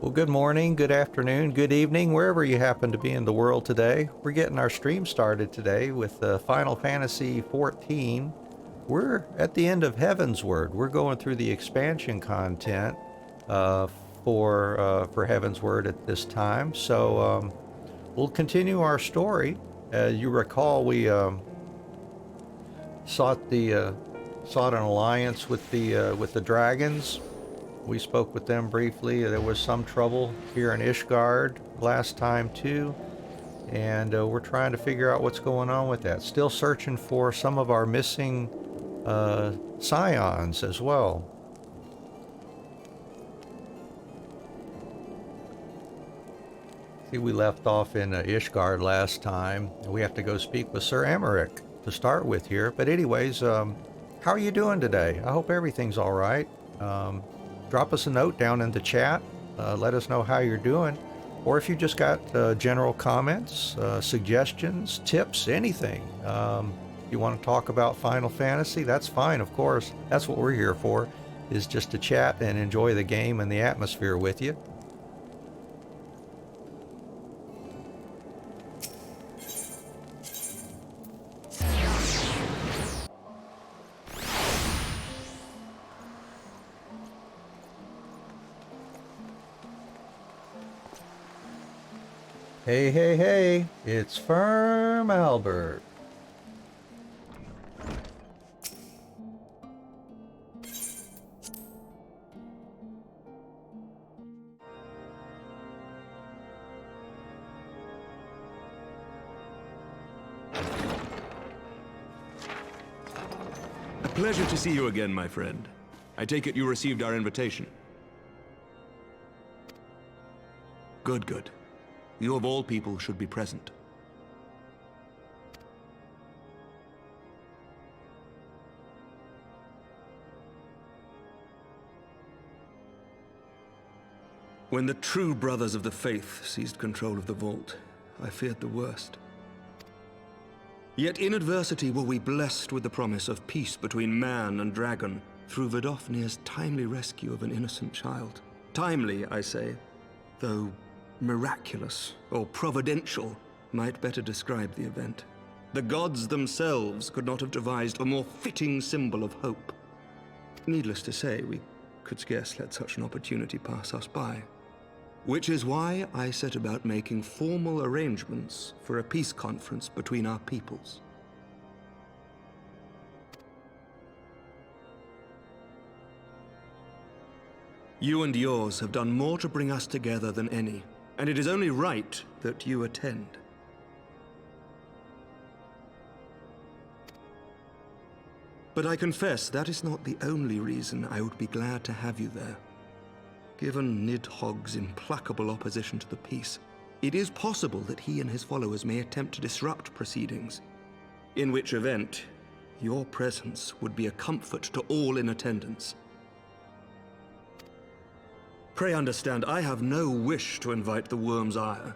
Well, good morning, good afternoon, good evening, wherever you happen to be in the world today. We're getting our stream started today with Final Fantasy XIV. We're at the end of Heavensward. We're going through the expansion content uh, for Heavensward at this time. So we'll continue our story. As you recall, we sought an alliance with the dragons. We spoke with them briefly. There was some trouble here in Ishgard last time too, and we're trying to figure out what's going on with that. Still searching for some of our missing scions as well. See, we left off in Ishgard last time. We have to go speak with Sir Emmerich to start with here. But anyways, how are you doing today? I hope everything's all right. Drop us a note down in the chat. Let us know how you're doing. Or if you just got general comments, suggestions, tips, anything. You want to talk about Final Fantasy, that's fine, of course. That's what we're here for, is just to chat and enjoy the game and the atmosphere with you. Hey, hey, hey, it's Firm Albert. A pleasure to see you again, my friend. I take it you received our invitation. Good, good. You of all people should be present. When the true brothers of the faith seized control of the vault, I feared the worst. Yet in adversity were we blessed with the promise of peace between man and dragon through Vidofnir's timely rescue of an innocent child. Timely, I say, though miraculous or providential might better describe the event. The gods themselves could not have devised a more fitting symbol of hope. Needless to say, we could scarce let such an opportunity pass us by. Which is why I set about making formal arrangements for a peace conference between our peoples. You and yours have done more to bring us together than any, and it is only right that you attend. But I confess that is not the only reason I would be glad to have you there. Given Nidhogg's implacable opposition to the peace, it is possible that he and his followers may attempt to disrupt proceedings, in which event your presence would be a comfort to all in attendance. Pray understand, I have no wish to invite the worm's ire.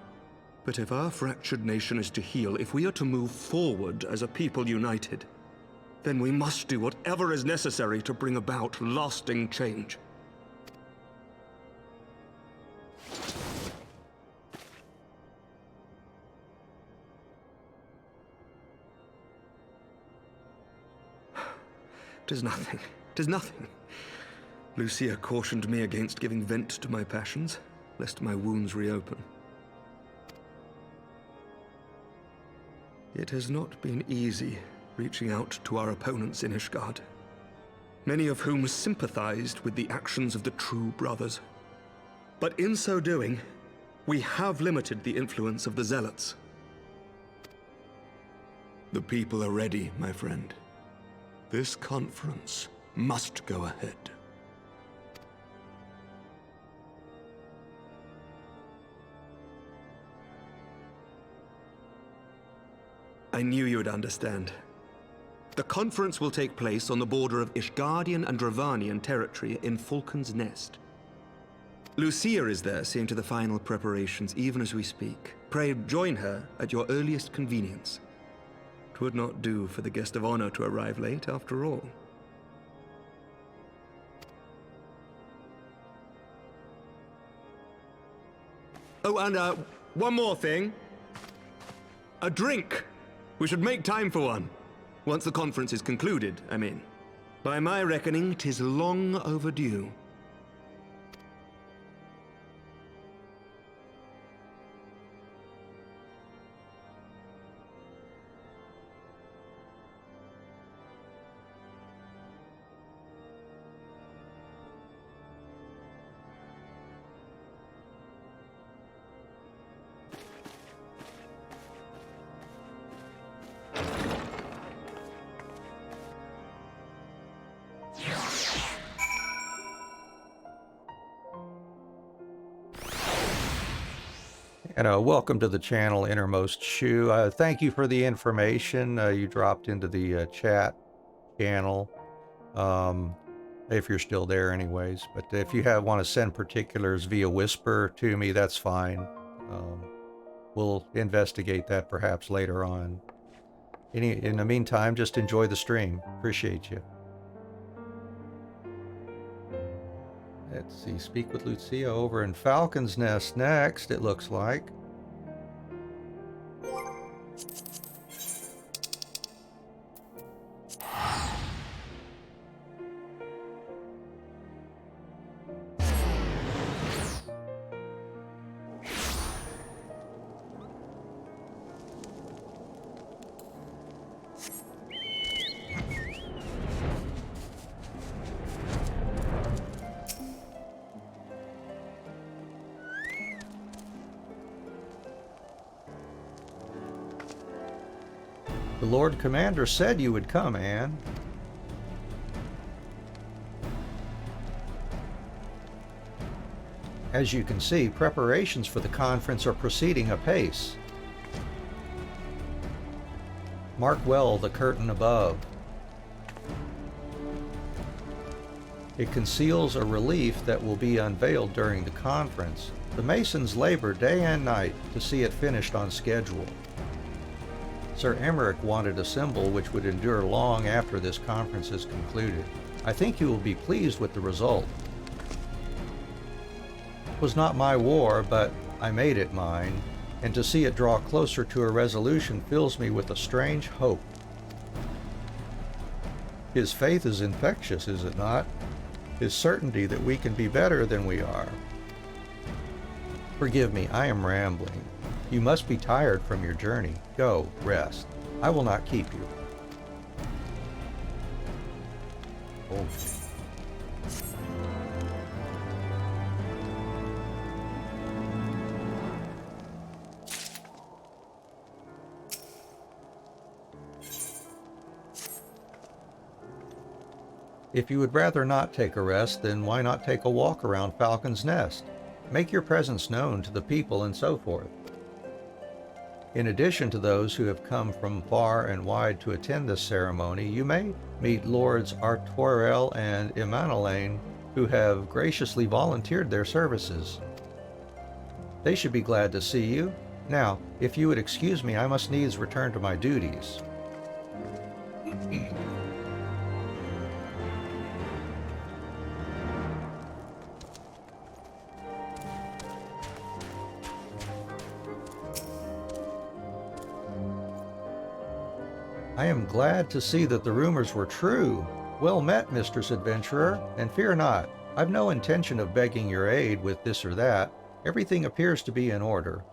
But if our fractured nation is to heal, if we are to move forward as a people united, then we must do whatever is necessary to bring about lasting change. Tis nothing. 'Tis nothing. Lucia cautioned me against giving vent to my passions, lest my wounds reopen. It has not been easy reaching out to our opponents in Ishgard, many of whom sympathized with the actions of the true brothers. But in so doing, we have limited the influence of the zealots. The people are ready, my friend. This conference must go ahead. I knew you would understand. The conference will take place on the border of Ishgardian and Dravanian territory in Falcon's Nest. Lucia is there seeing to the final preparations even as we speak. Pray join her at your earliest convenience. 'Twould not do for the guest of honor to arrive late, after all. Oh, and one more thing. A drink. We should make time for one. Once the conference is concluded, I mean. By my reckoning, 'tis long overdue. And welcome to the channel, Innermost Shoe. Thank you for the information you dropped into the chat channel, if you're still there anyways. But if you want to send particulars via whisper to me, that's fine. We'll investigate that perhaps later on. In the meantime, just enjoy the stream. Appreciate you. Let's see, speak with Lucia over in Falcon's Nest next, it looks like. The Lord Commander said you would come, Anne. As you can see, preparations for the conference are proceeding apace. Mark well the curtain above. It conceals a relief that will be unveiled during the conference. The masons labor day and night to see it finished on schedule. Sir Emmerich wanted a symbol which would endure long after this conference is concluded. I think you will be pleased with the result. It was not my war, but I made it mine, and to see it draw closer to a resolution fills me with a strange hope. His faith is infectious, is it not? His certainty that we can be better than we are. Forgive me, I am rambling. You must be tired from your journey. Go, rest. I will not keep you. Oh. If you would rather not take a rest, then why not take a walk around Falcon's Nest? Make your presence known to the people and so forth. In addition to those who have come from far and wide to attend this ceremony, you may meet Lords Artoriel and Immanolaine, who have graciously volunteered their services. They should be glad to see you. Now, if you would excuse me, I must needs return to my duties. I am glad to see that the rumors were true. Well met, Mistress Adventurer, and fear not. I've no intention of begging your aid with this or that. Everything appears to be in order.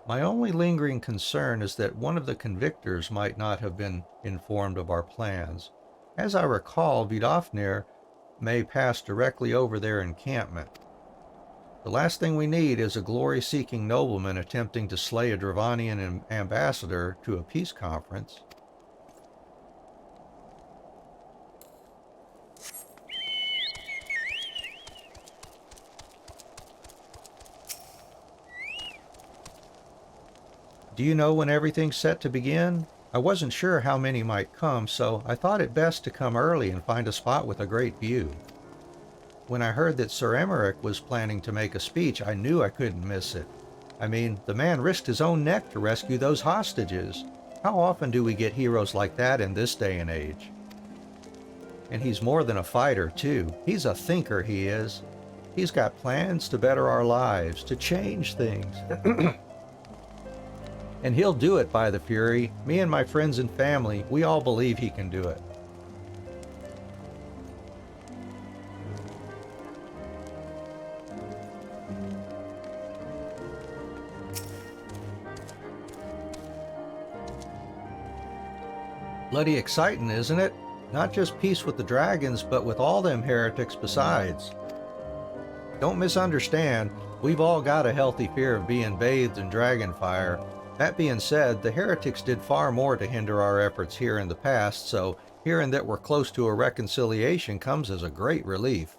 My only lingering concern is that one of the convictors might not have been informed of our plans. As I recall, Vidofnir may pass directly over their encampment. The last thing we need is a glory-seeking nobleman attempting to slay a Dravanian ambassador to a peace conference. Do you know when everything's set to begin? I wasn't sure how many might come, so I thought it best to come early and find a spot with a great view. When I heard that Sir Emmerich was planning to make a speech, I knew I couldn't miss it. I mean, the man risked his own neck to rescue those hostages. How often do we get heroes like that in this day and age? And he's more than a fighter, too. He's a thinker, he is. He's got plans to better our lives, to change things. And he'll do it, by the Fury. Me and my friends and family, we all believe he can do it. Bloody exciting, isn't it? Not just peace with the dragons, but with all them heretics besides. Don't misunderstand, we've all got a healthy fear of being bathed in dragon fire. That being said, the heretics did far more to hinder our efforts here in the past, so hearing that we're close to a reconciliation comes as a great relief.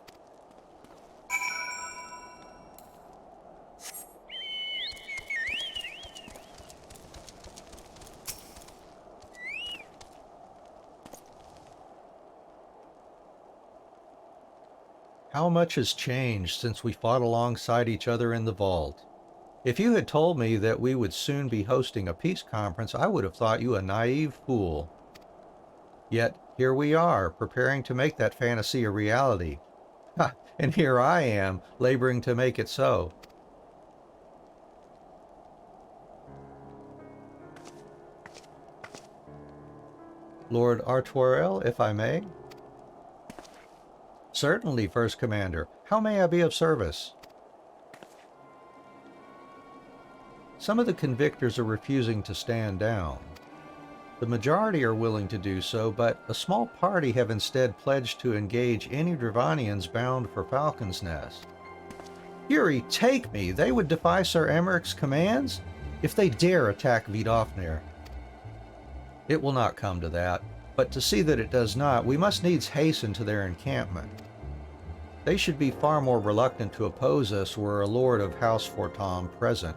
How much has changed since we fought alongside each other in the vault. If you had told me that we would soon be hosting a peace conference, I would have thought you a naive fool. Yet here we are, preparing to make that fantasy a reality. Ha! And here I am, laboring to make it so. Lord Artoirel, if I may? Certainly, First Commander. How may I be of service? Some of the convictors are refusing to stand down. The majority are willing to do so, but a small party have instead pledged to engage any Dravanians bound for Falcon's Nest. Fury, take me! They would defy Sir Emmerich's commands? If they dare attack Vidofnir. It will not come to that, but to see that it does not, we must needs hasten to their encampment. They should be far more reluctant to oppose us were a lord of House Fortom present.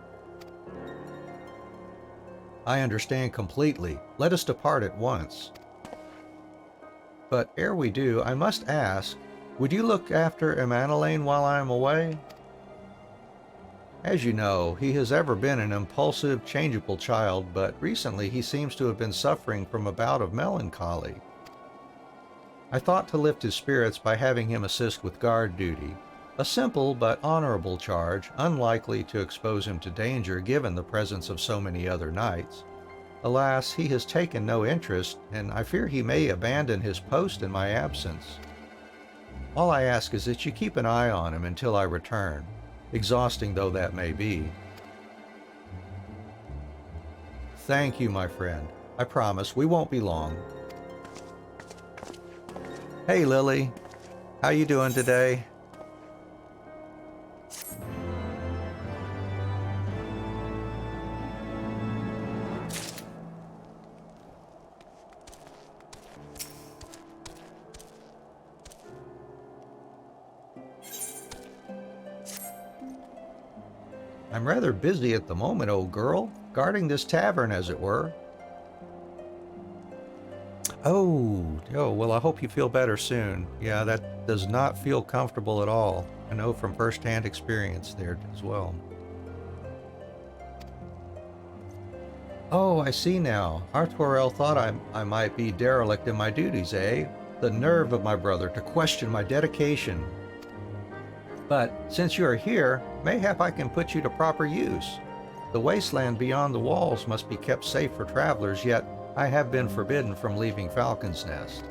I understand completely. Let us depart at once. But ere we do, I must ask, would you look after Emanelaine while I am away? As you know, he has ever been an impulsive, changeable child, but recently he seems to have been suffering from a bout of melancholy. I thought to lift his spirits by having him assist with guard duty, a simple but honorable charge, unlikely to expose him to danger given the presence of so many other knights. Alas, he has taken no interest, and I fear he may abandon his post in my absence. All I ask is that you keep an eye on him until I return, exhausting though that may be. Thank you, my friend. I promise we won't be long. Hey, Lily. How you doing today? I'm rather busy at the moment, old girl, guarding this tavern, as it were. Oh, well, I hope you feel better soon. Yeah, that does not feel comfortable at all. I know from first-hand experience there as well. Oh, I see now. Artoirel thought I might be derelict in my duties, eh? The nerve of my brother to question my dedication. But since you are here, mayhap I can put you to proper use. The wasteland beyond the walls must be kept safe for travelers, yet I have been forbidden from leaving Falcon's Nest.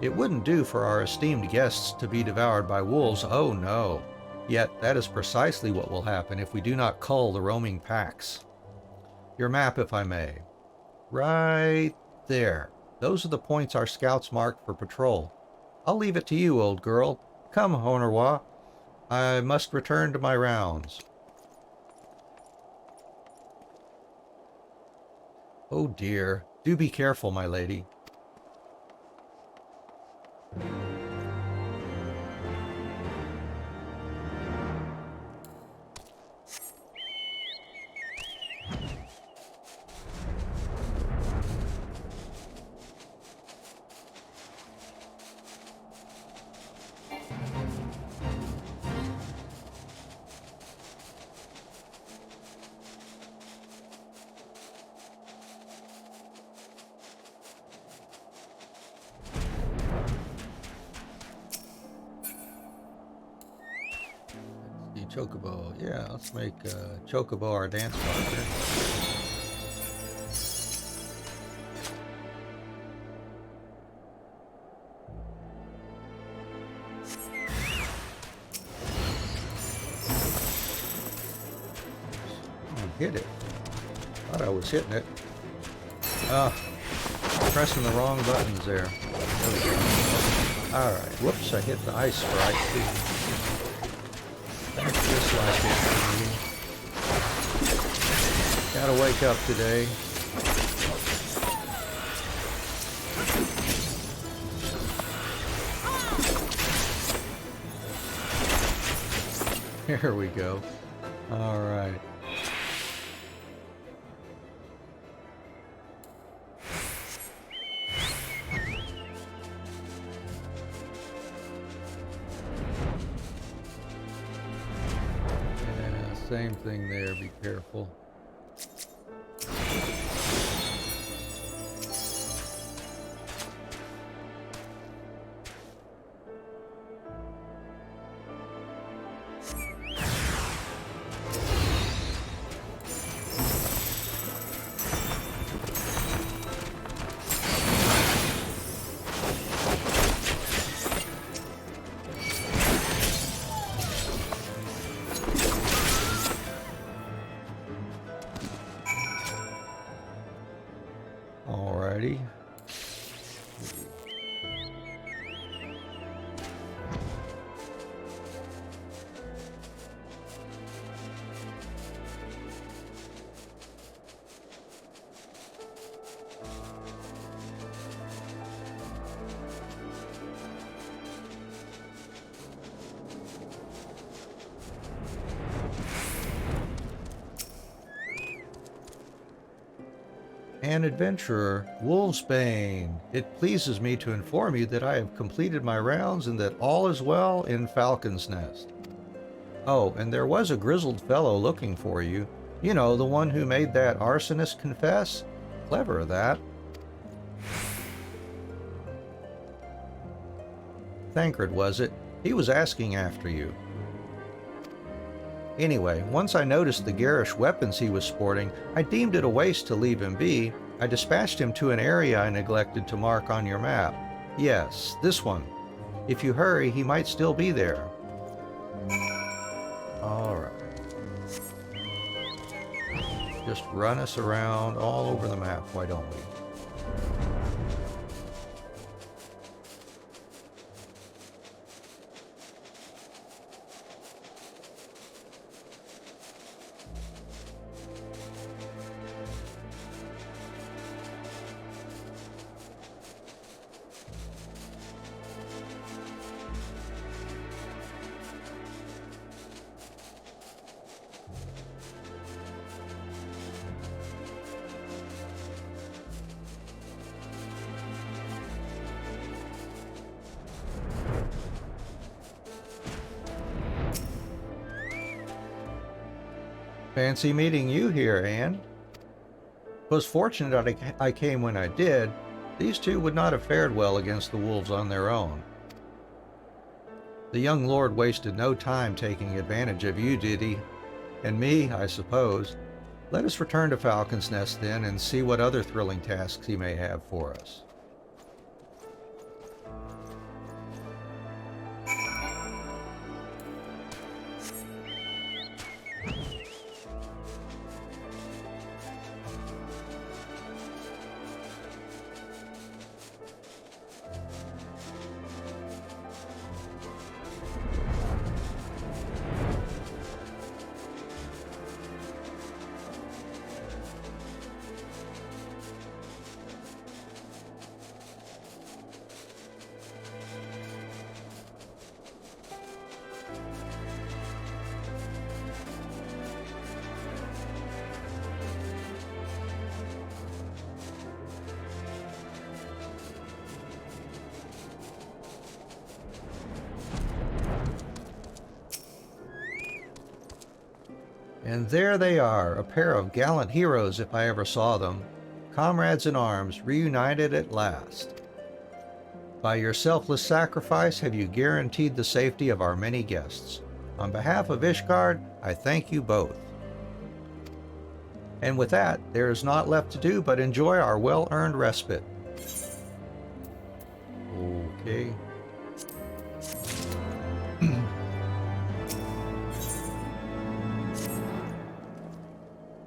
It wouldn't do for our esteemed guests to be devoured by wolves, oh no. Yet that is precisely what will happen if we do not cull the roaming packs. Your map, if I may. Right there. Those are the points our scouts marked for patrol. I'll leave it to you, old girl. Come, Honorwa. I must return to my rounds. Oh dear. Do be careful, my lady. Chocobo. Yeah, let's make Chocobo our dance partner. Hit it. Thought I was hitting it. Pressing the wrong buttons there. There we go. Alright, whoops, I hit the ice sprite. That's just like it. Gotta wake up today. Here we go. Alright. Same thing there, be careful. Alrighty. An adventurer, Wolfsbane. It pleases me to inform you that I have completed my rounds and that all is well in Falcon's Nest. Oh, and there was a grizzled fellow looking for you. You know, the one who made that arsonist confess? Clever, that. Thancred, was it? He was asking after you. Anyway, once I noticed the garish weapons he was sporting, I deemed it a waste to leave him be. I dispatched him to an area I neglected to mark on your map. Yes, this one. If you hurry, he might still be there. Alright. Just run us around all over the map, why don't we? Fancy meeting you here, Anne. 'Twas fortunate I came when I did. These two would not have fared well against the wolves on their own. The young lord wasted no time taking advantage of you, did he? And me, I suppose. Let us return to Falcon's Nest then and see what other thrilling tasks he may have for us. And there they are, a pair of gallant heroes if I ever saw them. Comrades in arms, reunited at last. By your selfless sacrifice have you guaranteed the safety of our many guests. On behalf of Ishgard, I thank you both. And with that, there is naught left to do but enjoy our well-earned respite. Okay.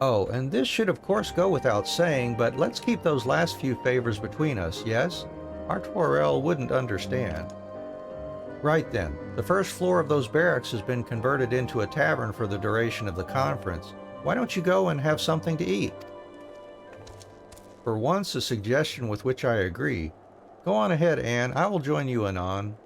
Oh, and this should of course go without saying, but let's keep those last few favors between us, yes? Our Torel wouldn't understand. Right then, the first floor of those barracks has been converted into a tavern for the duration of the conference. Why don't you go and have something to eat? For once, a suggestion with which I agree. Go on ahead, Anne. I will join you anon.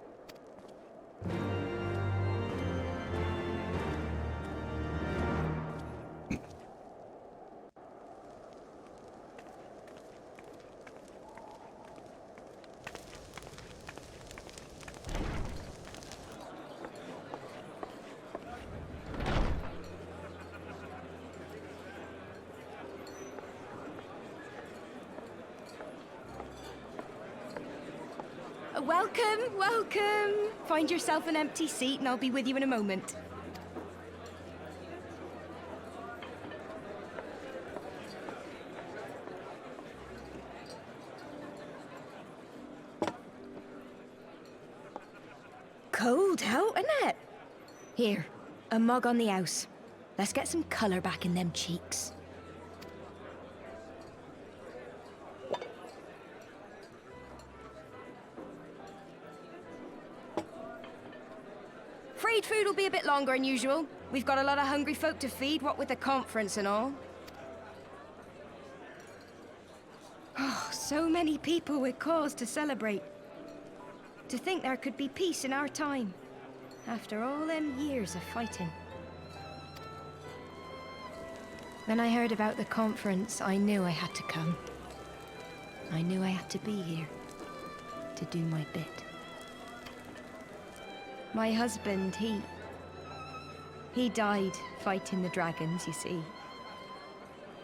Welcome, welcome. Find yourself an empty seat and I'll be with you in a moment. Cold out, isn't it? Here, a mug on the house. Let's get some colour back in them cheeks. Afraid food will be a bit longer than usual. We've got a lot of hungry folk to feed, what with the conference and all. Oh, so many people with cause to celebrate. To think there could be peace in our time, after all them years of fighting. When I heard about the conference, I knew I had to come. I knew I had to be here, to do my bit. My husband, he died fighting the dragons, you see.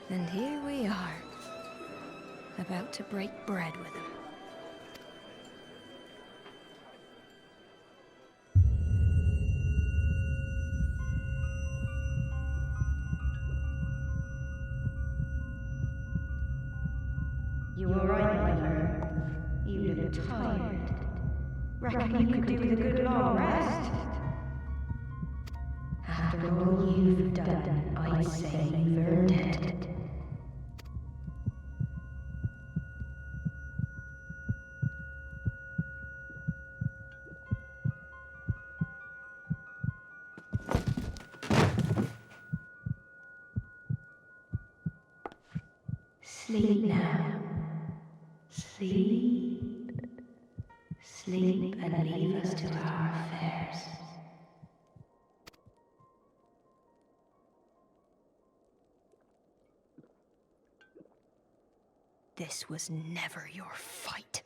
And here we are, about to break bread with him. You were right, my friend. You look tired. Reckon you could do with a good long rest? After all you've done, I'd say you've earned it. Sleep now. Sleep. Sleep and leave us to our affairs. This was never your fight.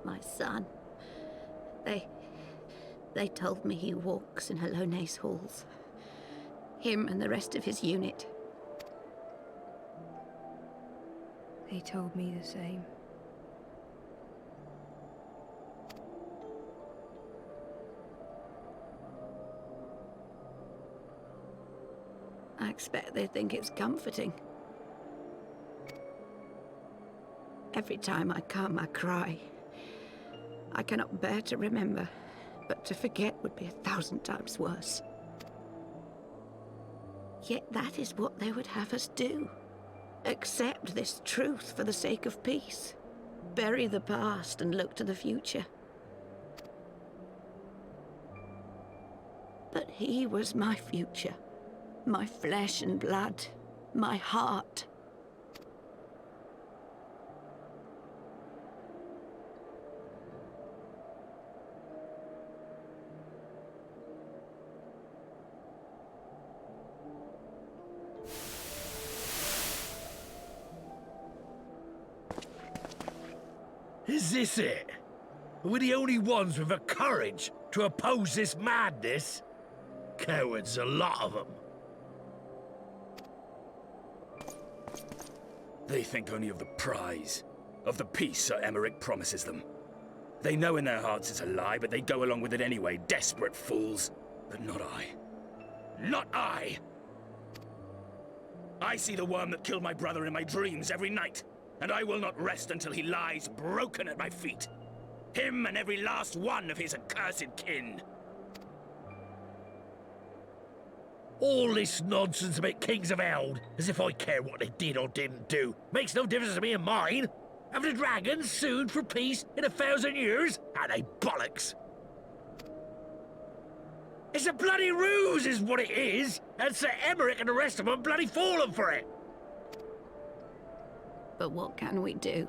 My son. They told me he walks in Hallone's halls. Him and the rest of his unit. They told me the same. I expect they think it's comforting. Every time I come, I cry. I cannot bear to remember, but to forget would be 1,000 times worse. Yet that is what they would have us do. Accept this truth for the sake of peace. Bury the past and look to the future. But he was my future. My flesh and blood. My heart. Is this it? We're the only ones with the courage to oppose this madness? Cowards, a lot of them. They think only of the prize, of the peace Sir Emmerich promises them. They know in their hearts it's a lie, but they go along with it anyway, desperate fools. But not I. Not I! I see the worm that killed my brother in my dreams every night, and I will not rest until he lies broken at my feet. Him and every last one of his accursed kin. All this nonsense about Kings of Eld, as if I care what they did or didn't do, makes no difference to me and mine. Have the dragons sued for peace in 1,000 years? Are they bollocks? It's a bloody ruse is what it is, and Sir Emmerich and the rest of them bloody fallen for it. But what can we do?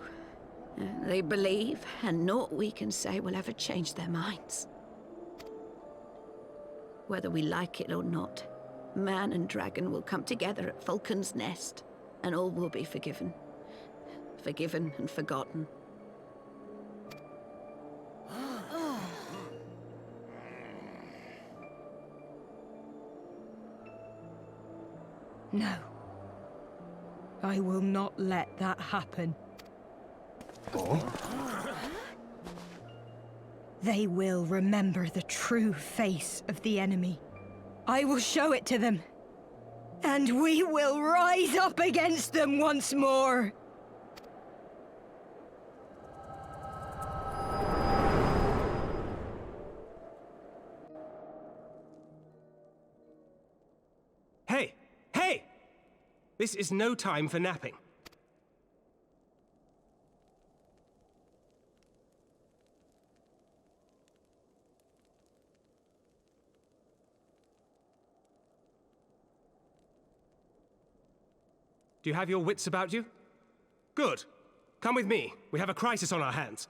They believe, and naught we can say will ever change their minds. Whether we like it or not, man and dragon will come together at Vulcan's Nest, and all will be forgiven. Forgiven and forgotten. No. I will not let that happen. They will remember the true face of the enemy. I will show it to them. And we will rise up against them once more. Hey! Hey! This is no time for napping. Do you have your wits about you? Good. Come with me. We have a crisis on our hands.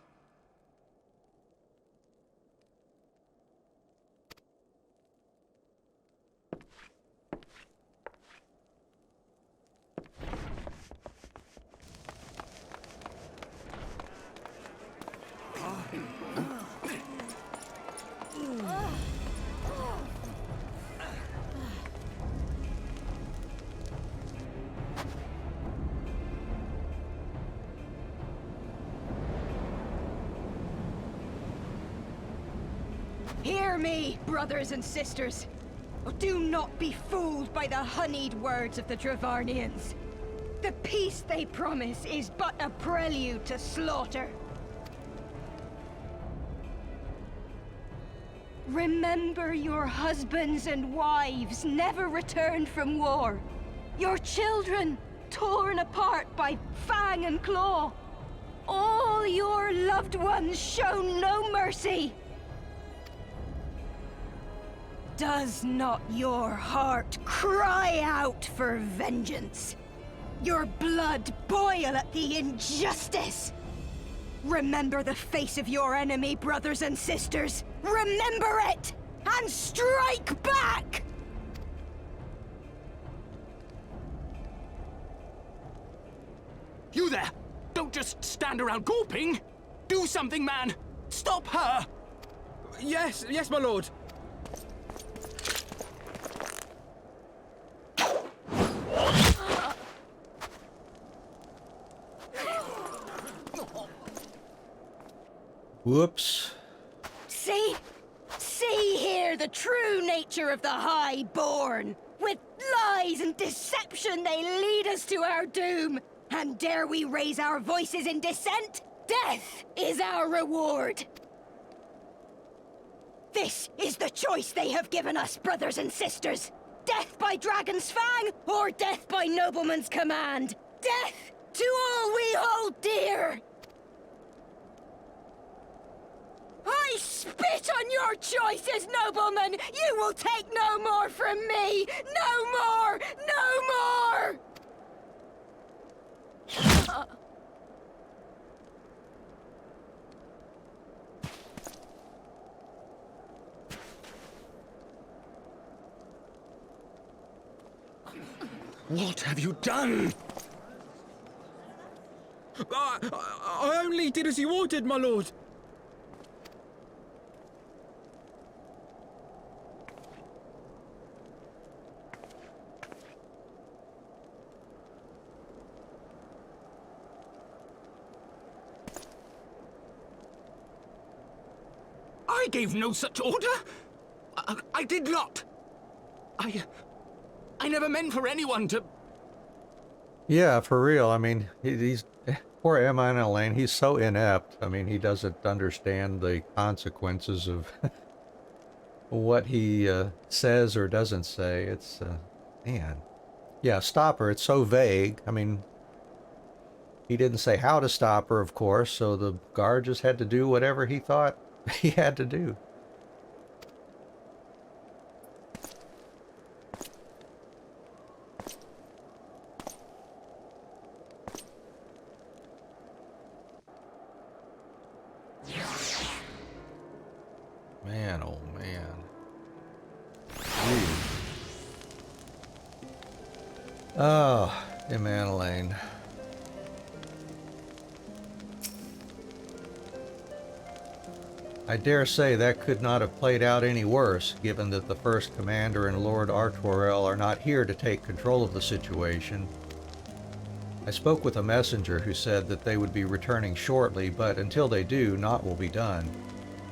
Hear me, brothers and sisters. Do not be fooled by the honeyed words of the Dravanians. The peace they promise is but a prelude to slaughter. Remember your husbands and wives never returned from war. Your children torn apart by fang and claw. All your loved ones shown no mercy. Does not your heart cry out for vengeance? Your blood boil at the injustice? Remember the face of your enemy, brothers and sisters. Remember it, and strike back! You there! Don't just stand around gawping! Do something, man! Stop her! Yes, my lord. Whoops. See here the true nature of the Highborn. With lies and deception they lead us to our doom. And dare we raise our voices in dissent? Death is our reward. This is the choice they have given us, brothers and sisters. Death by dragon's fang, or death by nobleman's command. Death to all we hold dear. I spit on your choices, noblemen! You will take no more from me! No more! No more! What have you done? I only did as you ordered, my lord. I gave no such order. I did not. I never meant for anyone to... Yeah, for real. I mean, he's poor Elaine. He's so inept. I mean, he doesn't understand the consequences of what he says or doesn't say. It's, man. Yeah, stop her. It's so vague. I mean, he didn't say how to stop her, of course, so the guard just had to do whatever he thought he had to do. Man, oh man. Jeez. Oh, Elaine. I dare say that could not have played out any worse, given that the First Commander and Lord Artorel are not here to take control of the situation. I spoke with a messenger who said that they would be returning shortly, but until they do, naught will be done.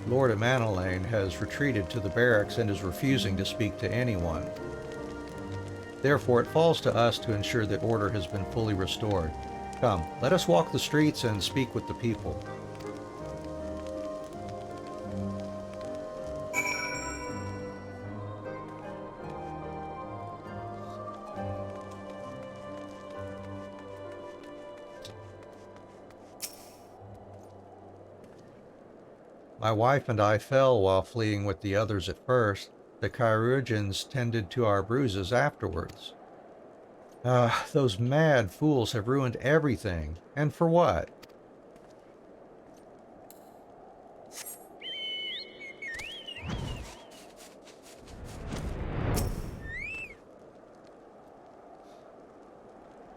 Lord Emanuelaine has retreated to the barracks and is refusing to speak to anyone. Therefore, it falls to us to ensure that order has been fully restored. Come, let us walk the streets and speak with the people. My wife and I fell while fleeing with the others at first. The Chirurgeons tended to our bruises afterwards. Those mad fools have ruined everything. And for what?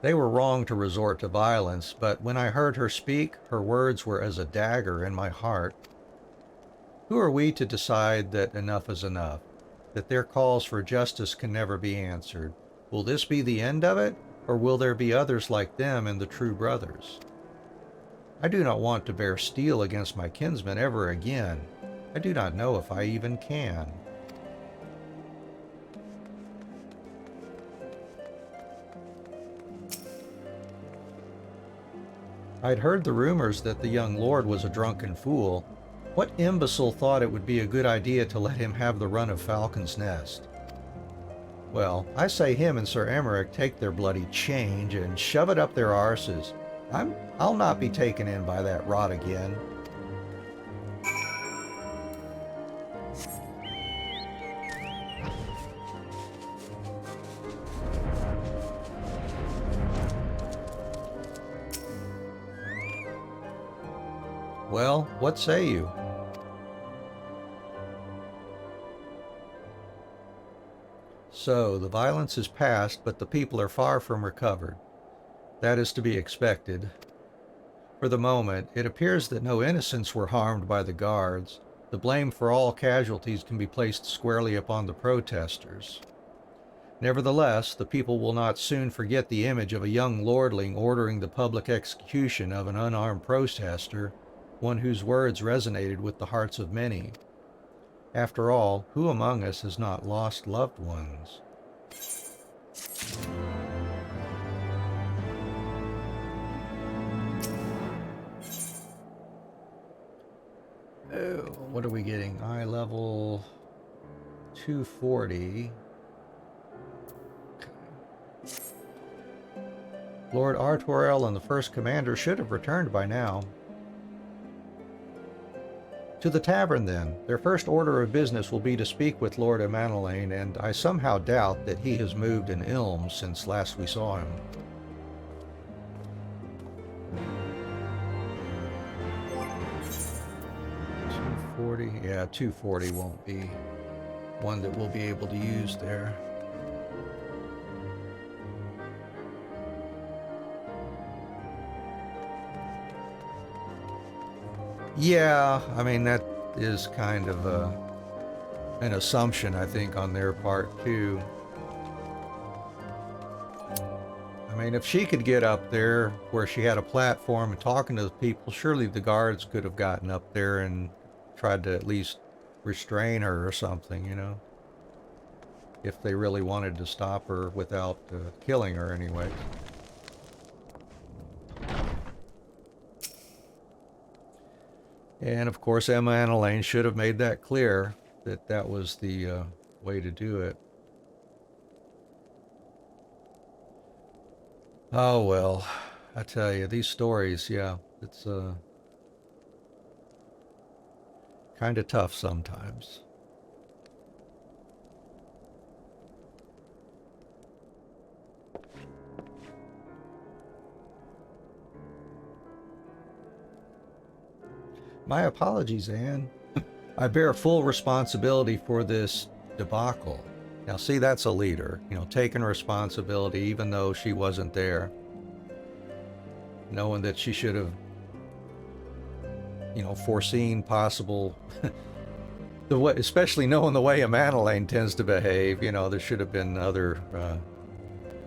They were wrong to resort to violence, but when I heard her speak, her words were as a dagger in my heart. Who are we to decide that enough is enough, that their calls for justice can never be answered? Will this be the end of it, or will there be others like them and the true brothers? I do not want to bear steel against my kinsmen ever again. I do not know if I even can. I'd heard the rumors that the young lord was a drunken fool. What imbecile thought it would be a good idea to let him have the run of Falcon's Nest? Well, I say him and Sir Emmerich take their bloody change and shove it up their arses. I'll not be taken in by that rot again. Well, what say you? So, the violence is past, but the people are far from recovered. That is to be expected. For the moment, it appears that no innocents were harmed by the guards. The blame for all casualties can be placed squarely upon the protesters. Nevertheless, the people will not soon forget the image of a young lordling ordering the public execution of an unarmed protester, one whose words resonated with the hearts of many. After all, who among us has not lost loved ones? Oh, what are we getting? Eye level 240. Okay. Lord Artorel and the First Commander should have returned by now. To the tavern, then. Their first order of business will be to speak with Lord Emanuelaine, and I somehow doubt that he has moved in Ilm since last we saw him. 240? Yeah, 240 won't be one that we'll be able to use there. Yeah, I mean, that is kind of an assumption, I think, on their part, too. I mean, if she could get up there where she had a platform and talking to the people, surely the guards could have gotten up there and tried to at least restrain her or something, you know? If they really wanted to stop her without killing her anyway. And of course, Emma and Elaine should have made that clear, that that was the way to do it. Oh well, I tell you, these stories, yeah, it's kind of tough sometimes. My apologies, Anne. I bear full responsibility for this debacle. Now, see, that's a leader, you know, taking responsibility even though she wasn't there. Knowing that she should have, you know, foreseen possible, the way, especially knowing the way Amanelaine tends to behave, you know, there should have been other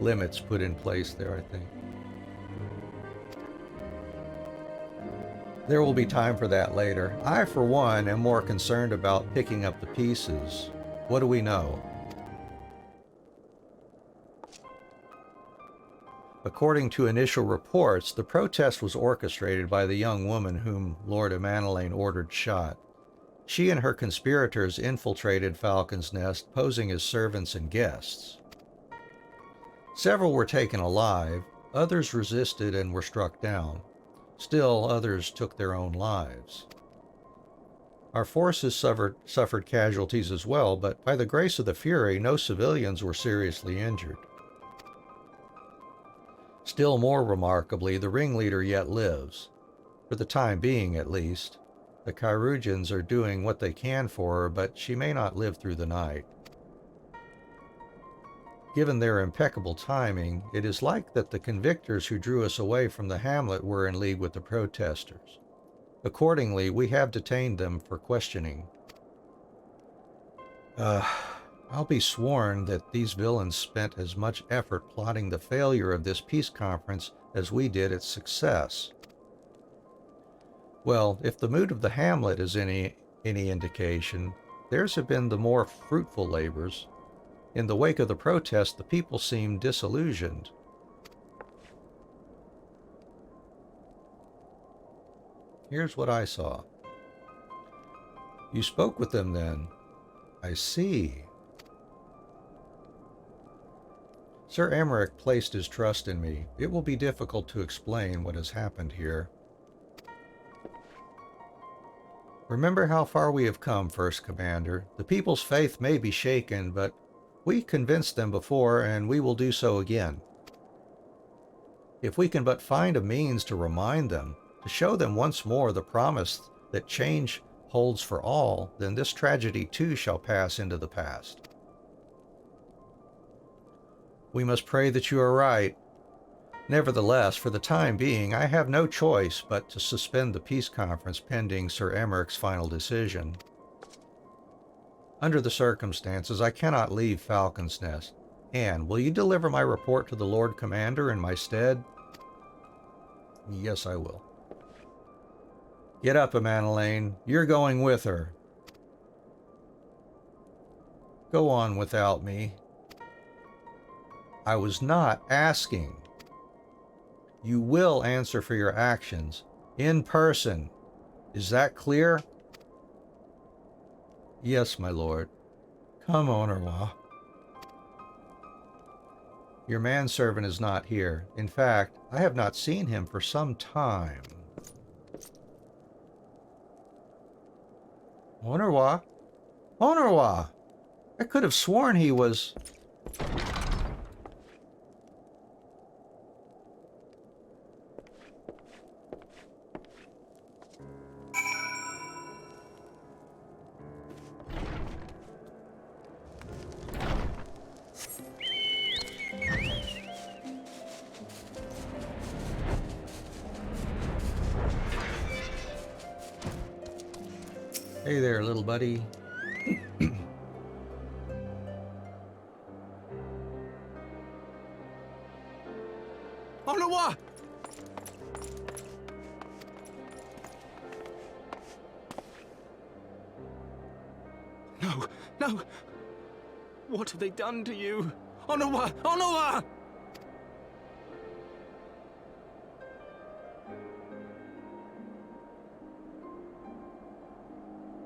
limits put in place there, I think. There will be time for that later. I, for one, am more concerned about picking up the pieces. What do we know? According to initial reports, the protest was orchestrated by the young woman whom Lord Amanelaine ordered shot. She and her conspirators infiltrated Falcon's Nest, posing as servants and guests. Several were taken alive, others resisted and were struck down. Still, others took their own lives. Our forces suffered casualties as well, but by the grace of the Fury, no civilians were seriously injured. Still more remarkably, the ringleader yet lives. For the time being, at least. The Kyrugians are doing what they can for her, but she may not live through the night. Given their impeccable timing, it is like that the convictors who drew us away from the hamlet were in league with the protesters. Accordingly, we have detained them for questioning. I'll be sworn that these villains spent as much effort plotting the failure of this peace conference as we did its success. Well, if the mood of the hamlet is any indication, theirs have been the more fruitful labors. In the wake of the protest, the people seemed disillusioned. Here's what I saw. You spoke with them then. I see. Sir Emmerich placed his trust in me. It will be difficult to explain what has happened here. Remember how far we have come, First Commander. The people's faith may be shaken, but we convinced them before, and we will do so again. If we can but find a means to remind them, to show them once more the promise that change holds for all, then this tragedy too shall pass into the past. We must pray that you are right. Nevertheless, for the time being, I have no choice but to suspend the peace conference pending Sir Emmerich's final decision. Under the circumstances, I cannot leave Falcon's Nest. Anne, will you deliver my report to the Lord Commander in my stead? Yes, I will. Get up, Amanelaine. You're going with her. Go on without me. I was not asking. You will answer for your actions. In person. Is that clear? Yes, my lord. Come, Onorwa. Your manservant is not here. In fact, I have not seen him for some time. Onorwa? Onorwa! I could have sworn he was... Hey there, little buddy. Onawa! No, no! What have they done to you? Onawa! Onawa!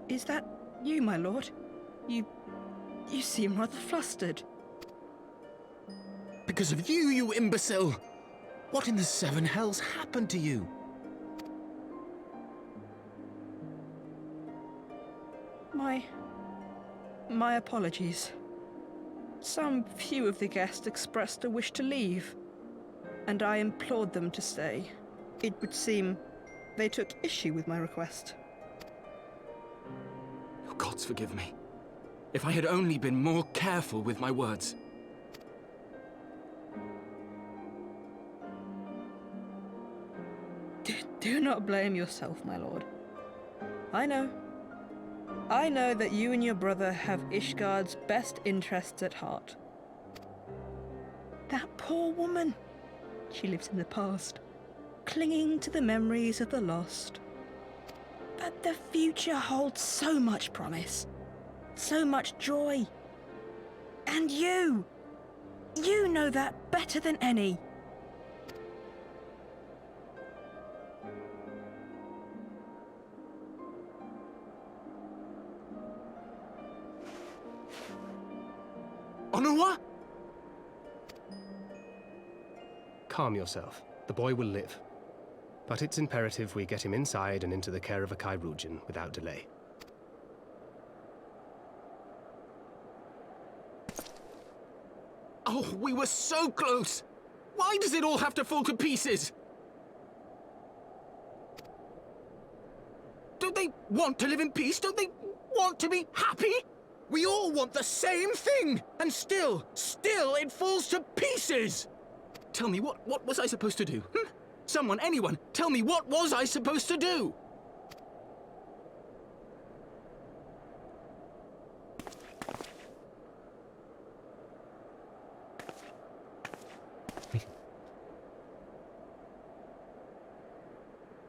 Is that you, my lord? You seem rather flustered. Because of you, you imbecile! What in the seven hells happened to you? My apologies. Some few of the guests expressed a wish to leave, and I implored them to stay. It would seem they took issue with my request. Oh, gods forgive me. If I had only been more careful with my words. Do not blame yourself, my lord. I know that you and your brother have Ishgard's best interests at heart. That poor woman. She lives in the past, clinging to the memories of the lost. But the future holds so much promise, so much joy. And you know that better than any. Onawa? Calm yourself. The boy will live. But it's imperative we get him inside and into the care of a Chirurgeon without delay. Oh, we were so close! Why does it all have to fall to pieces? Don't they want to live in peace? Don't they want to be happy? We all want the same thing! And still it falls to pieces! Tell me, what was I supposed to do? Someone, anyone, tell me, what was I supposed to do?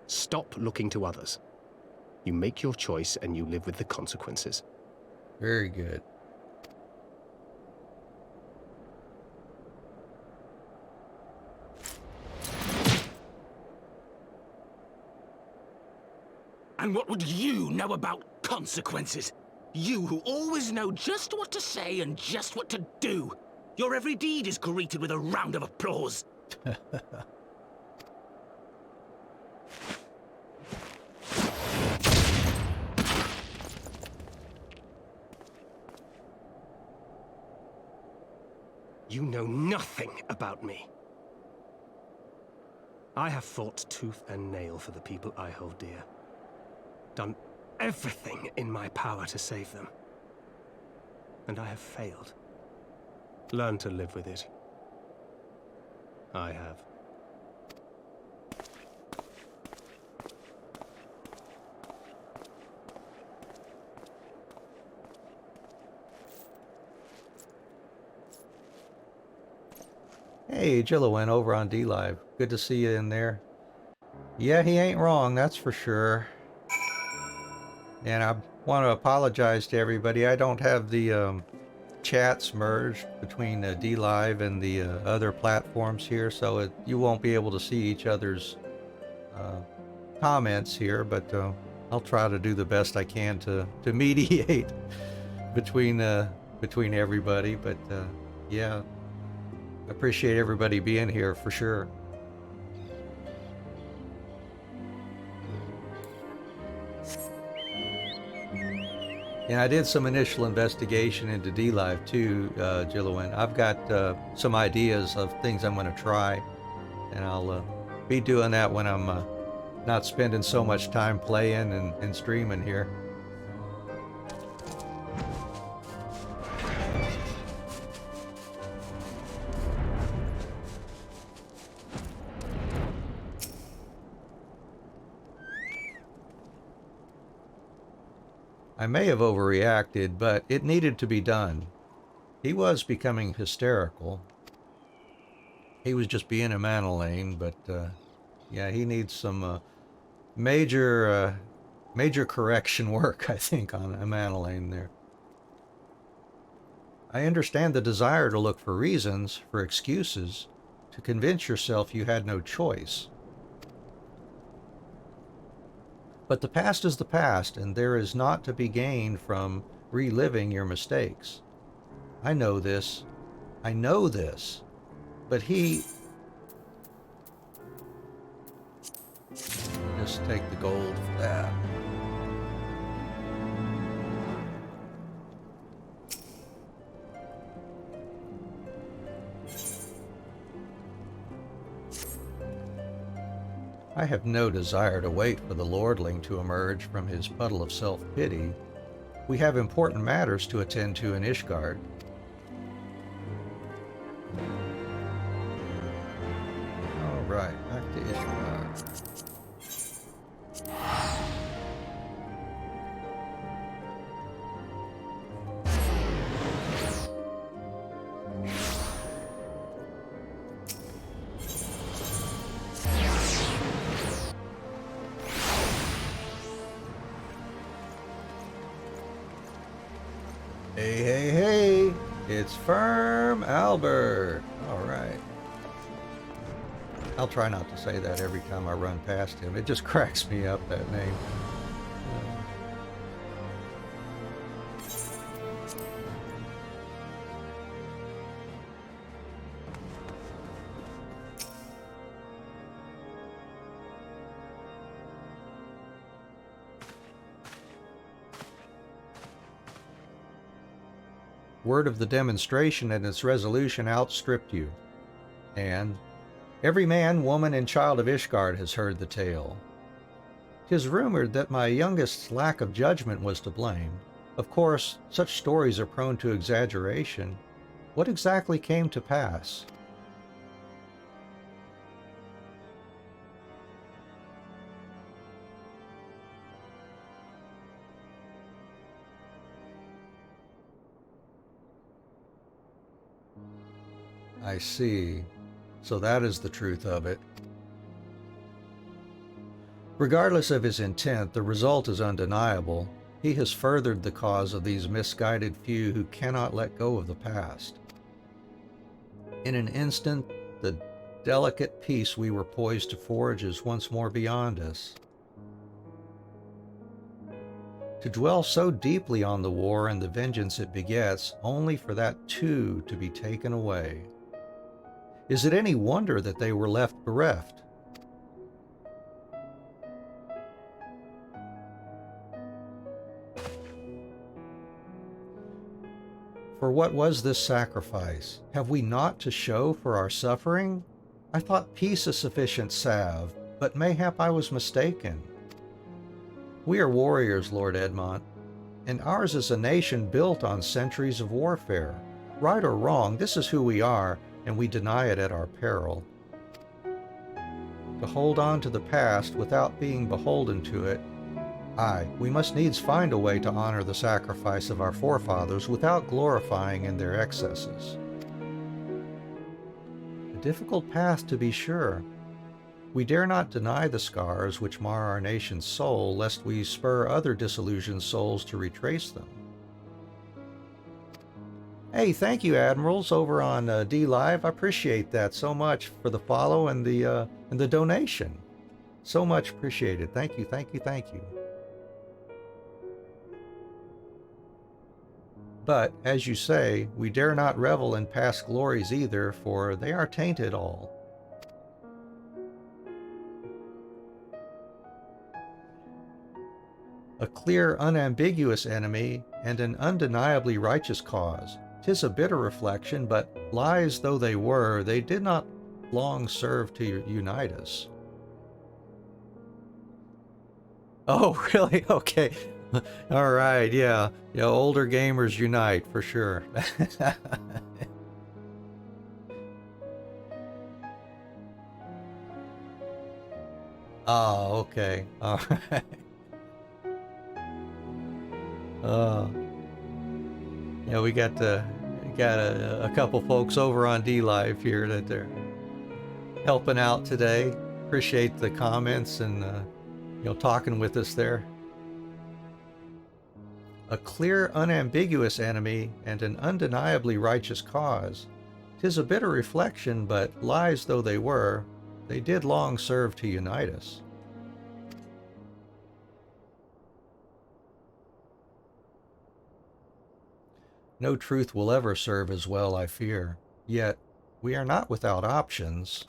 Stop looking to others. You make your choice and you live with the consequences. Very good. And what would you know about consequences? You who always know just what to say and just what to do. Your every deed is greeted with a round of applause. You know nothing about me. I have fought tooth and nail for the people I hold dear. Done everything in my power to save them. And I have failed. Learn to live with it. I have. Hey, Jilliwen over on D-Live. Good to see you in there. Yeah, he ain't wrong, that's for sure. And I want to apologize to everybody. I don't have the chats merged between D-Live and the other platforms here, so you won't be able to see each other's comments here, but I'll try to do the best I can to mediate between everybody. But yeah, I appreciate everybody being here for sure. And I did some initial investigation into D-Live too, Jilliwen. I've got some ideas of things I'm going to try, and I'll be doing that when I'm not spending so much time playing and streaming here. I may have overreacted, but it needed to be done. He was becoming hysterical. He was just being a Manolane, but yeah, he needs some major correction work, I think, on a Manolane there. I understand the desire to look for reasons, for excuses, to convince yourself you had no choice. But the past is the past, and there is naught to be gained from reliving your mistakes. I know this. I know this. But he... Just take the gold for that. I have no desire to wait for the lordling to emerge from his puddle of self-pity. We have important matters to attend to in Ishgard. All right, back to Ishgard. Hey, hey, hey! It's Firm Albert! Alright. I'll try not to say that every time I run past him. It just cracks me up, that name. Word of the demonstration and its resolution outstripped you, and every man, woman, and child of Ishgard has heard the tale. 'Tis rumored that my youngest's lack of judgment was to blame. Of course, such stories are prone to exaggeration. What exactly came to pass? I see. So that is the truth of it. Regardless of his intent, the result is undeniable. He has furthered the cause of these misguided few who cannot let go of the past. In an instant, the delicate peace we were poised to forge is once more beyond us. To dwell so deeply on the war and the vengeance it begets, only for that too to be taken away. Is it any wonder that they were left bereft? For what was this sacrifice? Have we naught to show for our suffering? I thought peace a sufficient salve, but mayhap I was mistaken. We are warriors, Lord Edmont, and ours is a nation built on centuries of warfare. Right or wrong, this is who we are, and we deny it at our peril. To hold on to the past without being beholden to it, aye, we must needs find a way to honor the sacrifice of our forefathers without glorifying in their excesses. A difficult path, to be sure. We dare not deny the scars which mar our nation's soul, lest we spur other disillusioned souls to retrace them. Hey, thank you, Admirals, over on D-Live. I appreciate that so much for the follow and the donation. So much appreciated. Thank you, thank you, thank you. But, as you say, we dare not revel in past glories either, for they are tainted all. A clear, unambiguous enemy, and an undeniably righteous cause. 'Tis a bitter reflection, but lies though they were, they did not long serve to unite us. Oh, really? Okay. All right, yeah. Yeah, older gamers unite, for sure. Oh, okay. All right. Yeah, we got a couple folks over on D Live here that they're helping out today. Appreciate the comments and talking with us there. A clear, unambiguous enemy and an undeniably righteous cause. 'Tis a bitter reflection, but lies though they were, they did long serve to unite us. No truth will ever serve as well, I fear. Yet, we are not without options.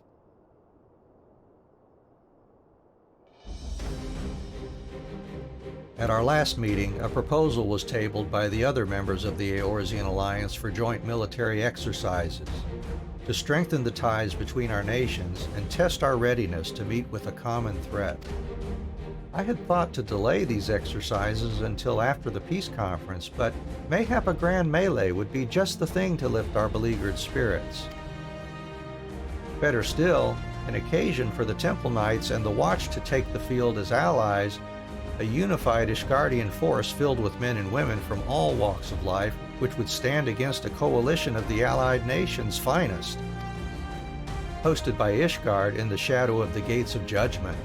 At our last meeting, a proposal was tabled by the other members of the Eorzean Alliance for joint military exercises to strengthen the ties between our nations and test our readiness to meet with a common threat. I had thought to delay these exercises until after the peace conference, but mayhap a grand melee would be just the thing to lift our beleaguered spirits. Better still, an occasion for the Temple Knights and the Watch to take the field as allies, a unified Ishgardian force filled with men and women from all walks of life, which would stand against a coalition of the allied nations' finest, hosted by Ishgard in the shadow of the Gates of Judgment.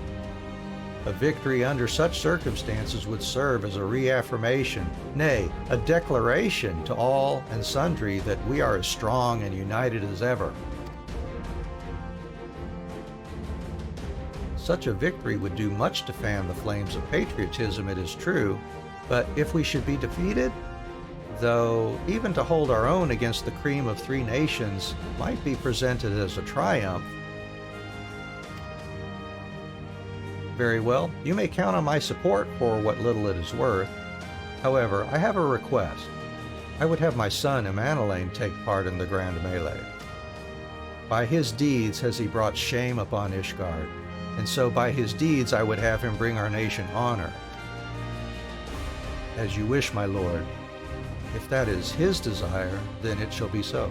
A victory under such circumstances would serve as a reaffirmation, nay, a declaration to all and sundry that we are as strong and united as ever. Such a victory would do much to fan the flames of patriotism, it is true, but if we should be defeated, though even to hold our own against the cream of three nations might be presented as a triumph. Very well, you may count on my support for what little it is worth. However, I have a request. I would have my son Emanelain take part in the grand melee. By his deeds has he brought shame upon Ishgard, and so by his deeds I would have him bring our nation honor. As you wish, my lord. If that is his desire, then it shall be so.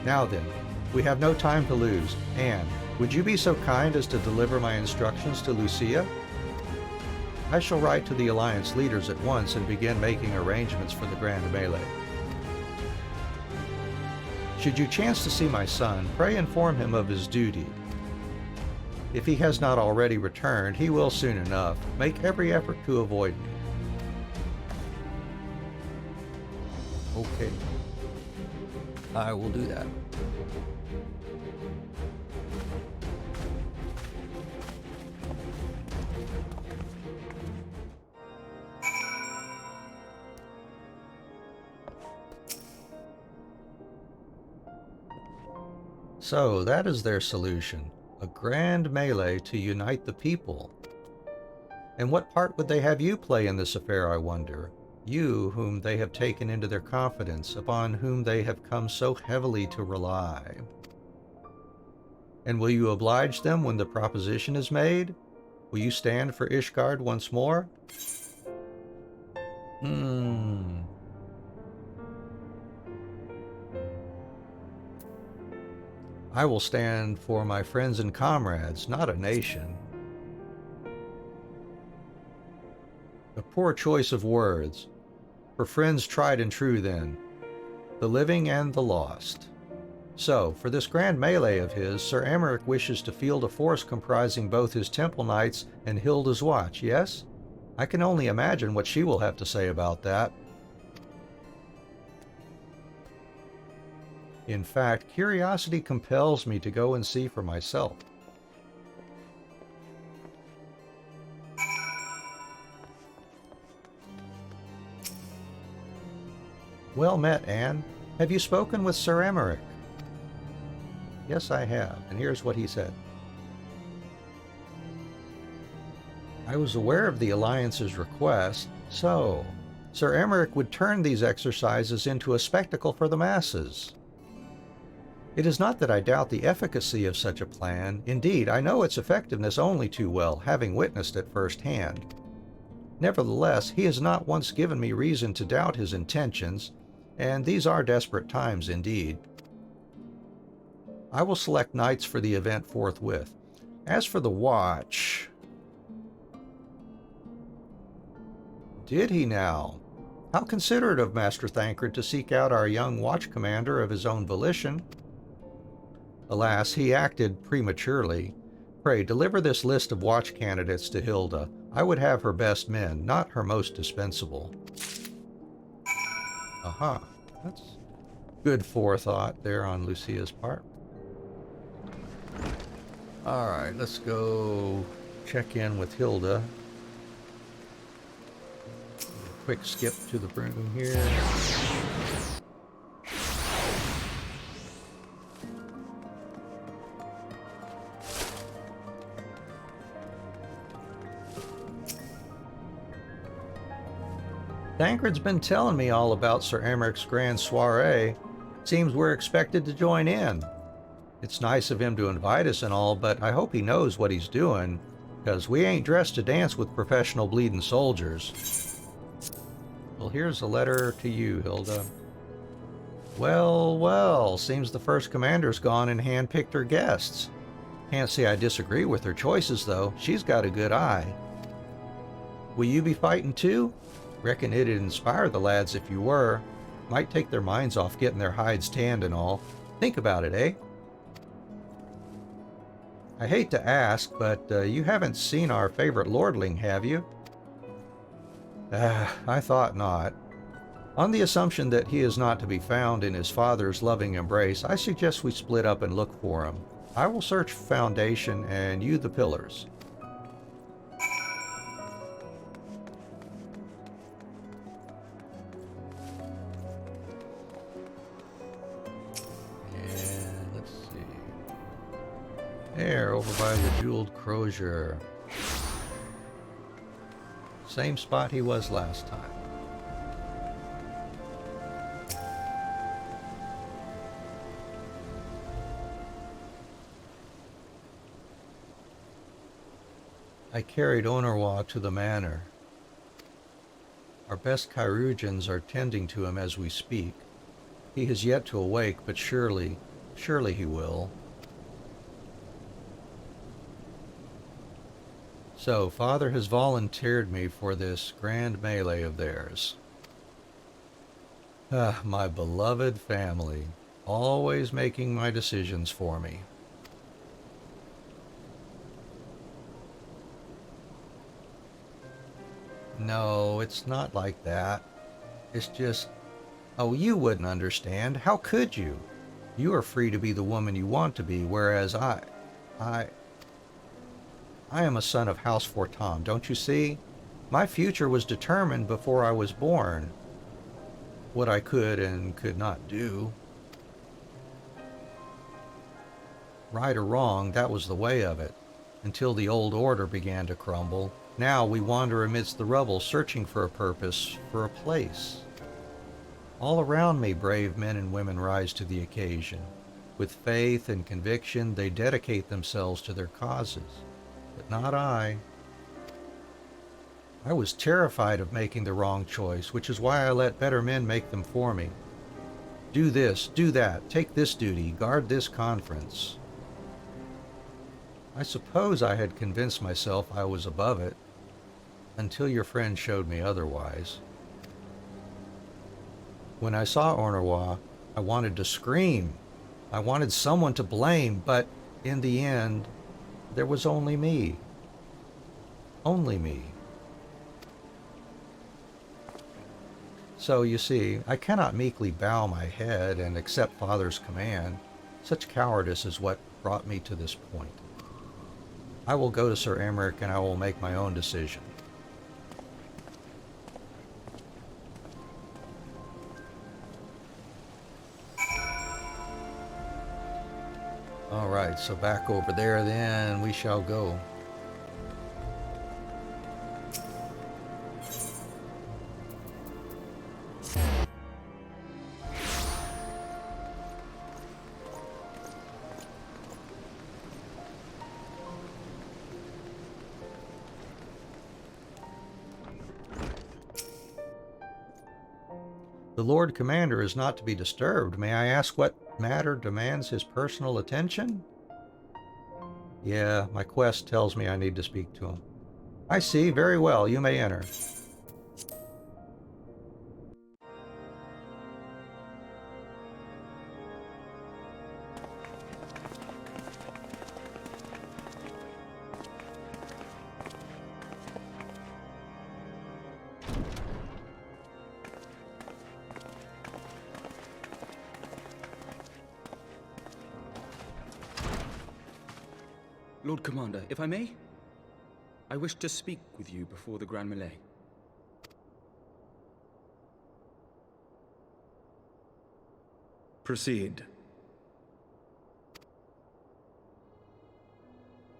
Now then, we have no time to lose. Anne, would you be so kind as to deliver my instructions to Lucia? I shall write to the Alliance leaders at once and begin making arrangements for the grand melee. Should you chance to see my son, pray inform him of his duty. If he has not already returned, he will soon enough. Make every effort to avoid me. Okay. I will do that. So, that is their solution. A grand melee to unite the people. And what part would they have you play in this affair, I wonder? You, whom they have taken into their confidence, upon whom they have come so heavily to rely. And will you oblige them when the proposition is made? Will you stand for Ishgard once more? I will stand for my friends and comrades, not a nation. A poor choice of words. For friends tried and true, then, the living and the lost. So, for this grand melee of his, Sir Emeric wishes to field a force comprising both his Temple Knights and Hilda's Watch, yes? I can only imagine what she will have to say about that. In fact, curiosity compels me to go and see for myself. Well met, Anne. Have you spoken with Sir Emeric? Yes, I have, and here's what he said. I was aware of the Alliance's request, so Sir Emeric would turn these exercises into a spectacle for the masses. It is not that I doubt the efficacy of such a plan. Indeed, I know its effectiveness only too well, having witnessed it firsthand. Nevertheless, he has not once given me reason to doubt his intentions, and these are desperate times indeed. I will select knights for the event forthwith. As for the Watch, Did he now? How considerate of Master Thancred to seek out our young watch commander of his own volition. Alas, he acted prematurely. Pray, deliver this list of watch candidates to Hilda. I would have her best men, not her most dispensable. Aha, that's good forethought there on Lucia's part. Alright, let's go check in with Hilda. Quick skip to the room here. Thancred's been telling me all about Sir Amaric's grand soiree. Seems we're expected to join in. It's nice of him to invite us and all, but I hope he knows what he's doing, because we ain't dressed to dance with professional bleeding soldiers. Well, here's a letter to you, Hilda. Well, well, seems the first commander's gone and handpicked her guests. Can't say I disagree with her choices, though. She's got a good eye. Will you be fighting too? Reckon it'd inspire the lads if you were. Might take their minds off getting their hides tanned and all. Think about it, eh? I hate to ask, but you haven't seen our favorite lordling, have you? I thought not. On the assumption that he is not to be found in his father's loving embrace, I suggest we split up and look for him. I will search Foundation and you the pillars. There, over by the jeweled crozier. Same spot he was last time. I carried Onorwa to the manor. Our best Chirurgeons are tending to him as we speak. He has yet to awake, but surely he will. So, Father has volunteered me for this grand melee of theirs. Ah, my beloved family, always making my decisions for me. No, it's not like that. It's just, oh, you wouldn't understand. How could you? You are free to be the woman you want to be, whereas I am a son of House Fortam, don't you see? My future was determined before I was born. What I could and could not do. Right or wrong, that was the way of it, until the old order began to crumble. Now we wander amidst the rubble, searching for a purpose, for a place. All around me, brave men and women rise to the occasion. With faith and conviction, they dedicate themselves to their causes. But not I. I was terrified of making the wrong choice, which is why I let better men make them for me. Do this, do that, take this duty, guard this conference. I suppose I had convinced myself I was above it, until your friend showed me otherwise. When I saw Onorwa, I wanted to scream. I wanted someone to blame, but in the end, there was only me. Only me. So, you see, I cannot meekly bow my head and accept Father's command. Such cowardice is what brought me to this point. I will go to Sir Amaric and I will make my own decision. Alright, so back over there then we shall go. The Lord Commander is not to be disturbed. May I ask what matter demands his personal attention? Yeah, my quest tells me I need to speak to him. I see. Very well. You may enter. Lord Commander, if I may, I wish to speak with you before the Grand Melee. Proceed.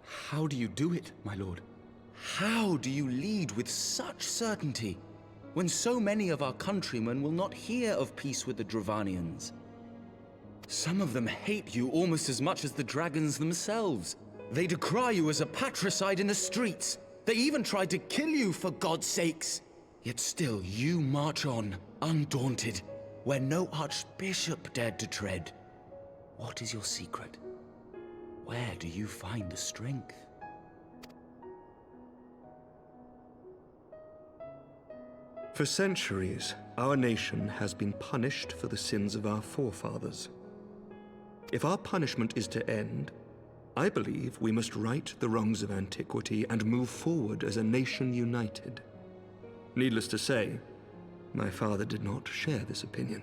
How do you do it, my lord? How do you lead with such certainty, when so many of our countrymen will not hear of peace with the Dravanians? Some of them hate you almost as much as the dragons themselves. They decry you as a patricide in the streets. They even tried to kill you, for God's sakes. Yet still you march on, undaunted, where no archbishop dared to tread. What is your secret? Where do you find the strength? For centuries, our nation has been punished for the sins of our forefathers. If our punishment is to end, I believe we must right the wrongs of antiquity and move forward as a nation united. Needless to say, my father did not share this opinion.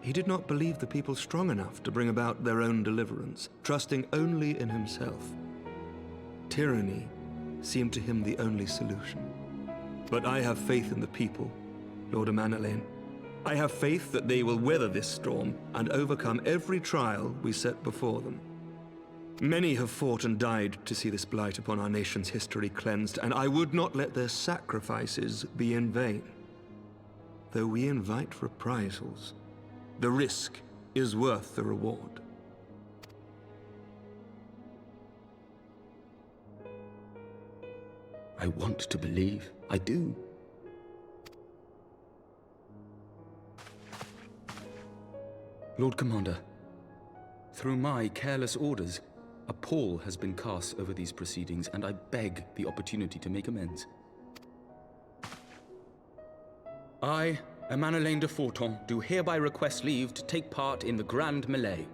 He did not believe the people strong enough to bring about their own deliverance, trusting only in himself. Tyranny seemed to him the only solution. But I have faith in the people, Lord Amanalain. I have faith that they will weather this storm and overcome every trial we set before them. Many have fought and died to see this blight upon our nation's history cleansed, and I would not let their sacrifices be in vain. Though we invite reprisals, the risk is worth the reward. I want to believe. I do. Lord Commander, through my careless orders, a pall has been cast over these proceedings, and I beg the opportunity to make amends. I, Amanalain de Forton, do hereby request leave to take part in the Grand Melee.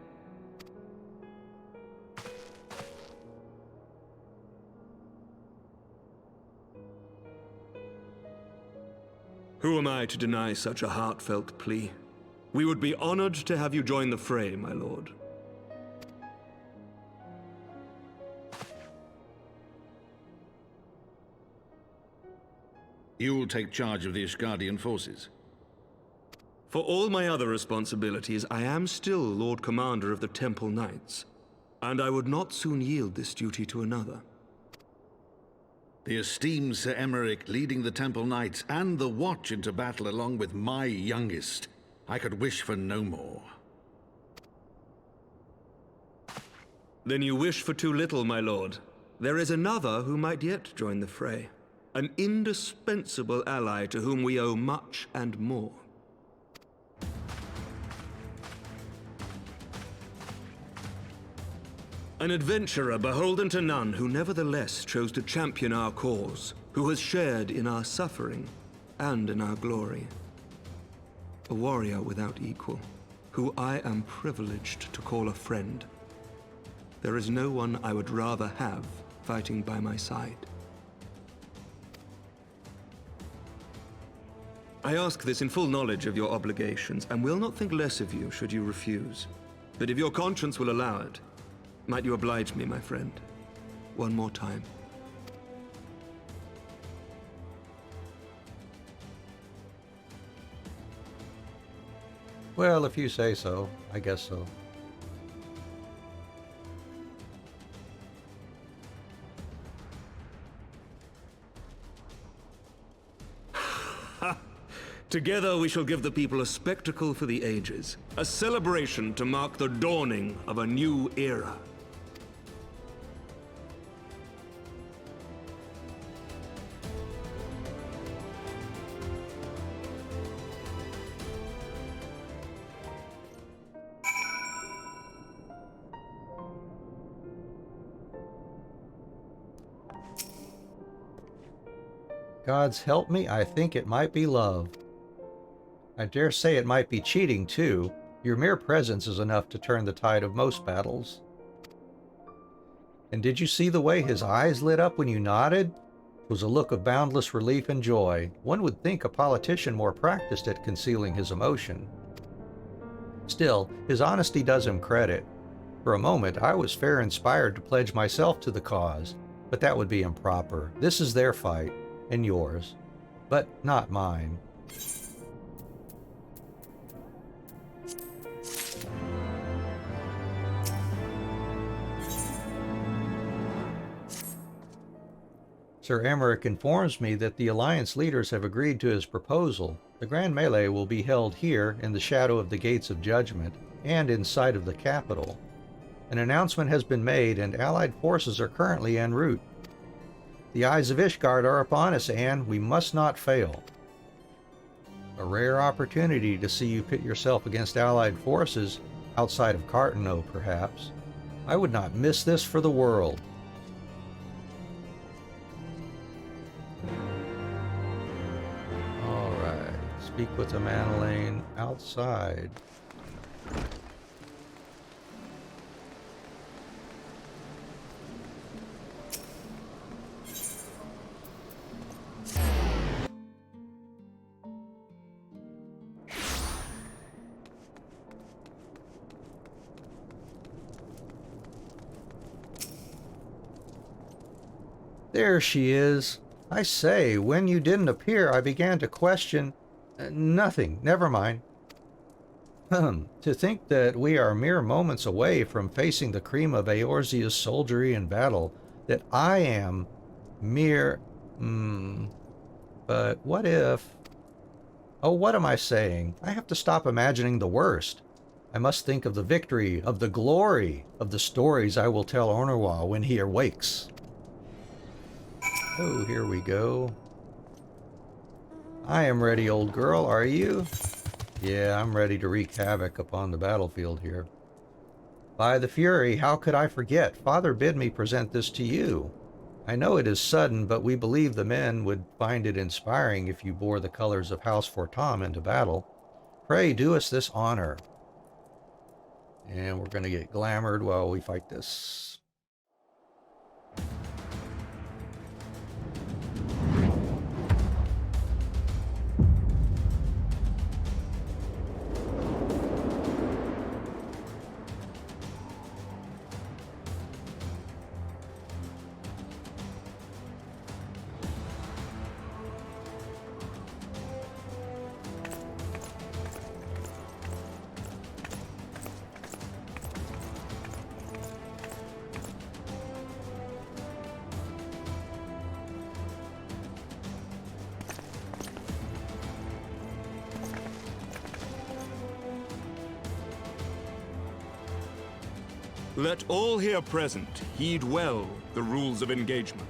Who am I to deny such a heartfelt plea? We would be honored to have you join the fray, my lord. You will take charge of the Ishgardian forces. For all my other responsibilities, I am still Lord Commander of the Temple Knights, and I would not soon yield this duty to another. The esteemed Sir Emeric leading the Temple Knights and the Watch into battle along with my youngest. I could wish for no more. Then you wish for too little, my lord. There is another who might yet join the fray. An indispensable ally to whom we owe much and more. An adventurer beholden to none who nevertheless chose to champion our cause, who has shared in our suffering and in our glory. A warrior without equal, who I am privileged to call a friend. There is no one I would rather have fighting by my side. I ask this in full knowledge of your obligations, and will not think less of you should you refuse. But if your conscience will allow it, might you oblige me, my friend, one more time? Well, if you say so, I guess so. Together we shall give the people a spectacle for the ages, a celebration to mark the dawning of a new era. Gods help me, I think it might be love. I dare say it might be cheating, too. Your mere presence is enough to turn the tide of most battles. And did you see the way his eyes lit up when you nodded? It was a look of boundless relief and joy. One would think a politician more practiced at concealing his emotion. Still, his honesty does him credit. For a moment, I was fair inspired to pledge myself to the cause, but that would be improper. This is their fight, and yours, but not mine. Sir Emmerich informs me that the Alliance leaders have agreed to his proposal. The Grand Melee will be held here in the shadow of the Gates of Judgment and in sight of the capital. An announcement has been made and Allied forces are currently en route. The eyes of Ishgard are upon us, Anne. We must not fail. A rare opportunity to see you pit yourself against Allied forces, outside of Cartano, perhaps. I would not miss this for the world. Alright, speak with the Manolane outside. There she is. I say, when you didn't appear, I began to question... nothing. Never mind. To think that we are mere moments away from facing the cream of Eorzea's soldiery in battle, that I am mere... But what if... Oh, what am I saying? I have to stop imagining the worst. I must think of the victory, of the glory, of the stories I will tell Ornowa when he awakes. Oh, here we go. I am ready, old girl. Are you? Yeah, I'm ready to wreak havoc upon the battlefield here. By the Fury, how could I forget? Father bid me present this to you. I know it is sudden, but we believe the men would find it inspiring if you bore the colors of House Fortam into battle. Pray do us this honor. And we're going to get glamored while we fight this. Let all here present heed well the rules of engagement.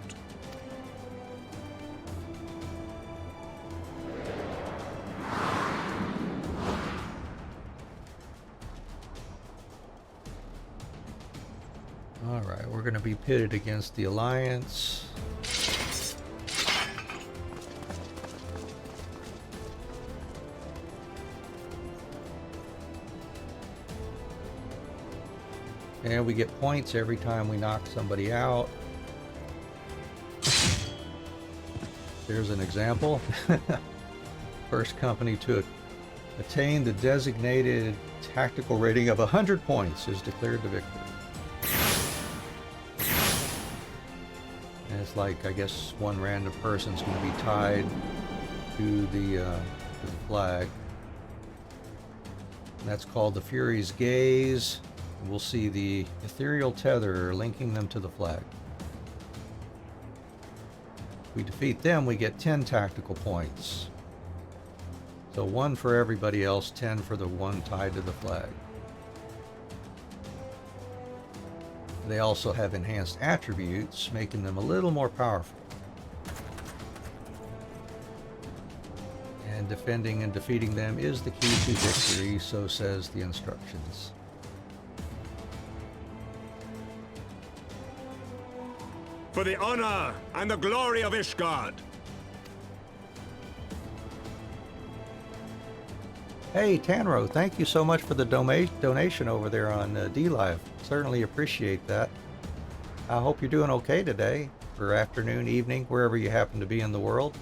Alright, we're going to be pitted against the Alliance. And we get points every time we knock somebody out. There's an example. First company to attain the designated tactical rating of 100 points is declared the victor. And it's like, I guess, one random person's going to be tied to the flag. And that's called the Fury's Gaze. We'll see the ethereal tether linking them to the flag. If we defeat them, we get 10 tactical points. So 1 for everybody else, 10 for the one tied to the flag. They also have enhanced attributes, making them a little more powerful. And defending and defeating them is the key to victory, so says the instructions. For the honor and the glory of Ishgard. Hey, Tanro, thank you so much for the donation over there on D-Live. Certainly appreciate that. I hope you're doing okay today, or afternoon, evening, wherever you happen to be in the world.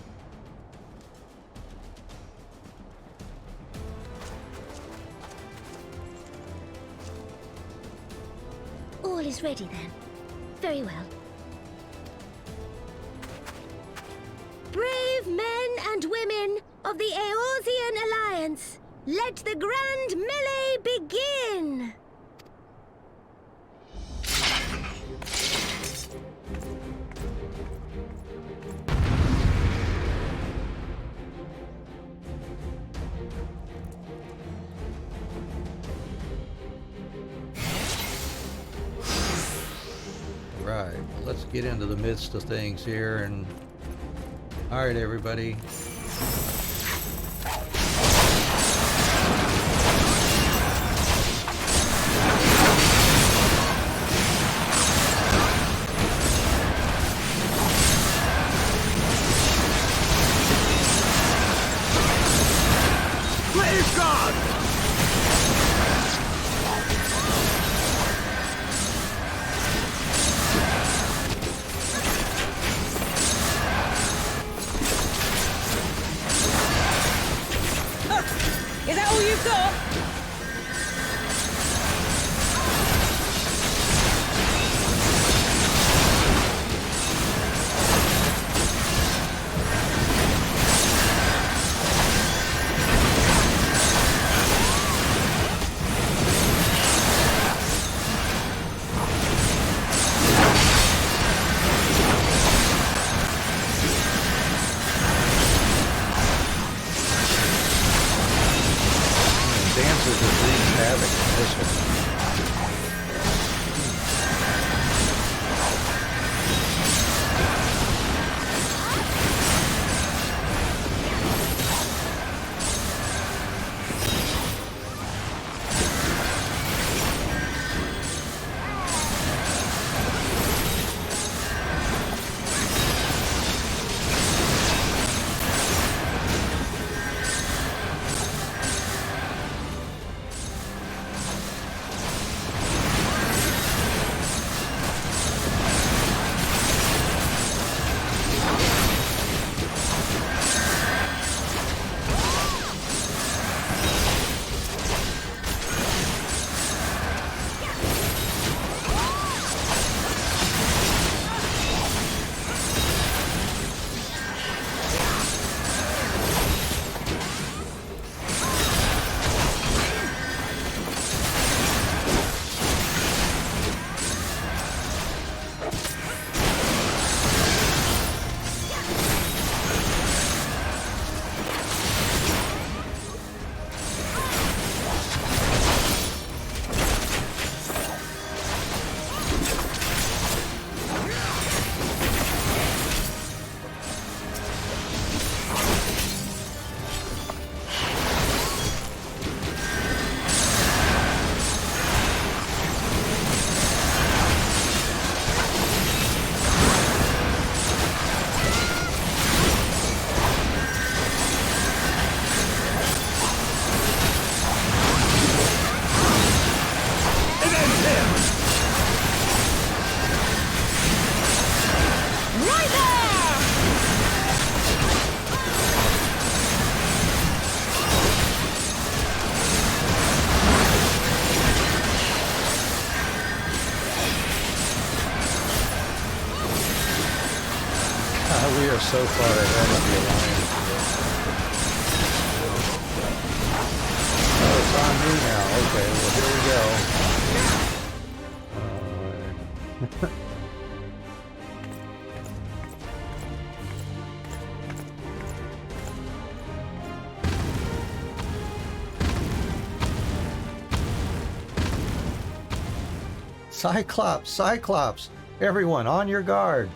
is ready then. Very well. Brave men and women of the Eorzean Alliance, let the grand melee begin! Right, let's get into the midst of things here and... Alright, everybody. Ishgard! Is that all you've got? Dancers are wreaking havoc in this one. We are so far ahead of the alliance. Oh, it's on me now. Okay, well here we go. Cyclops! Cyclops! Everyone, on your guard!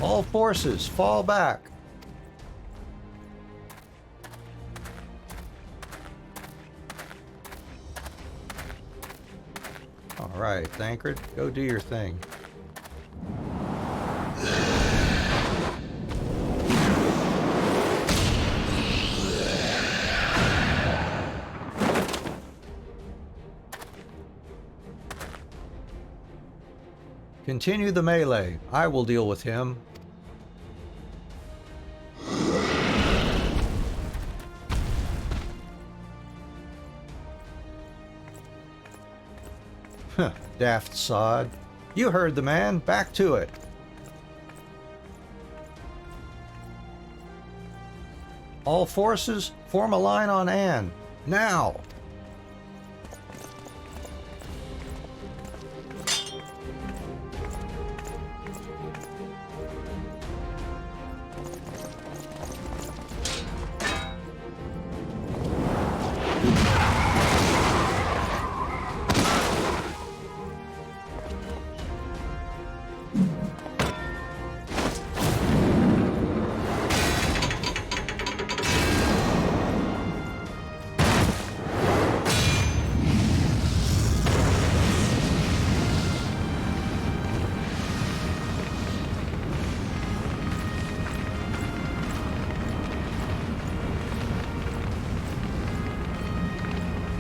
All forces, fall back! All right, Thancred, go do your thing. Continue the melee. I will deal with him. Huh, daft sod. You heard the man. Back to it. All forces, form a line on Anne. Now!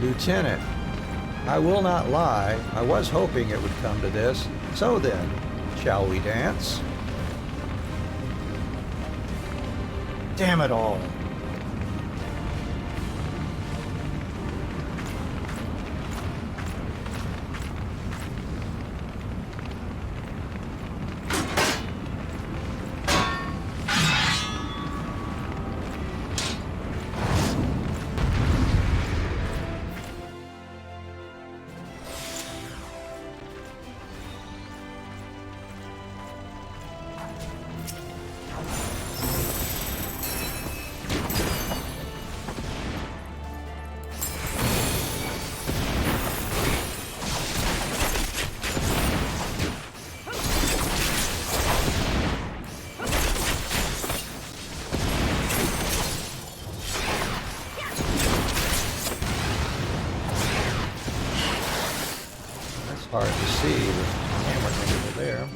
Lieutenant, I will not lie, I was hoping it would come to this. So then, shall we dance? Damn it all. Hard to see with the camera over there.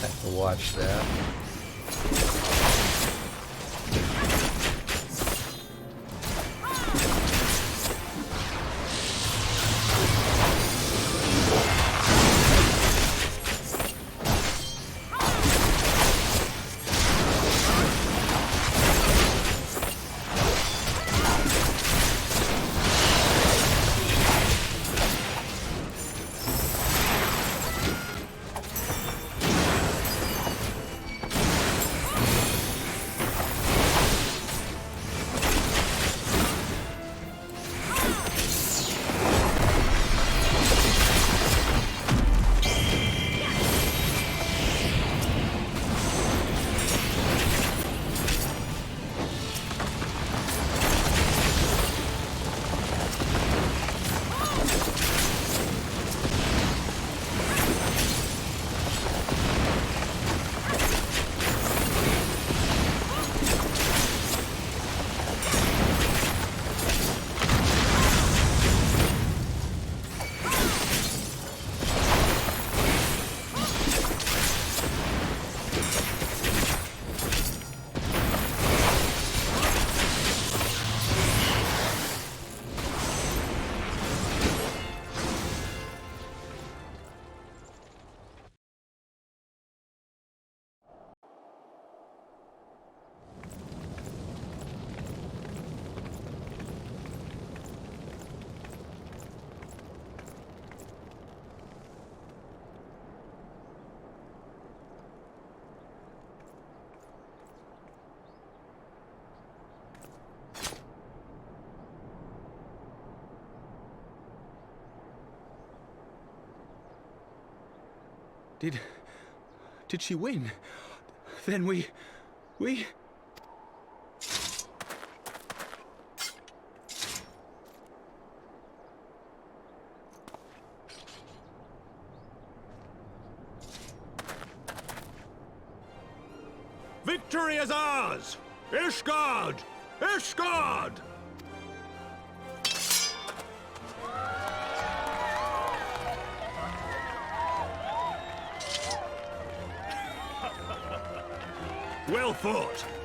Have to watch that. Did she win? Then we... Victory is ours! Ishgard! Ishgard!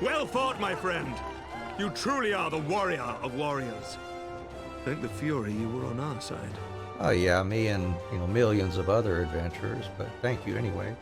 Well fought, my friend. You truly are the warrior of warriors. Thank the Fury you were on our side. Oh yeah, me and millions of other adventurers, but thank you anyway.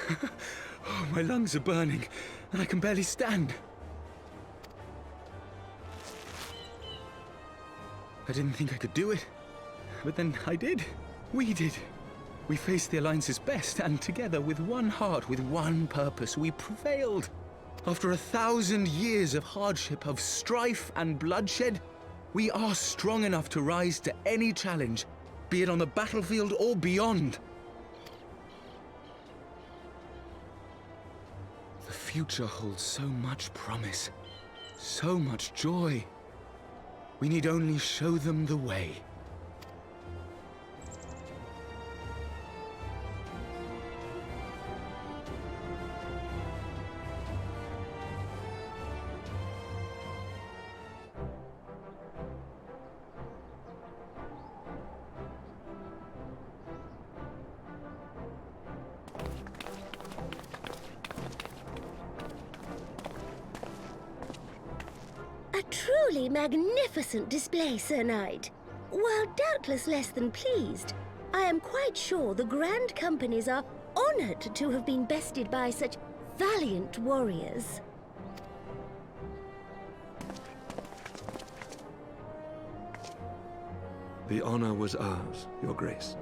Oh, my lungs are burning, and I can barely stand. I didn't think I could do it, but then I did. We did. We faced the Alliance's best, and together, with one heart, with one purpose, we prevailed. After 1,000 years of hardship, of strife and bloodshed, we are strong enough to rise to any challenge, be it on the battlefield or beyond. The future holds so much promise, so much joy. We need only show them the way. A truly magnificent display, Sir Knight. While doubtless less than pleased, I am quite sure the Grand Companies are honored to have been bested by such valiant warriors. The honor was ours, Your Grace.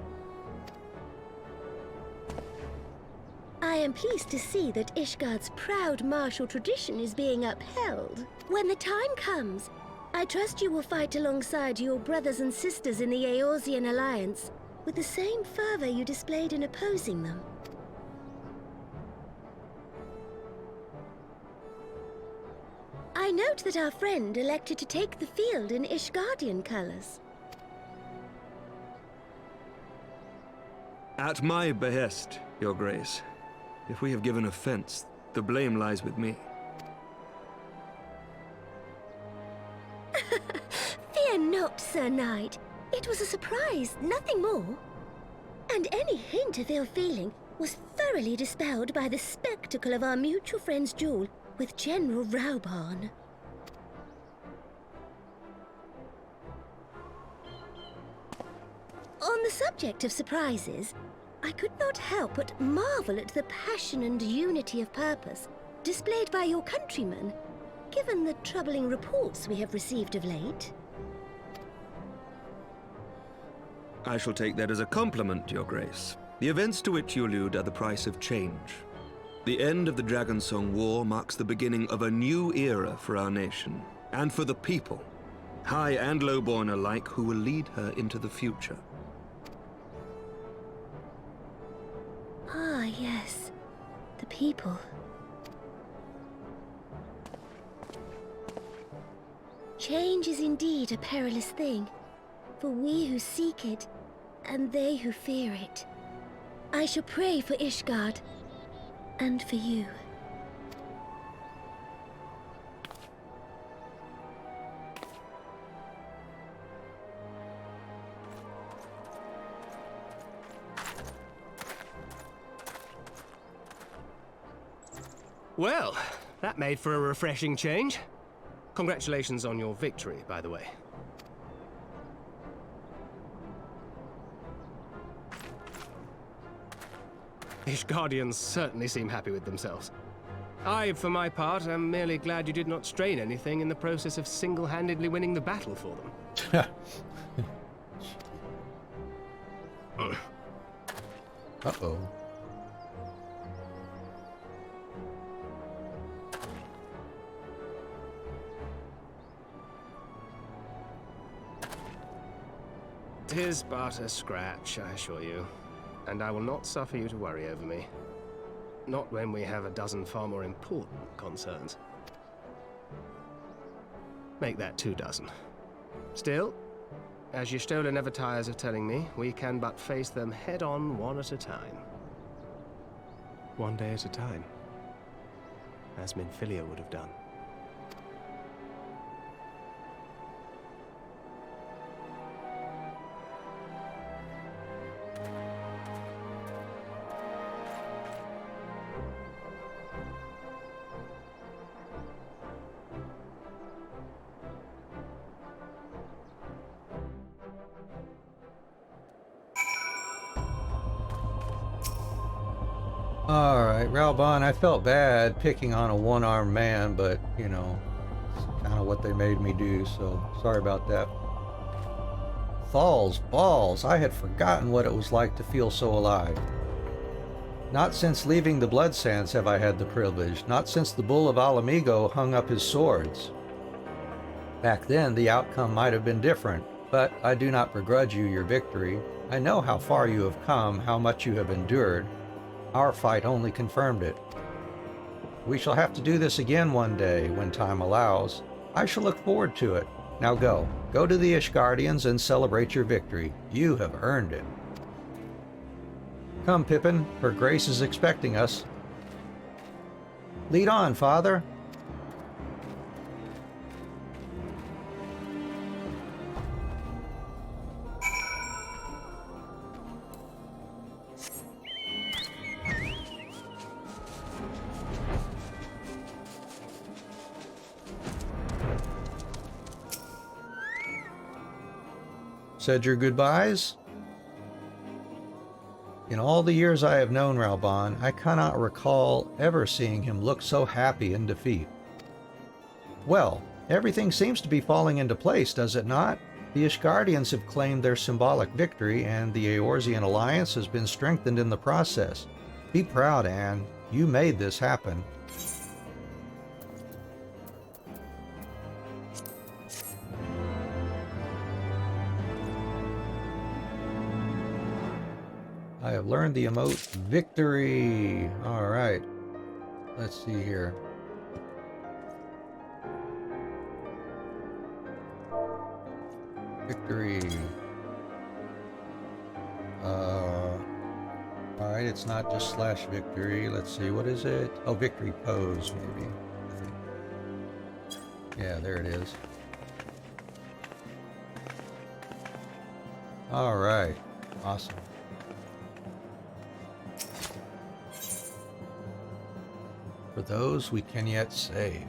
I am pleased to see that Ishgard's proud martial tradition is being upheld. When the time comes, I trust you will fight alongside your brothers and sisters in the Eorzean Alliance with the same fervor you displayed in opposing them. I note that our friend elected to take the field in Ishgardian colors. At my behest, Your Grace. If we have given offense, the blame lies with me. Fear not, Sir Knight. It was a surprise, nothing more. And any hint of ill feeling was thoroughly dispelled by the spectacle of our mutual friend's duel with General Raubarn. On the subject of surprises, I could not help but marvel at the passion and unity of purpose displayed by your countrymen, given the troubling reports we have received of late. I shall take that as a compliment, Your Grace. The events to which you allude are the price of change. The end of the Dragonsong War marks the beginning of a new era for our nation, and for the people, high and lowborn alike, who will lead her into the future. Ah, yes. The people. Change is indeed a perilous thing, for we who seek it, and they who fear it. I shall pray for Ishgard, and for you. Well, that made for a refreshing change. Congratulations on your victory, by the way. Ishgardians certainly seem happy with themselves. I, for my part, am merely glad you did not strain anything in the process of single-handedly winning the battle for them. Uh-oh. Tis but a scratch, I assure you. And I will not suffer you to worry over me. Not when we have a dozen far more important concerns. Make that 2 dozen. Still, as Y'shtola never tires of telling me, we can but face them head-on, one at a time. One day at a time. As Minfilia would have done. Alright, Ralban, I felt bad picking on a one-armed man, but, you know, it's kind of what they made me do, so sorry about that. Thal's balls, I had forgotten what it was like to feel so alive. Not since leaving the Blood Sands have I had the privilege, not since the Bull of Alamigo hung up his swords. Back then, the outcome might have been different, but I do not begrudge you your victory. I know how far you have come, how much you have endured. Our fight only confirmed it. We shall have to do this again one day, when time allows. I shall look forward to it. Now go. Go to the Ishgardians and celebrate your victory. You have earned it. Come, Pippin. Her Grace is expecting us. Lead on, Father. Said your goodbyes? In all the years I have known Ralban, I cannot recall ever seeing him look so happy in defeat. Well, everything seems to be falling into place, does it not? The Ishgardians have claimed their symbolic victory, and the Eorzean alliance has been strengthened in the process. Be proud, Anne. You made this happen. I have learned the emote victory. All right. Let's see here. Victory. All right, it's not just slash victory. Let's see, what is it? Oh, victory pose, maybe. I think. Yeah, there it is. All right. Awesome. For those we can yet save.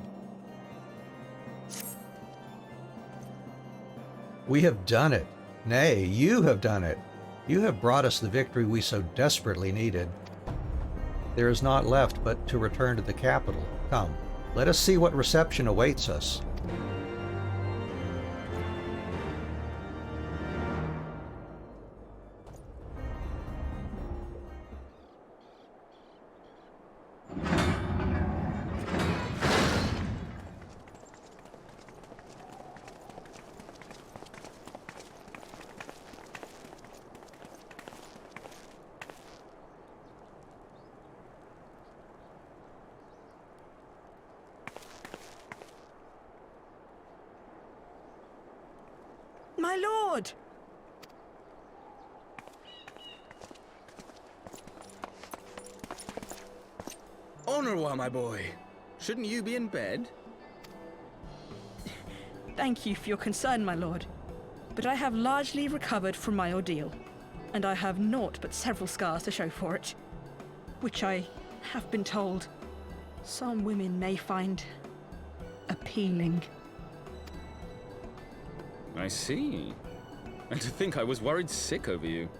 We have done it. Nay, you have done it. You have brought us the victory we so desperately needed. There is naught left but to return to the capital. Come, let us see what reception awaits us. My lord! Honorwa, my boy. Shouldn't you be in bed? Thank you for your concern, my lord. But I have largely recovered from my ordeal, and I have naught but several scars to show for it, which I have been told some women may find appealing. I see. And to think I was worried sick over you.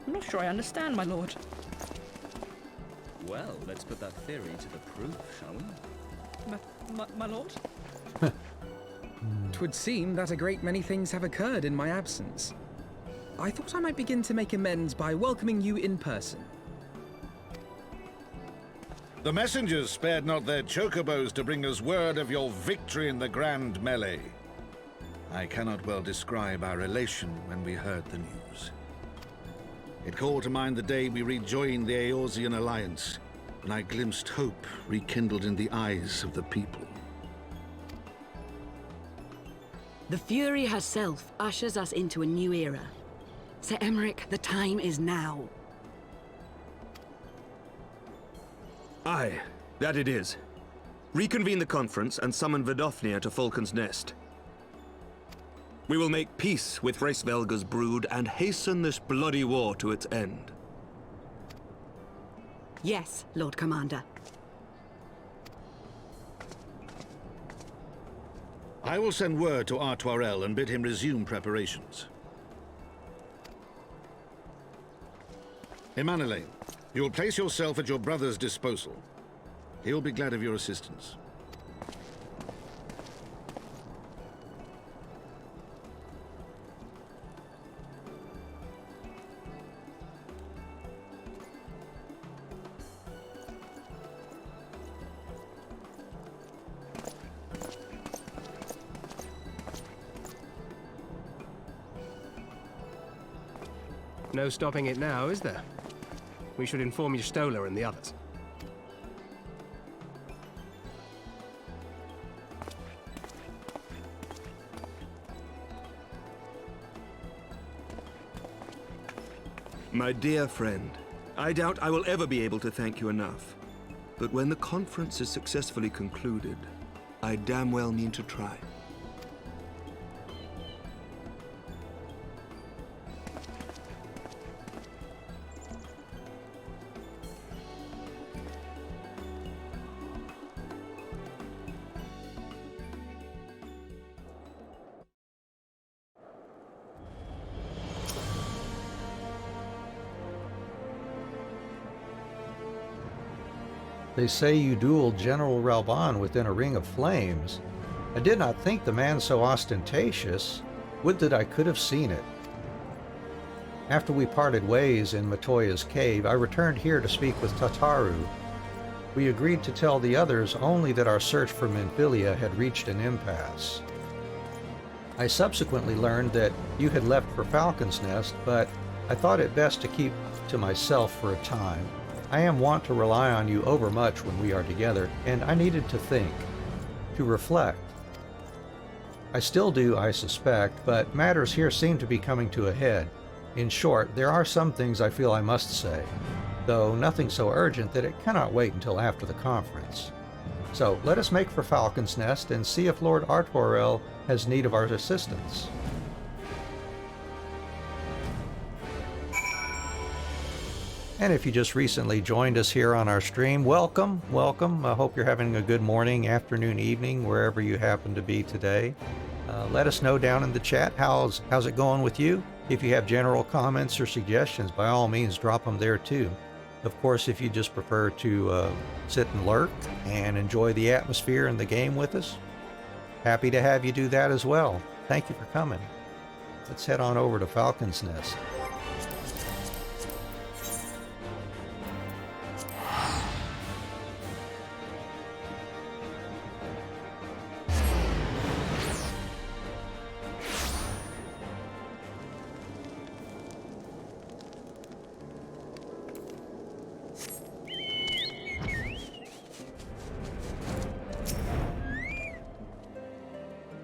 I'm not sure I understand, my lord. Well, let's put that theory to the proof, shall we? My lord? 'Twould seem that a great many things have occurred in my absence. I thought I might begin to make amends by welcoming you in person. The messengers spared not their chocobos to bring us word of your victory in the grand melee. I cannot well describe our elation when we heard the news. It called to mind the day we rejoined the Eorzean alliance, when I glimpsed hope rekindled in the eyes of the people. The Fury herself ushers us into a new era. Sir Emmerich, the time is now. Aye, that it is. Reconvene the conference and summon Vidofnir to Falcon's Nest. We will make peace with Hraesvelga's brood and hasten this bloody war to its end. Yes, Lord Commander. I will send word to Artoirel and bid him resume preparations. Emanuele, you will place yourself at your brother's disposal. He will be glad of your assistance. No stopping it now, is there? We should inform Stola and the others. My dear friend, I doubt I will ever be able to thank you enough. But when the conference is successfully concluded, I damn well mean to try. They say you dueled General Ralban within a ring of flames. I did not think the man so ostentatious. Would that I could have seen it. After we parted ways in Matoya's cave, I returned here to speak with Tataru. We agreed to tell the others only that our search for Minfilia had reached an impasse. I subsequently learned that you had left for Falcon's Nest, but I thought it best to keep to myself for a time. I am wont to rely on you overmuch when we are together, and I needed to think, to reflect. I still do, I suspect, but matters here seem to be coming to a head. In short, there are some things I feel I must say, though nothing so urgent that it cannot wait until after the conference. So let us make for Falcon's Nest and see if Lord Artorel has need of our assistance. And if you just recently joined us here on our stream, welcome, welcome. I hope you're having a good morning, afternoon, evening, wherever you happen to be today. Let us know down in the chat, how's it going with you? If you have general comments or suggestions, by all means, drop them there too. Of course, if you just prefer to sit and lurk and enjoy the atmosphere and the game with us, happy to have you do that as well. Thank you for coming. Let's head on over to Falcon's Nest.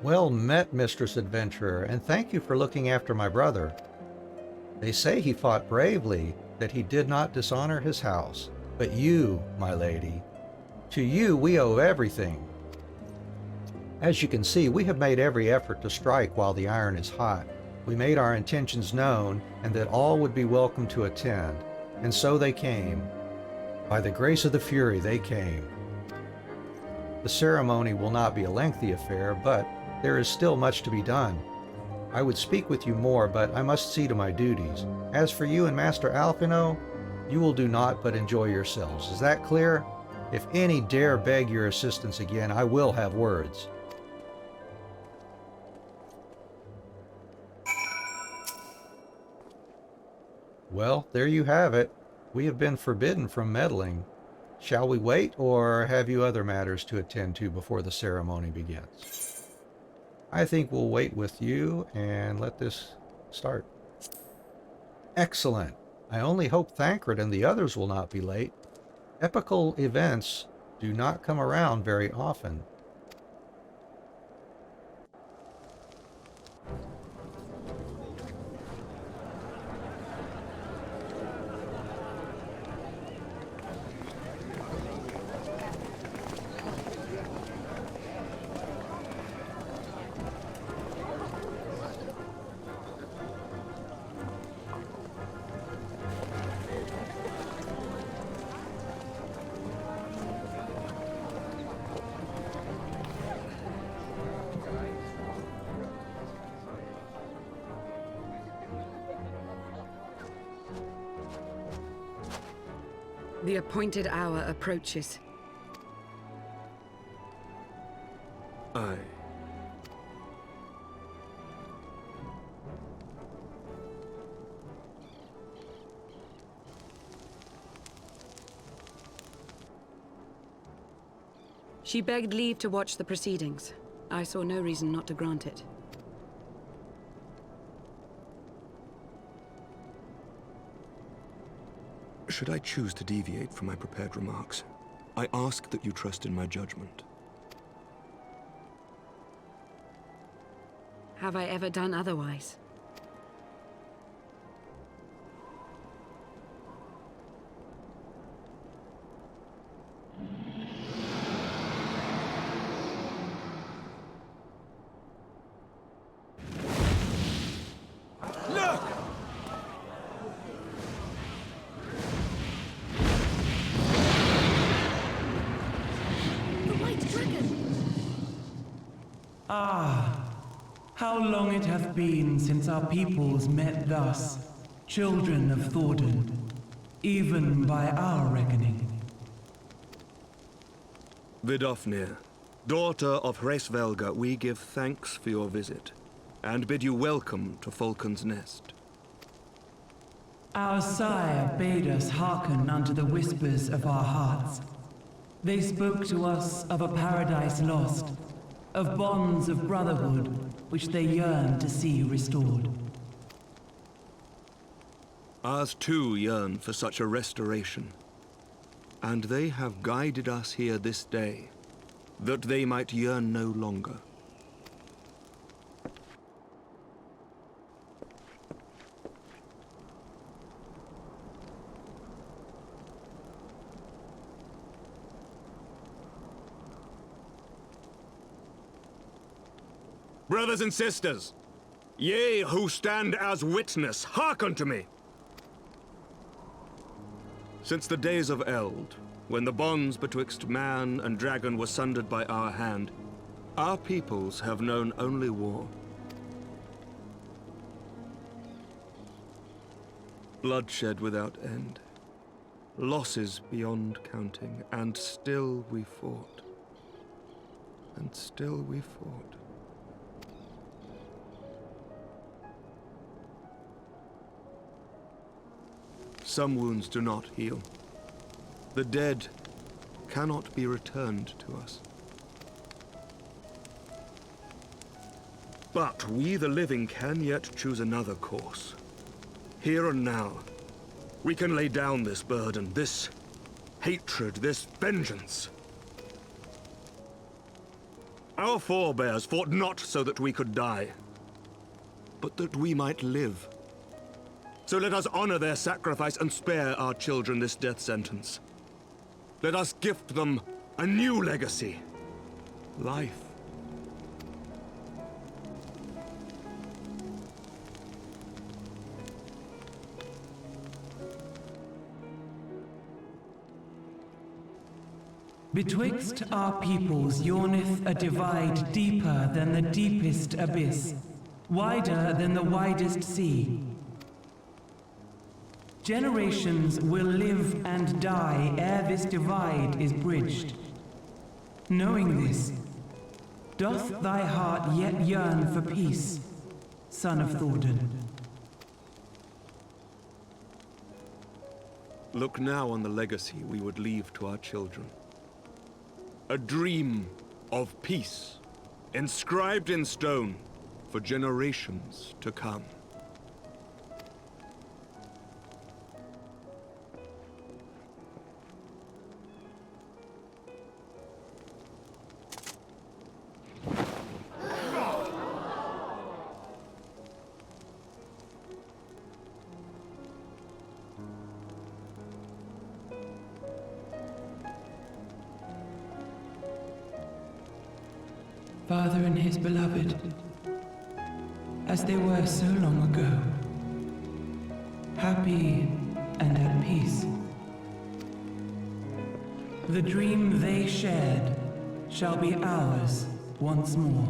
Well met, Mistress Adventurer, and thank you for looking after my brother. They say he fought bravely, that he did not dishonor his house. But you, my lady, to you we owe everything. As you can see, we have made every effort to strike while the iron is hot. We made our intentions known, and that all would be welcome to attend. And so they came. By the grace of the Fury, they came. The ceremony will not be a lengthy affair, but there is still much to be done. I would speak with you more, but I must see to my duties. As for you and Master Alphino, you will do naught but enjoy yourselves. Is that clear? If any dare beg your assistance again, I will have words. Well, there you have it. We have been forbidden from meddling. Shall we wait, or have you other matters to attend to before the ceremony begins? I think we'll wait with you and let this start. Excellent. I only hope Thancred and the others will not be late. Epical events do not come around very often. The appointed hour approaches. Aye. She begged leave to watch the proceedings. I saw no reason not to grant it. Should I choose to deviate from my prepared remarks, I ask that you trust in my judgment. Have I ever done otherwise? How long it hath been since our peoples met thus, children of Thordan, even by our reckoning. Vidofnir, daughter of Hraesvelga, we give thanks for your visit, and bid you welcome to Falcon's Nest. Our sire bade us hearken unto the whispers of our hearts. They spoke to us of a paradise lost, of bonds of brotherhood which they yearn to see restored. Ours too yearn for such a restoration, and they have guided us here this day, that they might yearn no longer. Brothers and sisters, ye who stand as witness, hearken to me. Since the days of Eld, when the bonds betwixt man and dragon were sundered by our hand, our peoples have known only war. Bloodshed without end, losses beyond counting, and still we fought. And still we fought. Some wounds do not heal. The dead cannot be returned to us. But we, the living, can yet choose another course. Here and now, we can lay down this burden, this hatred, this vengeance. Our forebears fought not so that we could die, but that we might live. So let us honor their sacrifice and spare our children this death sentence. Let us gift them a new legacy. Life. Betwixt our peoples yawneth a divide deeper than the deepest abyss, wider than the widest sea. Generations will live and die ere this divide is bridged. Knowing this, doth thy heart yet yearn for peace, son of Thordan? Look now on the legacy we would leave to our children. A dream of peace, inscribed in stone for generations to come. Father and his beloved, as they were so long ago, happy and at peace. The dream they shared shall be ours once more.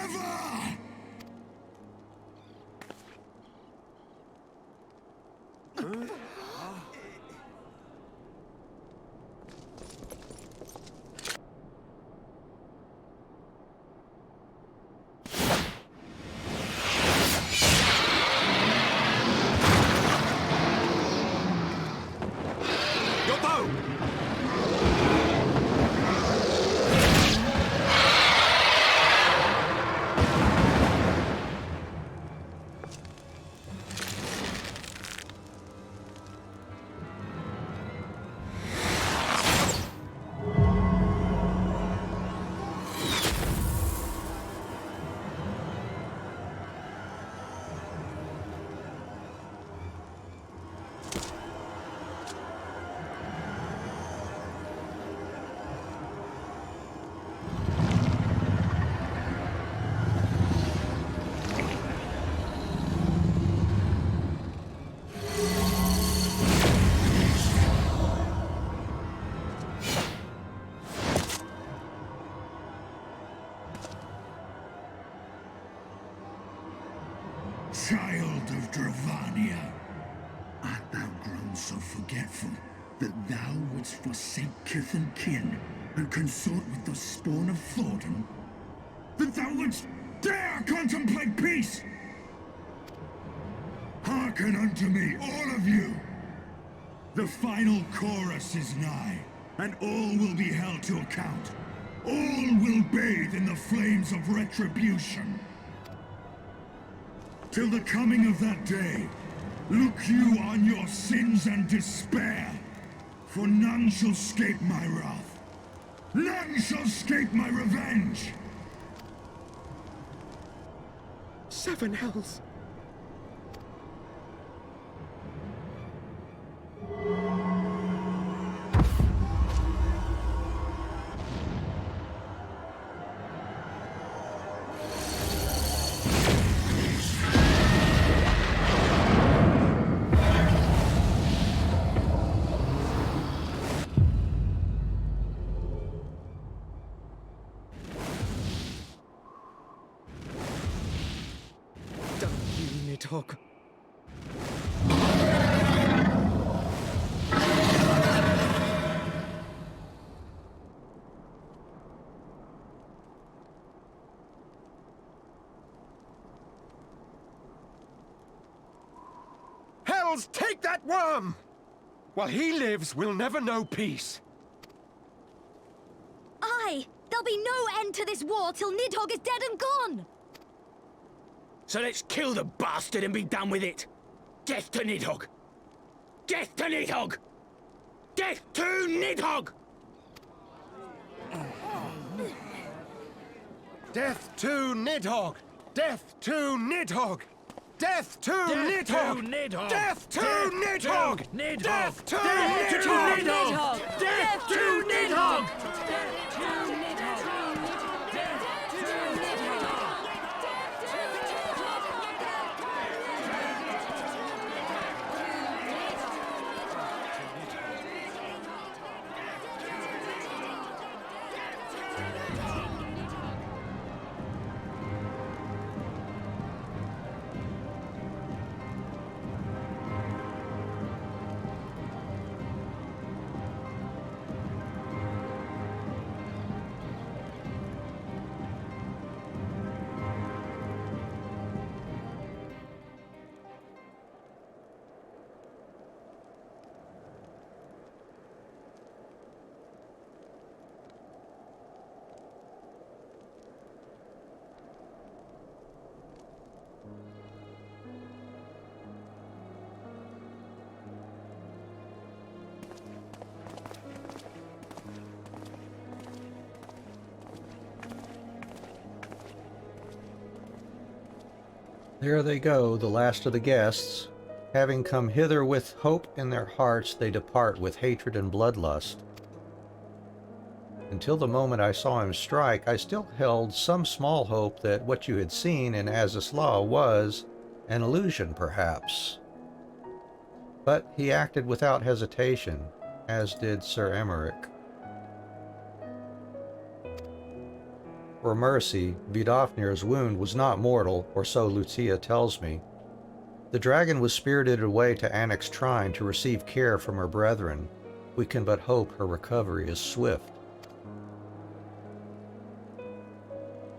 forever! Your bow! Child of Dravania, art thou grown so forgetful that thou wouldst forsake kith and kin and consort with the spawn of Thornton? That thou wouldst dare contemplate peace? Hearken unto me, all of you! The final chorus is nigh, and all will be held to account. All will bathe in the flames of retribution. Till the coming of that day, look you on your sins and despair, for none shall escape my wrath. None shall escape my revenge! 7 hells. Damn you, Nidhogg. Hells, take that worm! While he lives, we'll never know peace. Aye! There'll be no end to this war till Nidhogg is dead and gone! So let's kill the bastard and be done with it. Death to Nidhogg! Death to Nidhogg! Death to Nidhogg! Death to Nidhogg! Death to Nidhogg! Death to Nidhogg! Nidhogg! Death to Nidhogg! Nidhogg! Death to Nidhogg! Nidhogg! Death to Nidhogg! There they go, the last of the guests. Having come hither with hope in their hearts, they depart with hatred and bloodlust. Until the moment I saw him strike, I still held some small hope that what you had seen in Azizlaw was an illusion, perhaps. But he acted without hesitation, as did Sir Emmerich. For mercy, Vidofnir's wound was not mortal, or so Lucia tells me. The dragon was spirited away to Annex Trine to receive care from her brethren. We can but hope her recovery is swift.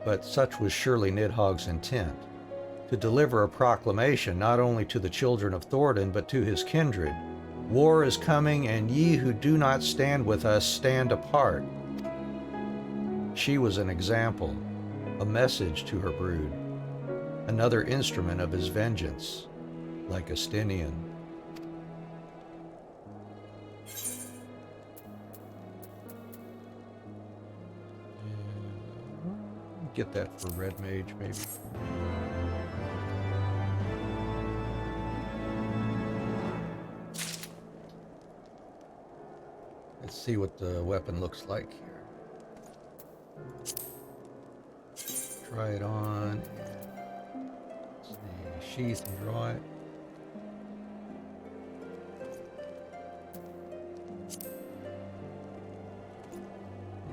But such was surely Nidhogg's intent, to deliver a proclamation not only to the children of Thordan, but to his kindred. War is coming, and ye who do not stand with us stand apart. She was an example, a message to her brood, another instrument of his vengeance, like Astinian. Get that for Red Mage, maybe. Let's see what the weapon looks like here. Try it on. Let's see, sheath and draw it.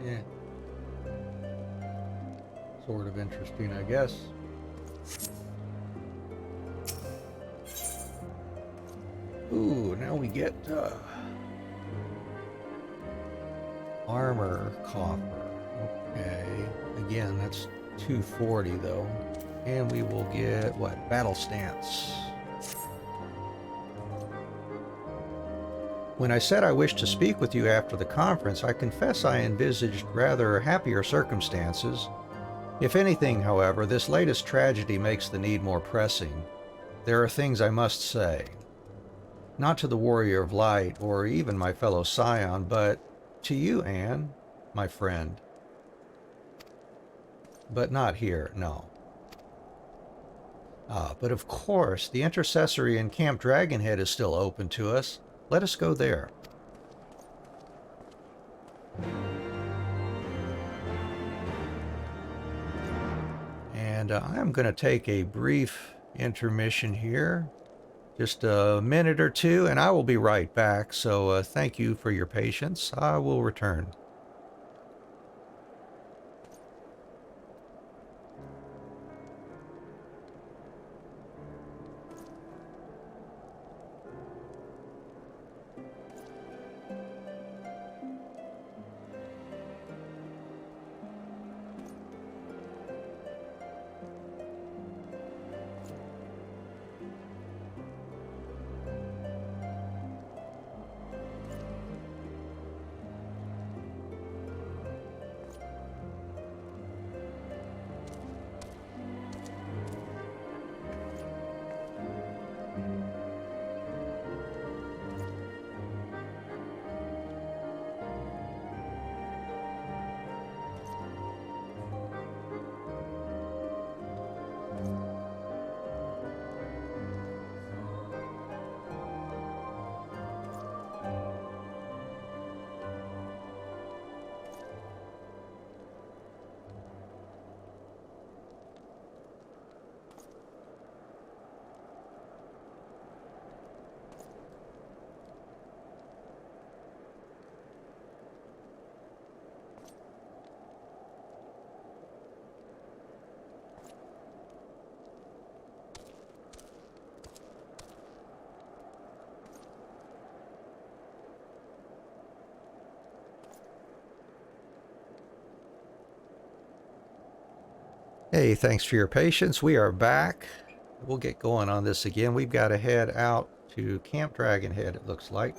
Yeah. Sort of interesting, I guess. Ooh, now we get armor coffer. Okay. Again, that's 240 though. And we will get what? Battle stance. When I said I wished to speak with you after the conference, I confess I envisaged rather happier circumstances. If anything, however, this latest tragedy makes the need more pressing. There are things I must say. Not to the Warrior of Light, or even my fellow Scion, but to you, Anne, my friend. But not here, no. But of course, the intercessory in Camp Dragonhead is still open to us. Let us go there. And I'm going to take a brief intermission here, just a minute or two, and I will be right back. So thank you for your patience. I will return. Hey, thanks for your patience. We are back. We'll get going on this again. We've got to head out to Camp Dragonhead, it looks like.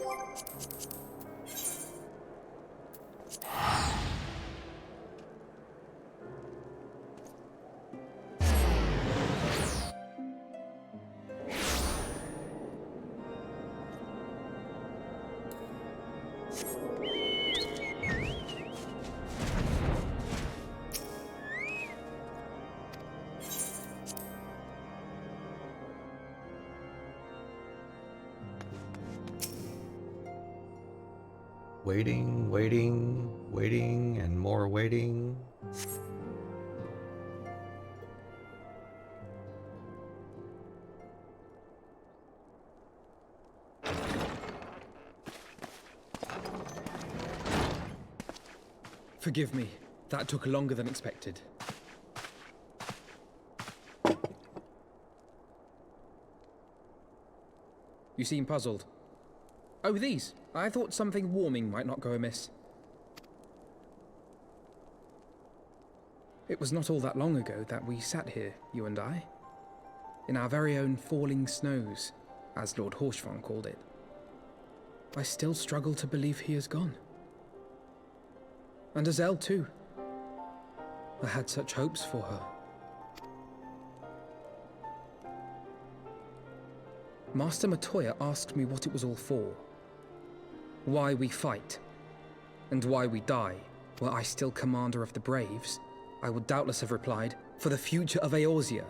Waiting, waiting, waiting, and more waiting. Forgive me. That took longer than expected. You seem puzzled. Oh, these. I thought something warming might not go amiss. It was not all that long ago that we sat here, you and I. In our very own falling snows, as Lord Horshvon called it. I still struggle to believe he is gone. And Azelle too. I had such hopes for her. Master Matoya asked me what it was all for. Why we fight. And why we die, were I still commander of the Braves. I would doubtless have replied, for the future of Eorzea.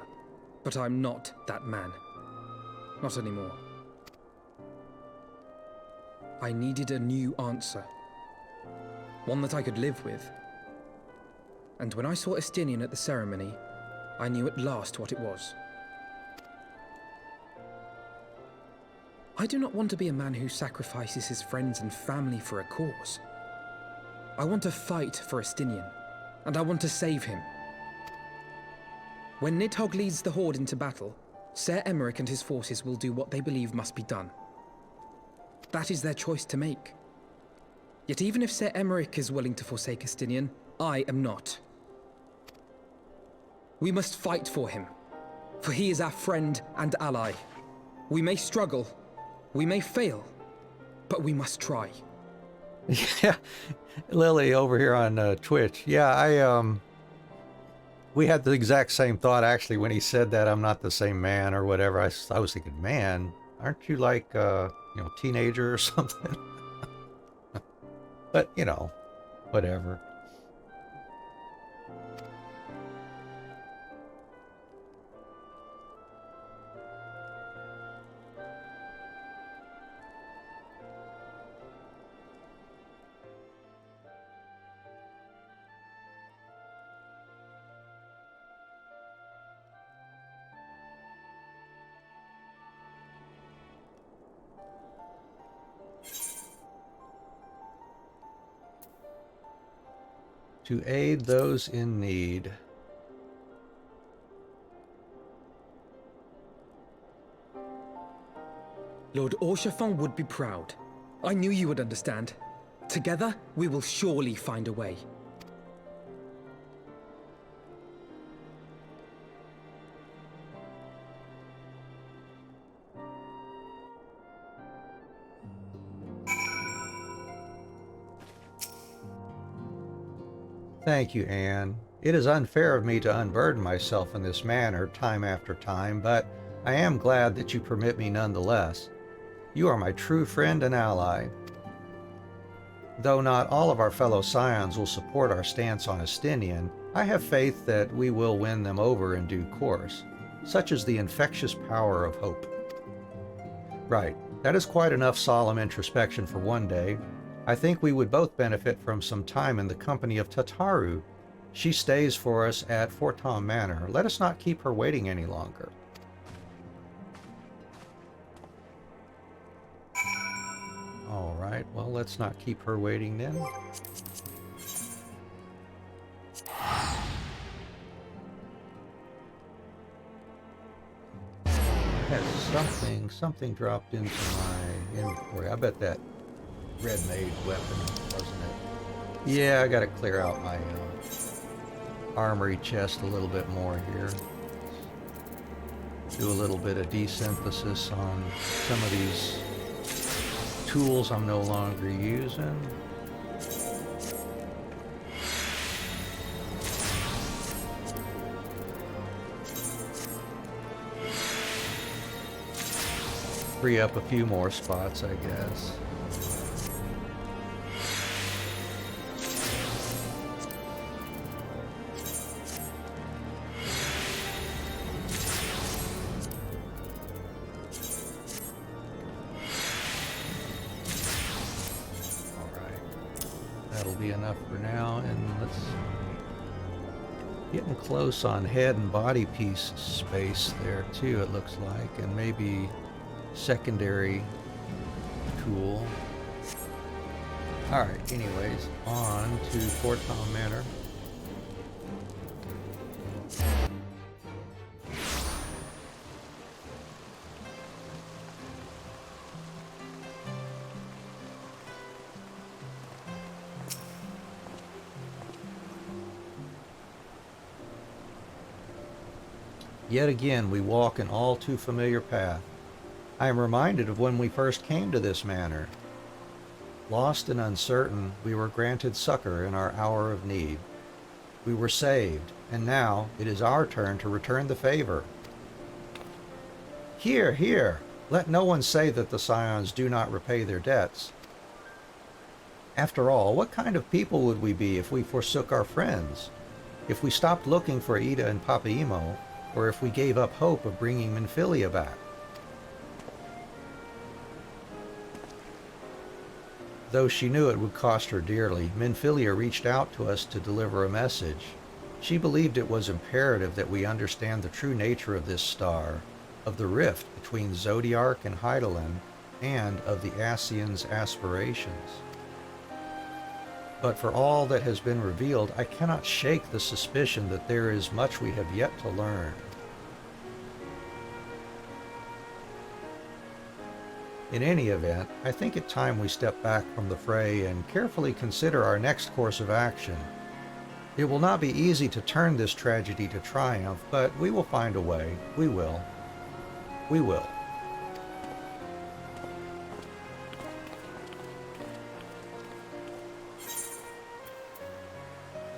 But I'm not that man. Not anymore. I needed a new answer. One that I could live with. And when I saw Estinian at the ceremony, I knew at last what it was. I do not want to be a man who sacrifices his friends and family for a cause. I want to fight for Estinian, and I want to save him. When Nidhogg leads the Horde into battle, Ser Emeric and his forces will do what they believe must be done. That is their choice to make. Yet even if Ser Emeric is willing to forsake Estinian, I am not. We must fight for him, for he is our friend and ally. We may struggle, we may fail, but we must try. Yeah, Lily over here on Twitch. Yeah, we had the exact same thought actually when he said that I'm not the same man or whatever. I was thinking, man, aren't you like teenager or something? But whatever. To aid those in need. Lord Horshvon would be proud. I knew you would understand. Together, we will surely find a way. Thank you, Anne. It is unfair of me to unburden myself in this manner time after time, but I am glad that you permit me nonetheless. You are my true friend and ally. Though not all of our fellow scions will support our stance on Estinian, I have faith that we will win them over in due course. Such is the infectious power of hope. Right, that is quite enough solemn introspection for one day. I think we would both benefit from some time in the company of Tataru. She stays for us at Fortom Manor. Let us not keep her waiting any longer. All right, well, let's not keep her waiting then. Had something dropped into my inventory. I bet that red mage weapon, wasn't it? Yeah, I gotta clear out my armory chest a little bit more here. Do a little bit of desynthesis on some of these tools I'm no longer using. Free up a few more spots, I guess. Enough for now, and let's getting close on head and body piece space there too, it looks like, and maybe secondary tool. Alright, anyways, on to Fortom Manor. Yet again we walk an all too familiar path. I am reminded of when we first came to this manor. Lost and uncertain, we were granted succor in our hour of need. We were saved, and now it is our turn to return the favor. Hear, hear! Let no one say that the Scions do not repay their debts. After all, what kind of people would we be if we forsook our friends? If we stopped looking for Ida and Papaimo, or if we gave up hope of bringing Minfilia back? Though she knew it would cost her dearly, Minfilia reached out to us to deliver a message. She believed it was imperative that we understand the true nature of this star, of the rift between Zodiark and Hydaelyn, and of the Ascians' aspirations. But for all that has been revealed, I cannot shake the suspicion that there is much we have yet to learn. In any event, I think it time we step back from the fray and carefully consider our next course of action. It will not be easy to turn this tragedy to triumph, but we will find a way. We will. We will.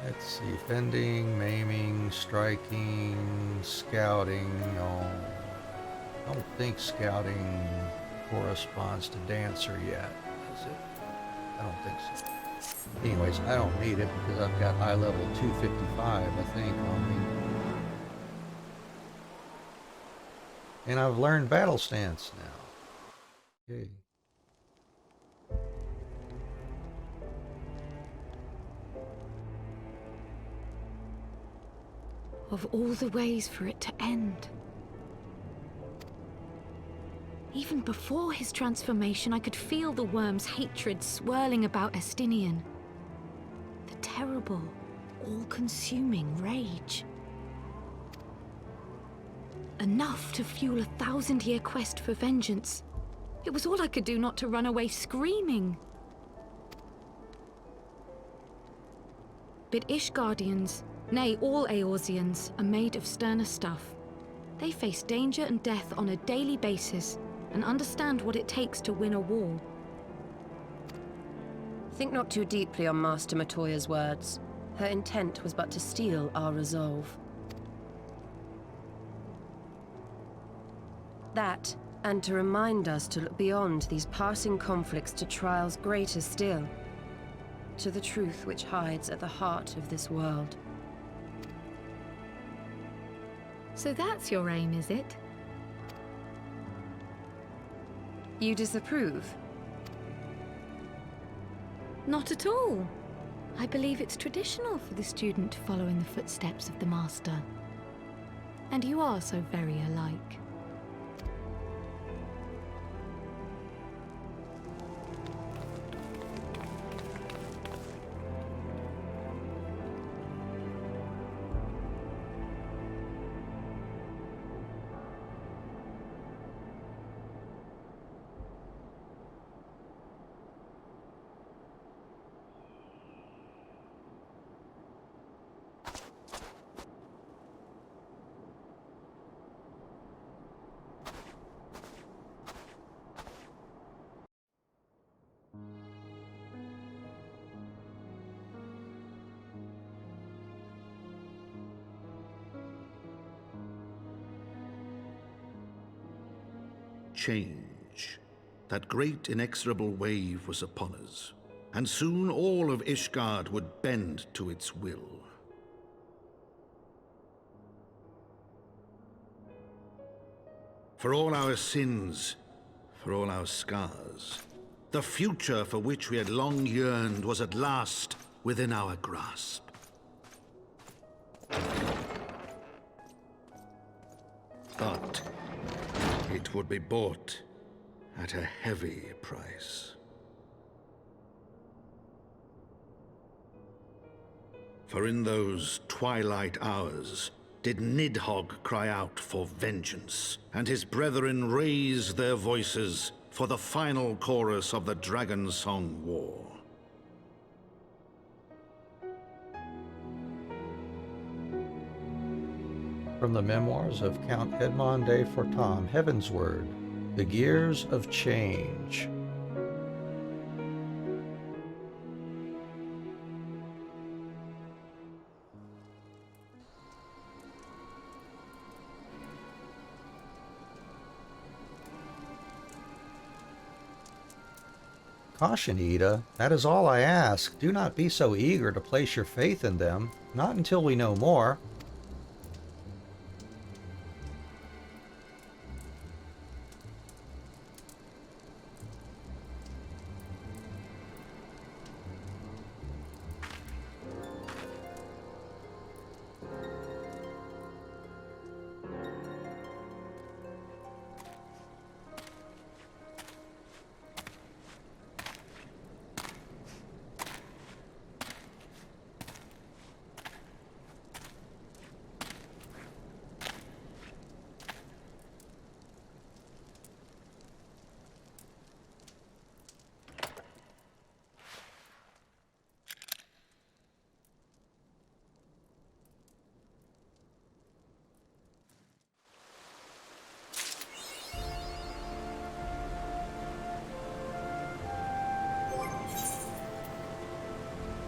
Let's see, fending, maiming, striking, scouting. No, I don't think scouting corresponds to dancer yet, does it? I don't think so. Anyways, I don't need it because I've got eye level 255, I think, on me. And I've learned battle stance now. Okay. Of all the ways for it to end. Even before his transformation, I could feel the worm's hatred swirling about Estinian. The terrible, all-consuming rage. Enough to fuel a 1,000-year quest for vengeance. It was all I could do not to run away screaming. But Ishgardians, nay, all Eorzeans, are made of sterner stuff. They face danger and death on a daily basis, and understand what it takes to win a war. Think not too deeply on Master Matoya's words. Her intent was but to steal our resolve. That, and to remind us to look beyond these passing conflicts to trials greater still, to the truth which hides at the heart of this world. So that's your aim, is it? You disapprove? Not at all. I believe it's traditional for the student to follow in the footsteps of the master. And you are so very alike. Change. That great inexorable wave was upon us, and soon all of Ishgard would bend to its will. For all our sins, for all our scars, the future for which we had long yearned was at last within our grasp. But it would be bought at a heavy price. For in those twilight hours did Nidhogg cry out for vengeance, and his brethren raise their voices for the final chorus of the Dragon Song War. From the memoirs of Count Edmond de Fortam, Heaven's Word, The Gears of Change. Caution, Ida. That is all I ask. Do not be so eager to place your faith in them. Not until we know more.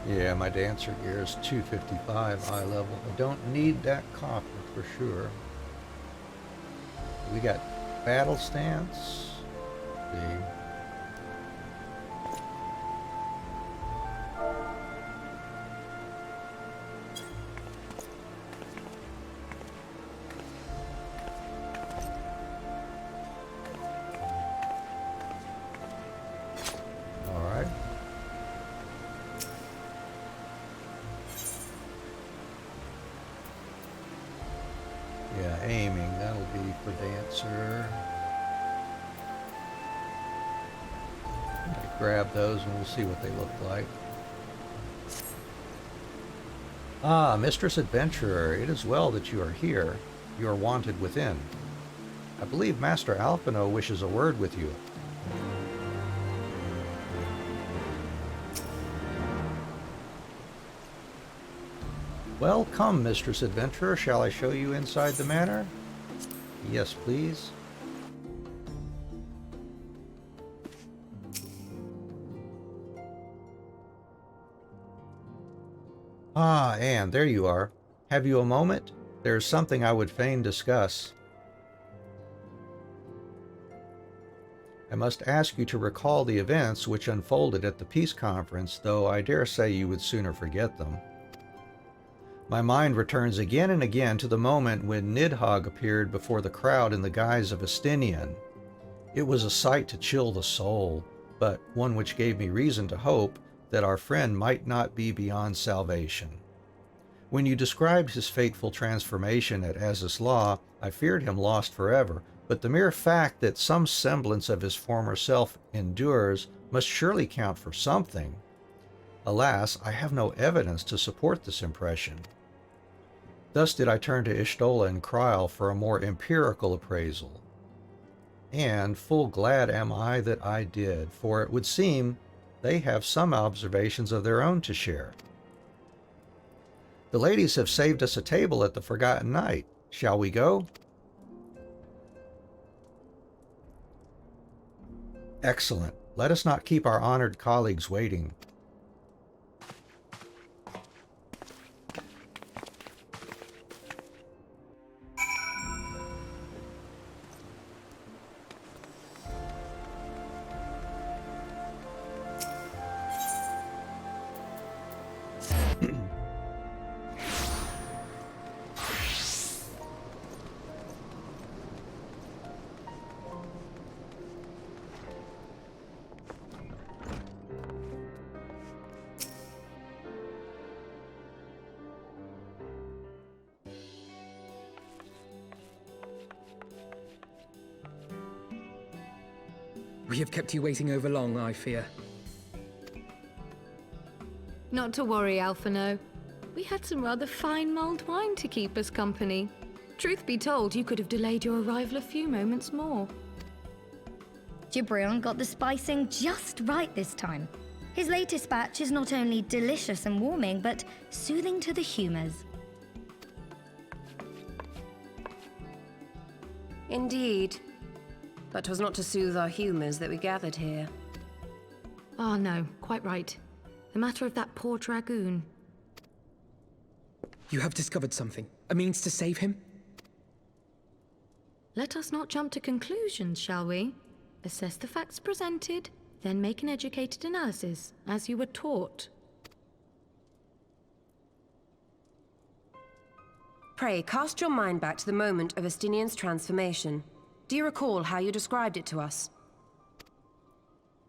Yeah, my dancer gear is 255 eye level. I don't need that copper for sure. We got battle stance. Let's see. Yeah, aiming, that'll be for dancer. Grab those and we'll see what they look like. Ah, Mistress Adventurer, it is well that you are here. You are wanted within. I believe Master Alphino wishes a word with you. Well, come, Mistress Adventurer. Shall I show you inside the manor? Yes, please. Ah, Anne, there you are. Have you a moment? There is something I would fain discuss. I must ask you to recall the events which unfolded at the peace conference, though I dare say you would sooner forget them. My mind returns again and again to the moment when Nidhogg appeared before the crowd in the guise of Estinian. It was a sight to chill the soul, but one which gave me reason to hope that our friend might not be beyond salvation. When you described his fateful transformation at Azus Law, I feared him lost forever, but the mere fact that some semblance of his former self endures must surely count for something. Alas, I have no evidence to support this impression. Thus did I turn to Y'shtola and Krile for a more empirical appraisal. And full glad am I that I did, for it would seem they have some observations of their own to share. The ladies have saved us a table at the Forgotten Night. Shall we go? Excellent. Let us not keep our honored colleagues waiting. We have kept you waiting over long, I fear. Not to worry, Alphino. We had some rather fine mulled wine to keep us company. Truth be told, you could have delayed your arrival a few moments more. Gibrion got the spicing just right this time. His latest batch is not only delicious and warming, but soothing to the humors. Indeed. But 'twas not to soothe our humours that we gathered here. Ah, no, quite right. The matter of that poor dragoon. You have discovered something. A means to save him? Let us not jump to conclusions, shall we? Assess the facts presented, then make an educated analysis, as you were taught. Pray, cast your mind back to the moment of Estinian's transformation. Do you recall how you described it to us?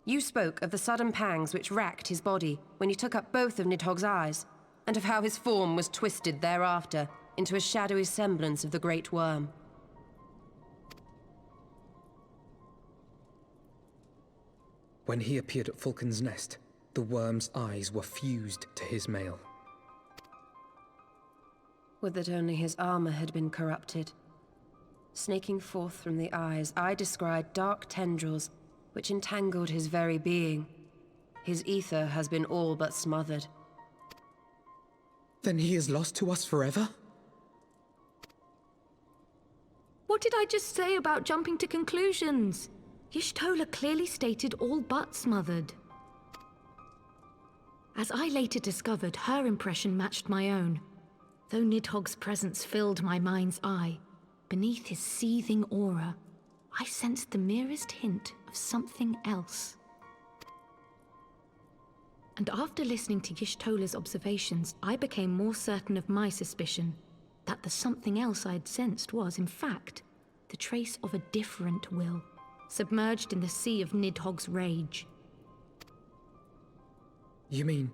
You spoke of the sudden pangs which racked his body when you took up both of Nidhogg's eyes, and of how his form was twisted thereafter into a shadowy semblance of the Great Worm. When he appeared at Falcon's Nest, the worm's eyes were fused to his mail. Would that only his armor had been corrupted. Snaking forth from the eyes, I descried dark tendrils which entangled his very being. His ether has been all but smothered. Then he is lost to us forever? What did I just say about jumping to conclusions? Y'shtola clearly stated all but smothered. As I later discovered, her impression matched my own. Though Nidhogg's presence filled my mind's eye, beneath his seething aura, I sensed the merest hint of something else. And after listening to Y'shtola's observations, I became more certain of my suspicion that the something else I had sensed was, in fact, the trace of a different will, submerged in the sea of Nidhogg's rage. You mean?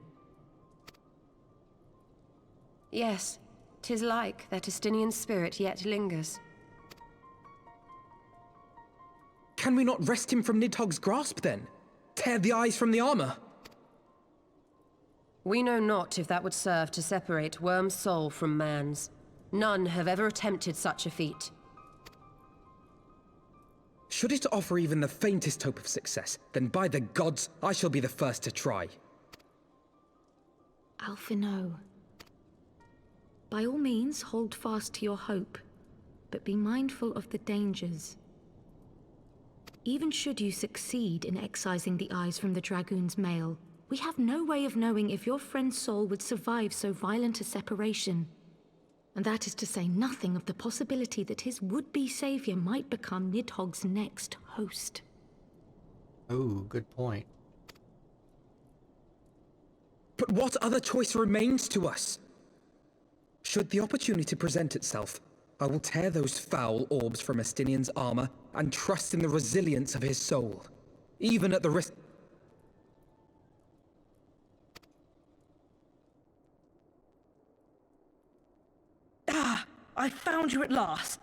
Yes, 'tis like that Estinian spirit yet lingers. Can we not wrest him from Nidhogg's grasp, then? Tear the eyes from the armor? We know not if that would serve to separate Worm's soul from man's. None have ever attempted such a feat. Should it offer even the faintest hope of success, then by the gods, I shall be the first to try. Alphino. By all means, hold fast to your hope, but be mindful of the dangers. Even should you succeed in excising the eyes from the dragoon's mail, we have no way of knowing if your friend's soul would survive so violent a separation. And that is to say nothing of the possibility that his would-be savior might become Nidhogg's next host. Oh, good point. But what other choice remains to us? Should the opportunity present itself, I will tear those foul orbs from Estinian's armor and trust in the resilience of his soul, even at the risk... Ah! I found you at last!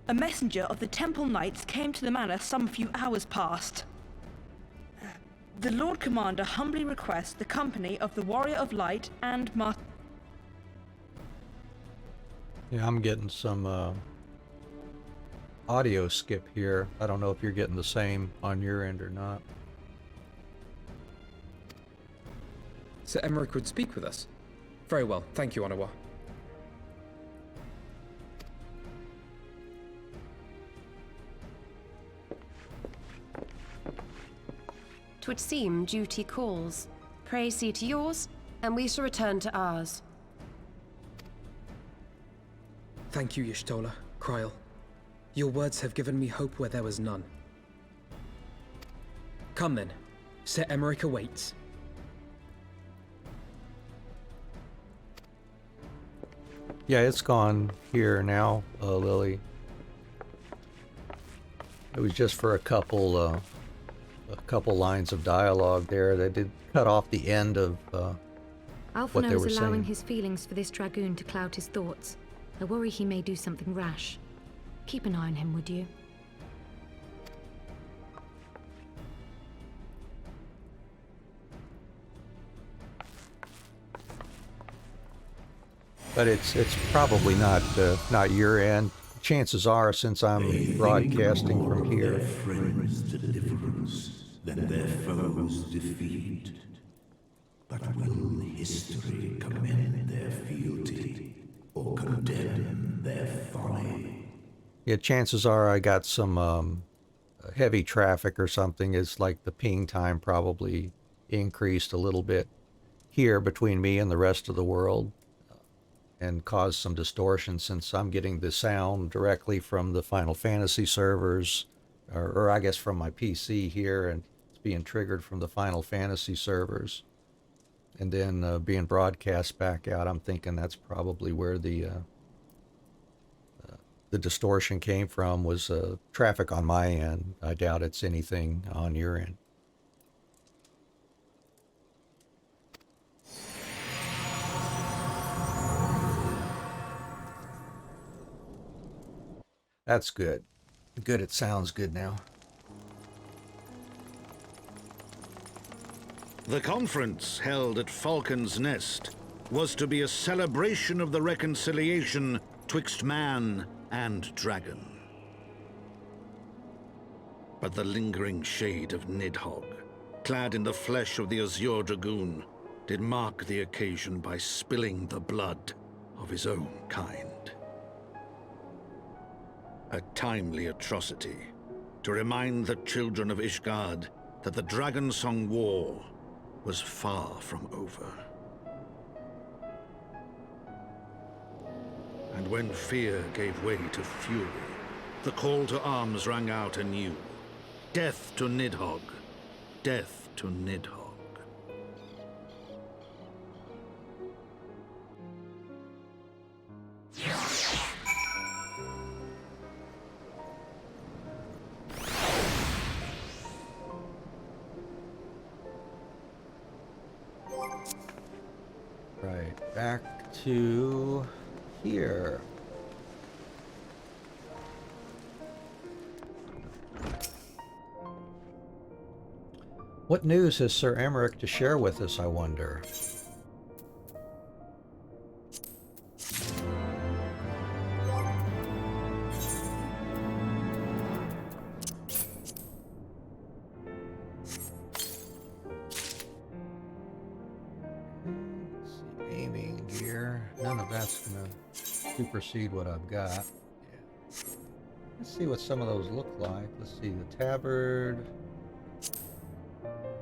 A messenger of the Temple Knights came to the manor some few hours past. The Lord Commander humbly requests the company of the Warrior of Light and Master... Yeah, I'm getting some audio skip here. I don't know if you're getting the same on your end or not. Sir Emmerich would speak with us. Very well, thank you, Onawa. 'Twould seem duty calls. Pray see to yours, and we shall return to ours. Thank you, Y'shtola, Kryl. Your words have given me hope where there was none. Come then. Sir Emmerich awaits. Yeah, it's gone here now, Lily. It was just for a couple lines of dialogue there. They did cut off the end of what they Alphino were is allowing saying. his feelings for this dragoon to cloud his thoughts. I worry he may do something rash. Keep an eye on him, would you? But it's probably not your end. Chances are, since I'm broadcasting from here. Friends to deliverance, than their foes' defeat. But will history commend their fealty or condemn their folly? Yeah, chances are I got some heavy traffic or something. It's like the ping time probably increased a little bit here between me and the rest of the world and caused some distortion since I'm getting the sound directly from the Final Fantasy servers, or I guess from my PC here, and it's being triggered from the Final Fantasy servers and then being broadcast back out. I'm thinking that's probably where the distortion came from, was traffic on my end. I doubt it's anything on your end. That's good. Good, it sounds good now. The conference held at Falcon's Nest was to be a celebration of the reconciliation twixt man and dragon. But the lingering shade of Nidhogg, clad in the flesh of the Azure Dragoon, did mark the occasion by spilling the blood of his own kind. A timely atrocity to remind the children of Ishgard that the Dragonsong War was far from over. And when fear gave way to fury, the call to arms rang out anew. Death to Nidhogg! Death to Nidhogg! Right, back to here. What news has Sir Emmerich to share with us, I wonder? Aiming gear. None of that's going to supersede what I've got. Yeah. Let's see what some of those look like. Let's see, the tabard.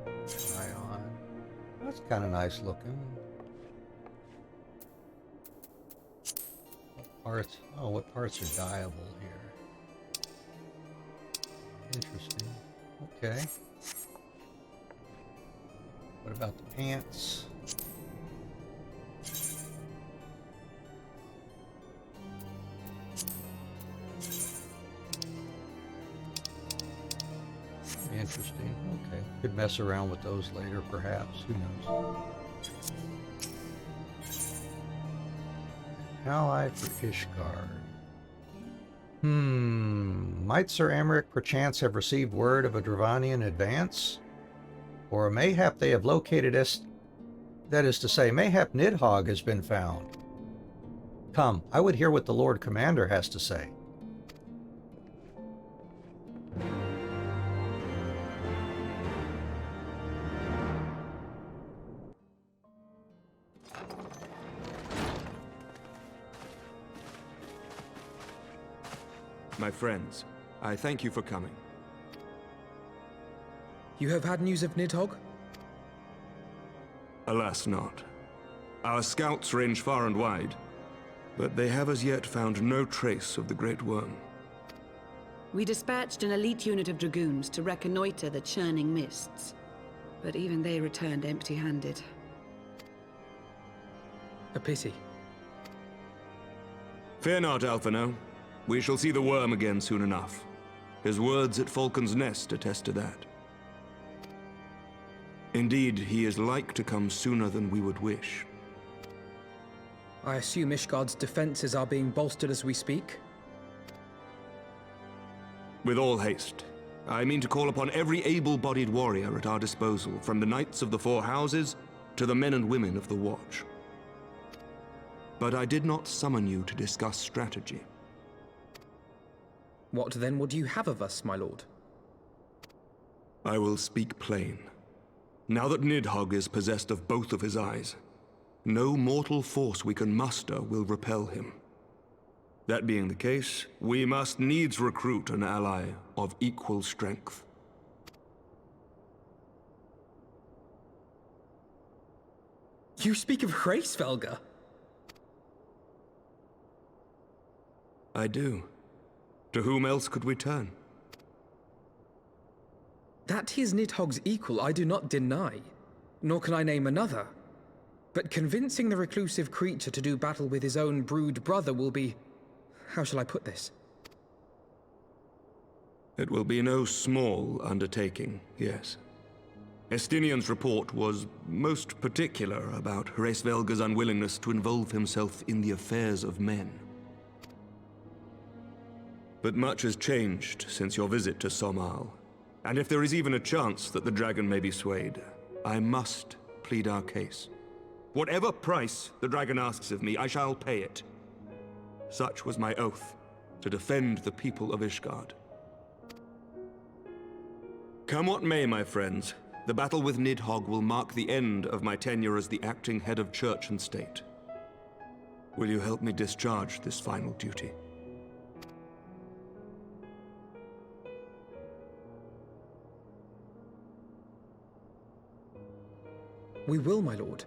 Try on. That's kind of nice looking. What parts? Oh, what parts are dyeable here? Interesting. Okay. What about the pants? Interesting. Okay. Could mess around with those later, perhaps. Who knows? Ally for Ishgard. Might Sir Emmerich perchance have received word of a Dravanian advance? Or mayhap they have located us. That is to say, mayhap Nidhogg has been found. Come, I would hear what the Lord Commander has to say. My friends, I thank you for coming. You have had news of Nidhogg? Alas not. Our scouts range far and wide, but they have as yet found no trace of the Great Worm. We dispatched an elite unit of dragoons to reconnoiter the churning mists, but even they returned empty-handed. A pity. Fear not, Alphino. We shall see the worm again soon enough. His words at Falcon's Nest attest to that. Indeed, he is like to come sooner than we would wish. I assume Ishgard's defenses are being bolstered as we speak? With all haste. I mean to call upon every able-bodied warrior at our disposal, from the Knights of the Four Houses to the men and women of the Watch. But I did not summon you to discuss strategy. What then would you have of us, my lord? I will speak plain. Now that Nidhogg is possessed of both of his eyes, no mortal force we can muster will repel him. That being the case, we must needs recruit an ally of equal strength. You speak of Hraesvelgr? I do. To whom else could we turn? That he is Nidhogg's equal, I do not deny, nor can I name another. But convincing the reclusive creature to do battle with his own brood brother will be... how shall I put this? It will be no small undertaking, yes. Estinian's report was most particular about Hraesvelgr's unwillingness to involve himself in the affairs of men. But much has changed since your visit to Somal. And if there is even a chance that the dragon may be swayed, I must plead our case. Whatever price the dragon asks of me, I shall pay it. Such was my oath, to defend the people of Ishgard. Come what may, my friends, the battle with Nidhogg will mark the end of my tenure as the acting head of church and state. Will you help me discharge this final duty? We will, my lord.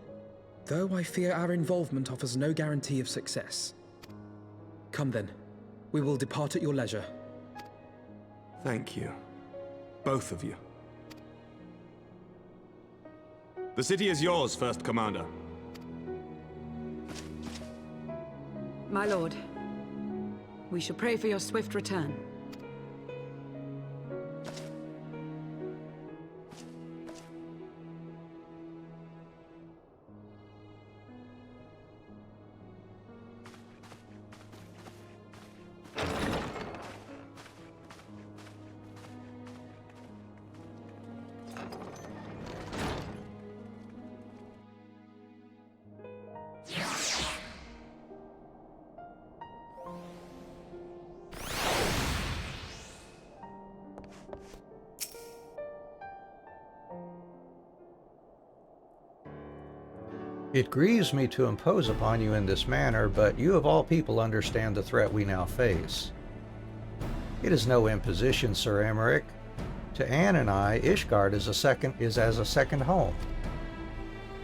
Though I fear our involvement offers no guarantee of success. Come then. We will depart at your leisure. Thank you. Both of you. The city is yours, First Commander. My lord, we shall pray for your swift return. It grieves me to impose upon you in this manner, but you of all people understand the threat we now face. It is no imposition, Sir Emmerich. To Anne and I, Ishgard is as a second home.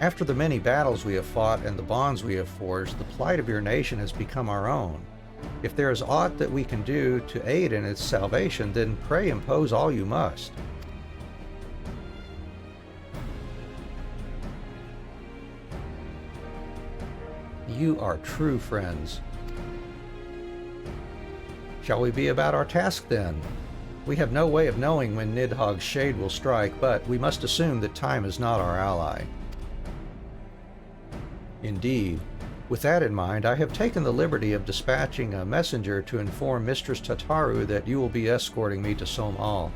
After the many battles we have fought and the bonds we have forged, the plight of your nation has become our own. If there is aught that we can do to aid in its salvation, then pray impose all you must. You are true friends. Shall we be about our task then? We have no way of knowing when Nidhogg's shade will strike, but we must assume that time is not our ally. Indeed, with that in mind, I have taken the liberty of dispatching a messenger to inform Mistress Tataru that you will be escorting me to Somal.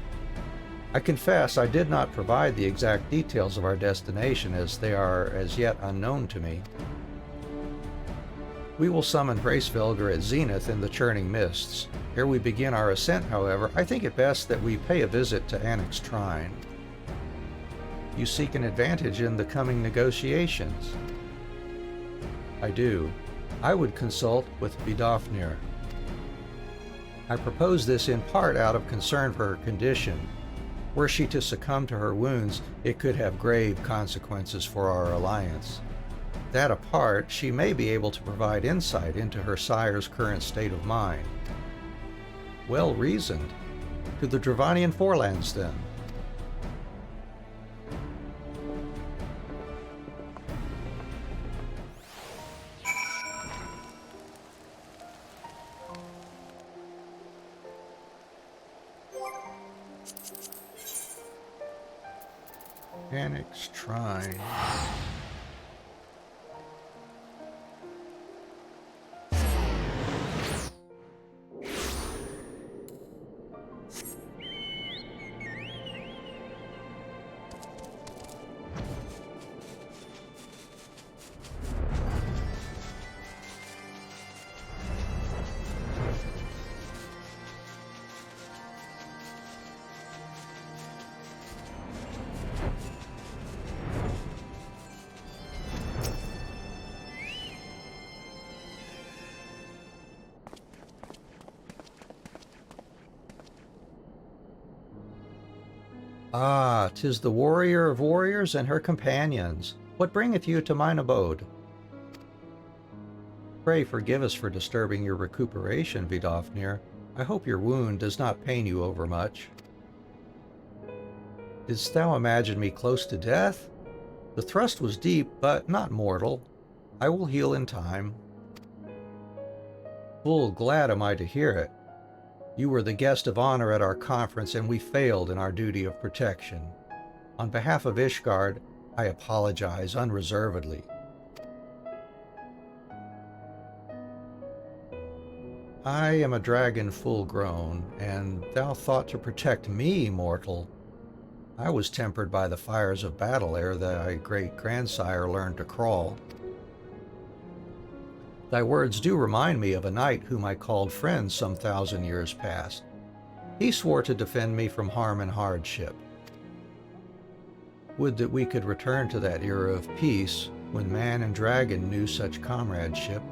I confess I did not provide the exact details of our destination, as they are as yet unknown to me. We will summon Hraesvelgr at zenith in the churning mists. Ere we begin our ascent, however, I think it best that we pay a visit to Annick's shrine. You seek an advantage in the coming negotiations? I do. I would consult with Vidofnir. I propose this in part out of concern for her condition. Were she to succumb to her wounds, it could have grave consequences for our alliance. That apart, she may be able to provide insight into her sire's current state of mind. Well reasoned. To the Dravanian forelands, then. Annick's shrine. Ah, 'tis the warrior of warriors and her companions. What bringeth you to mine abode? Pray forgive us for disturbing your recuperation, Vidofnir. I hope your wound does not pain you overmuch. Didst thou imagine me close to death? The thrust was deep, but not mortal. I will heal in time. Full glad am I to hear it. You were the guest of honor at our conference, and we failed in our duty of protection. On behalf of Ishgard, I apologize unreservedly. I am a dragon full grown, and thou thought to protect me, mortal. I was tempered by the fires of battle ere thy great-grandsire learned to crawl. Thy words do remind me of a knight whom I called friend some 1,000 years past. He swore to defend me from harm and hardship. Would that we could return to that era of peace when man and dragon knew such comradeship.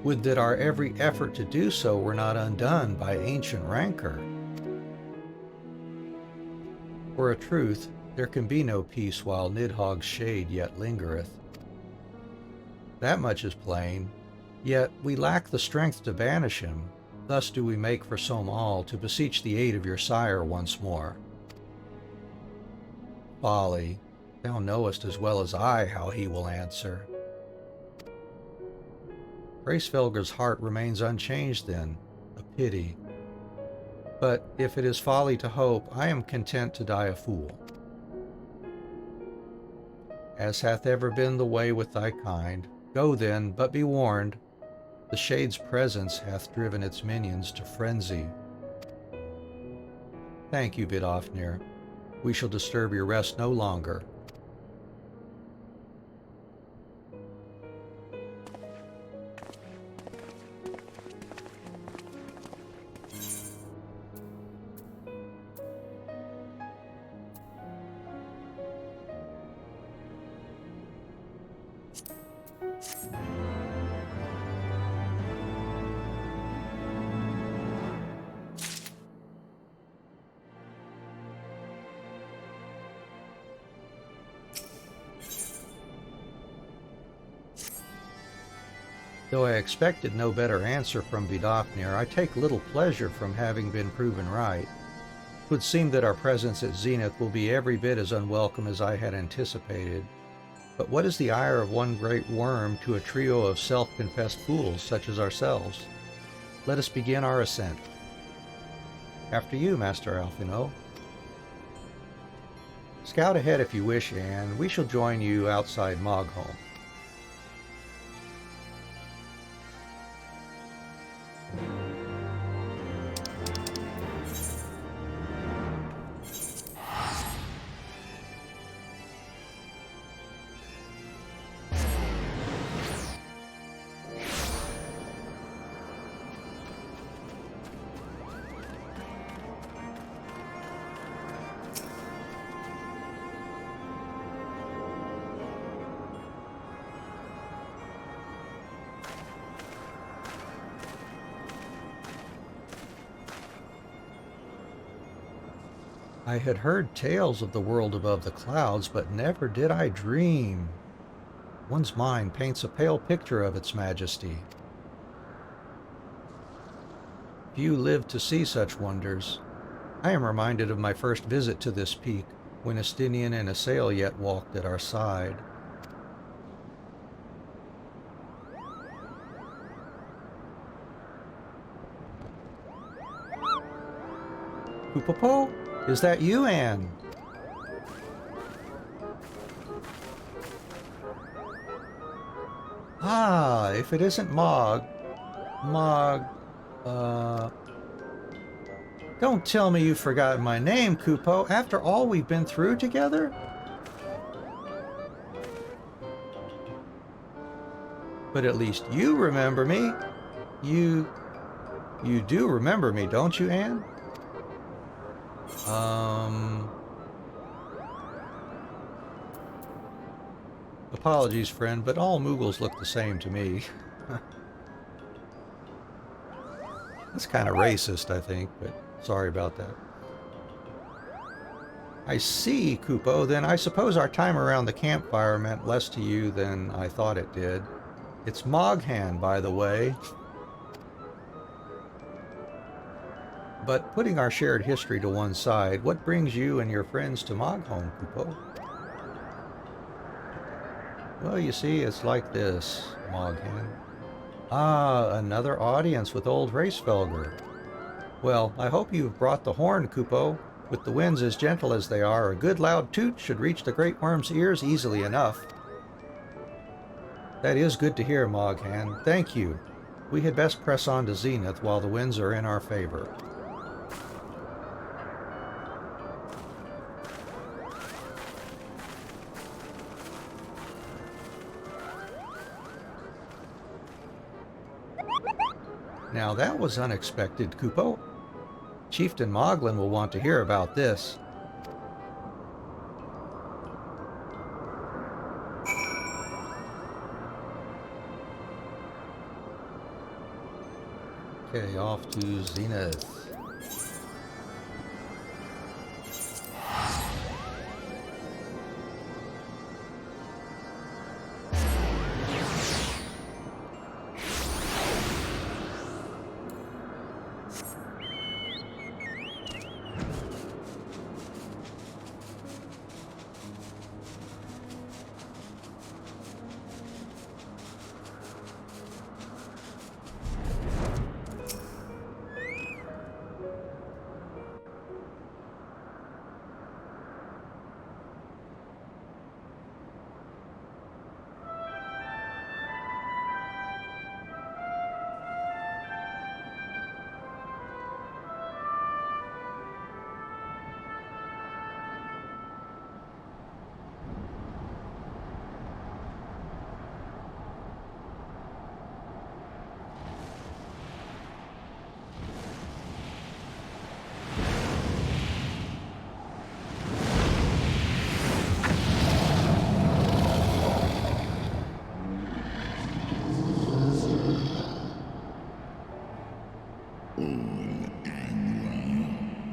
Would that our every effort to do so were not undone by ancient rancor. For a truth, there can be no peace while Nidhogg's shade yet lingereth. That much is plain, yet we lack the strength to banish him. Thus do we make for Somal to beseech the aid of your sire once more. Folly, thou knowest as well as I how he will answer. Gracefelger's heart remains unchanged then, a pity. But if it is folly to hope, I am content to die a fool. As hath ever been the way with thy kind, go then, but be warned, the Shade's presence hath driven its minions to frenzy. Thank you, Vidofnir. We shall disturb your rest no longer. Though I expected no better answer from Vidofnir, I take little pleasure from having been proven right. It would seem that our presence at Zenith will be every bit as unwelcome as I had anticipated. But what is the ire of one great worm to a trio of self-confessed fools such as ourselves? Let us begin our ascent. After you, Master Alphino. Scout ahead if you wish, Anne. We shall join you outside Mogholm. I had heard tales of the world above the clouds, but never did I dream. One's mind paints a pale picture of its majesty. Few live to see such wonders. I am reminded of my first visit to this peak, when Estinian and Assail yet walked at our side. Poopopo? Is that you, Anne? Ah, if it isn't don't tell me you've forgotten my name, Kupo, after all we've been through together? But at least you remember me. You do remember me, don't you, Anne? Apologies, friend, but all Moogles look the same to me. That's kind of racist, I think, but sorry about that. I see, Kupo. Then I suppose our time around the campfire meant less to you than I thought it did. It's Moghan, by the way. But putting our shared history to one side, what brings you and your friends to Moghan, Kupo? Well, you see, it's like this, Moghan. Ah, another audience with old Hraesvelgr. Well, I hope you've brought the horn, Kupo. With the winds as gentle as they are, a good loud toot should reach the Great Worm's ears easily enough. That is good to hear, Moghan. Thank you. We had best press on to Zenith while the winds are in our favor. Now that was unexpected, Kupo. Chieftain Moglin will want to hear about this. Okay, off to Zenith.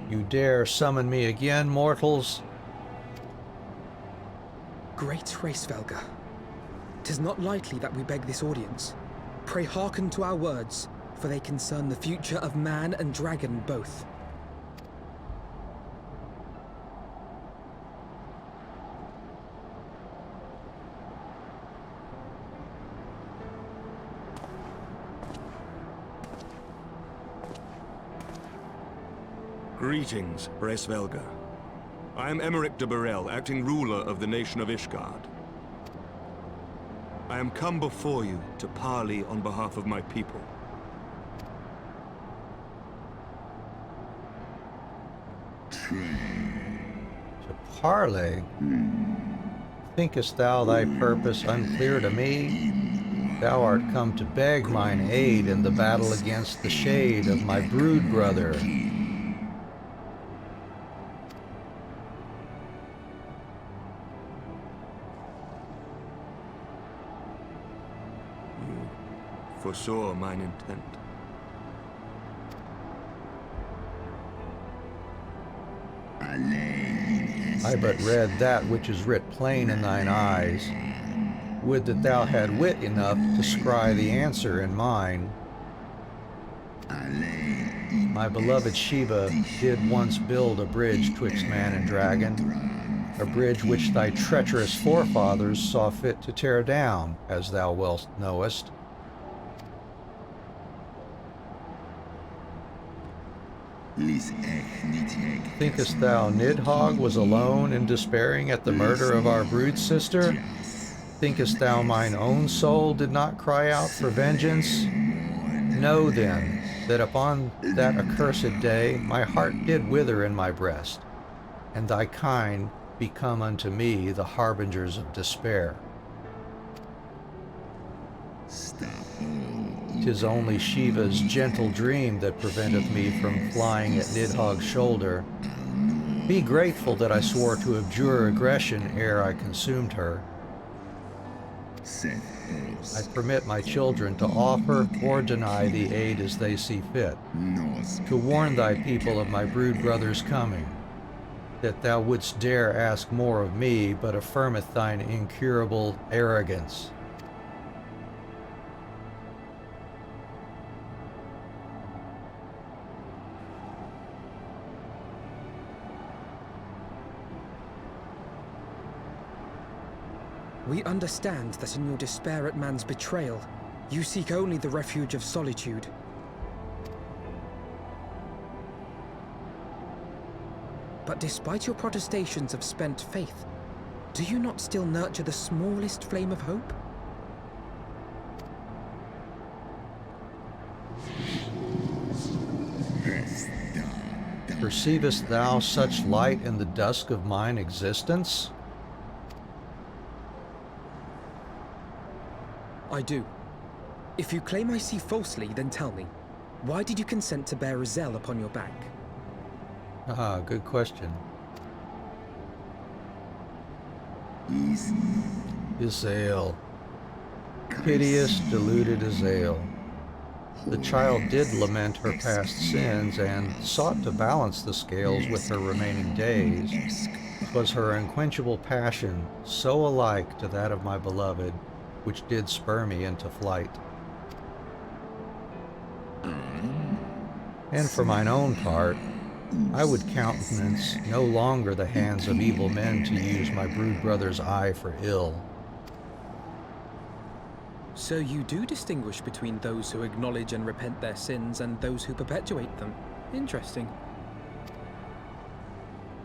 You dare summon me again, mortals? Great Hraesvelgr, 'tis not lightly that we beg this audience. Pray hearken to our words, for they concern the future of man and dragon both. Greetings, Hraesvelgr. I am Emeric de Burrell, acting ruler of the nation of Ishgard. I am come before you to parley on behalf of my people. To parley? Thinkest thou thy purpose unclear to me? Thou art come to beg mine aid in the battle against the shade of my brood brother. Foresaw mine intent. I but read that which is writ plain in thine eyes. Would that thou had wit enough to scry the answer in mine. My beloved Shiva did once build a bridge twixt man and dragon, a bridge which thy treacherous forefathers saw fit to tear down, as thou well knowest. Thinkest thou Nidhogg was alone in despairing at the murder of our brood sister? Thinkest thou mine own soul did not cry out for vengeance? Know then, that upon that accursed day my heart did wither in my breast, and thy kind become unto me the harbingers of despair. 'Tis only Shiva's gentle dream that preventeth me from flying at Nidhogg's shoulder. Be grateful that I swore to abjure aggression ere I consumed her. I permit my children to offer or deny the aid as they see fit, to warn thy people of my brood brother's coming. that thou wouldst dare ask more of me, but affirmeth thine incurable arrogance. We understand that in your despair at man's betrayal, you seek only the refuge of solitude. But despite your protestations of spent faith, do you not still nurture the smallest flame of hope? Perceivest thou such light in the dusk of mine existence? I do. If you claim I see falsely, then tell me, why did you consent to bear Azel upon your back? Ah, good question. Azel. Piteous, deluded Azel. The child did lament her past sins and sought to balance the scales with her remaining days. 'Twas her unquenchable passion, so alike to that of my beloved, which did spur me into flight. And for mine own part, I would countenance no longer the hands of evil men to use my brood brother's eye for ill. So you do distinguish between those who acknowledge and repent their sins and those who perpetuate them. Interesting.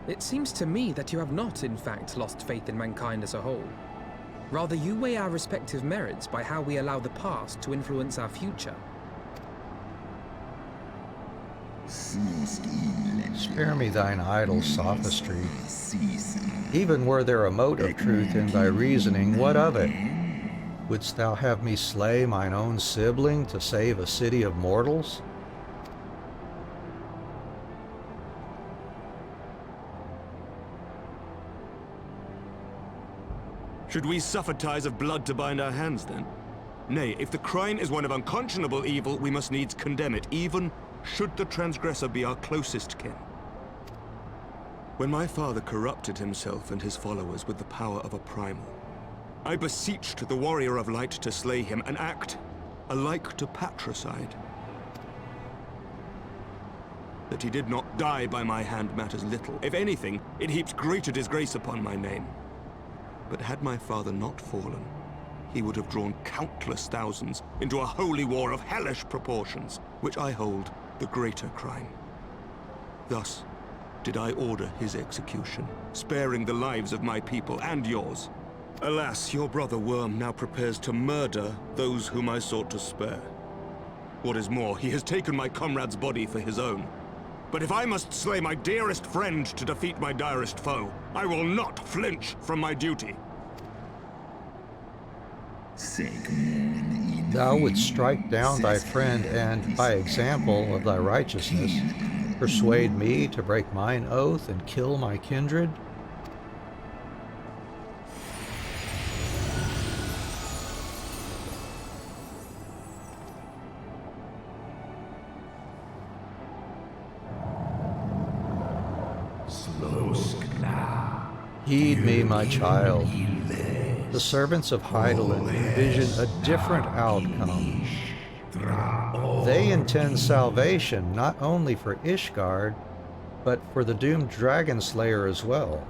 It seems to me that you have not, in fact, lost faith in mankind as a whole. Rather, you weigh our respective merits by how we allow the past to influence our future. Spare me thine idle sophistry. Even were there a mote of truth in thy reasoning, what of it? Wouldst thou have me slay mine own sibling to save a city of mortals? Should we suffer ties of blood to bind our hands, then? Nay, if the crime is one of unconscionable evil, we must needs condemn it, even should the transgressor be our closest kin. When my father corrupted himself and his followers with the power of a primal, I beseeched the warrior of light to slay him, an act alike to patricide. That he did not die by my hand matters little. If anything, it heaps greater disgrace upon my name. But had my father not fallen, he would have drawn countless thousands into a holy war of hellish proportions, which I hold the greater crime. Thus did I order his execution, sparing the lives of my people and yours. Alas, your brother Worm now prepares to murder those whom I sought to spare. What is more, he has taken my comrade's body for his own. But if I must slay my dearest friend to defeat my direst foe, I will not flinch from my duty. Thou wouldst strike down thy friend and, by example of thy righteousness, persuade me to break mine oath and kill my kindred? Heed me, my child. The servants of Hydaelyn envision a different outcome. They intend salvation not only for Ishgard, but for the doomed dragon slayer as well.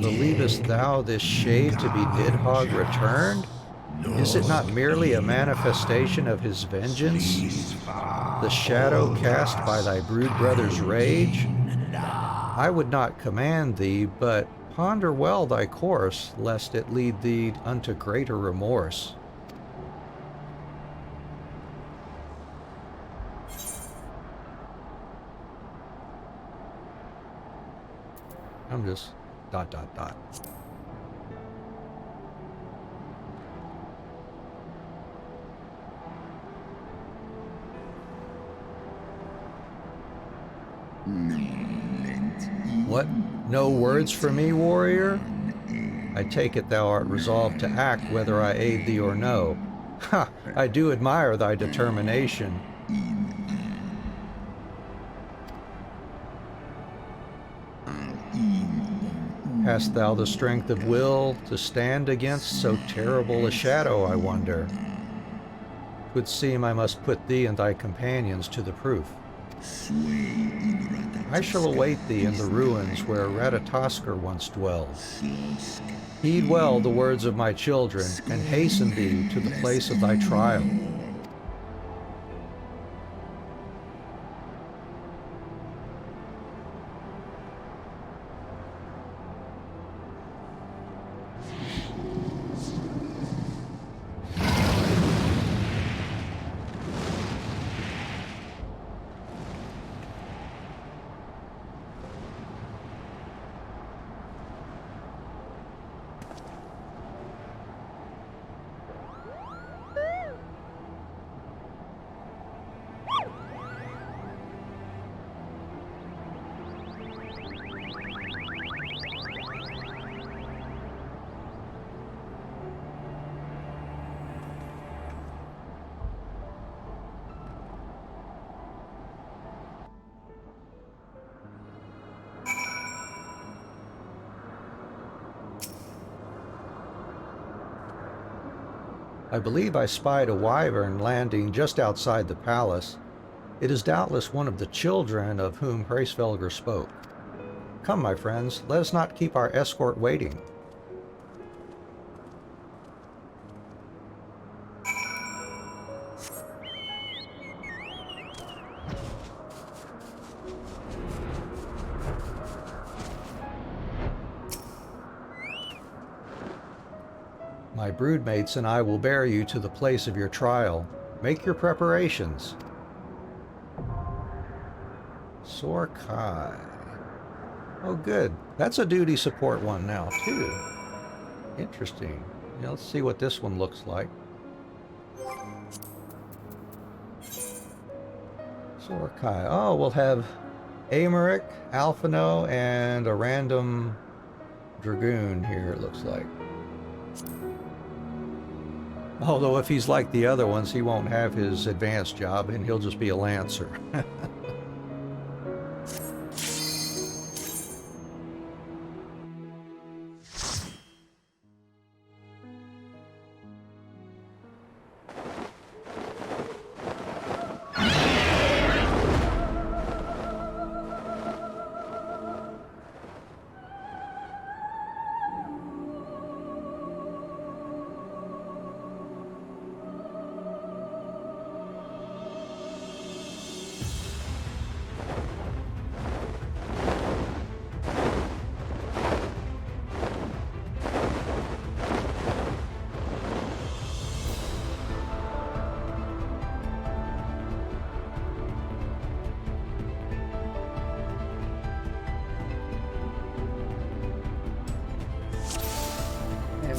Believest thou this shade to be Nidhogg returned? Is it not merely a manifestation of his vengeance? The shadow cast by thy brood brother's rage? I would not command thee, but ponder well thy course, lest it lead thee unto greater remorse. I'm just ... What? No words for me, warrior? I take it thou art resolved to act whether I aid thee or no. Ha! I do admire thy determination. Hast thou the strength of will to stand against so terrible a shadow, I wonder? 'Twould seem I must put thee and thy companions to the proof. I shall await thee in the ruins where Ratatoskr once dwelled. Heed well the words of my children, and hasten thee to the place of thy trial. I believe I spied a wyvern landing just outside the palace. It is doubtless one of the children of whom Hraesvelgr spoke. Come, my friends, let us not keep our escort waiting. My broodmates and I will bear you to the place of your trial. Make your preparations. Sorkai. Oh, good. That's a duty support one now, too. Interesting. Yeah, let's see what this one looks like. Sorkai. Oh, we'll have Aymeric, Alphino, and a random dragoon here, it looks like. Although if he's like the other ones, he won't have his advanced job and he'll just be a lancer.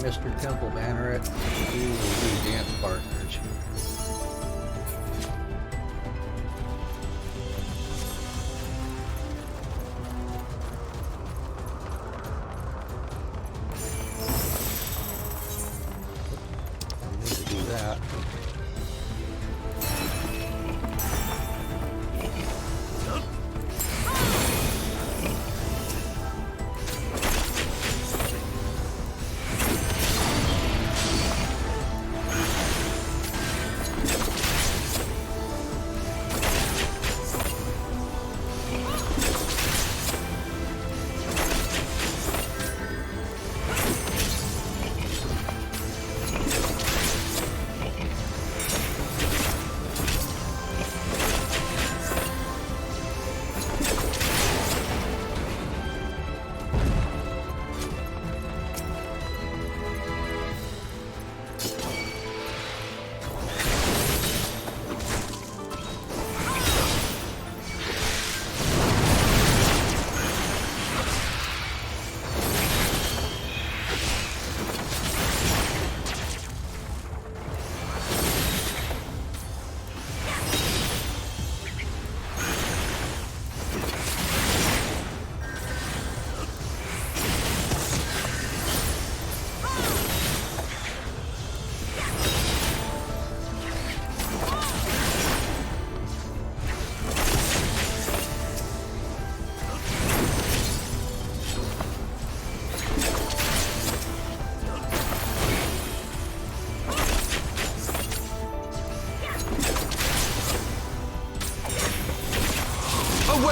Mr. Temple Banneret, we will be dance partners here. I need to do that.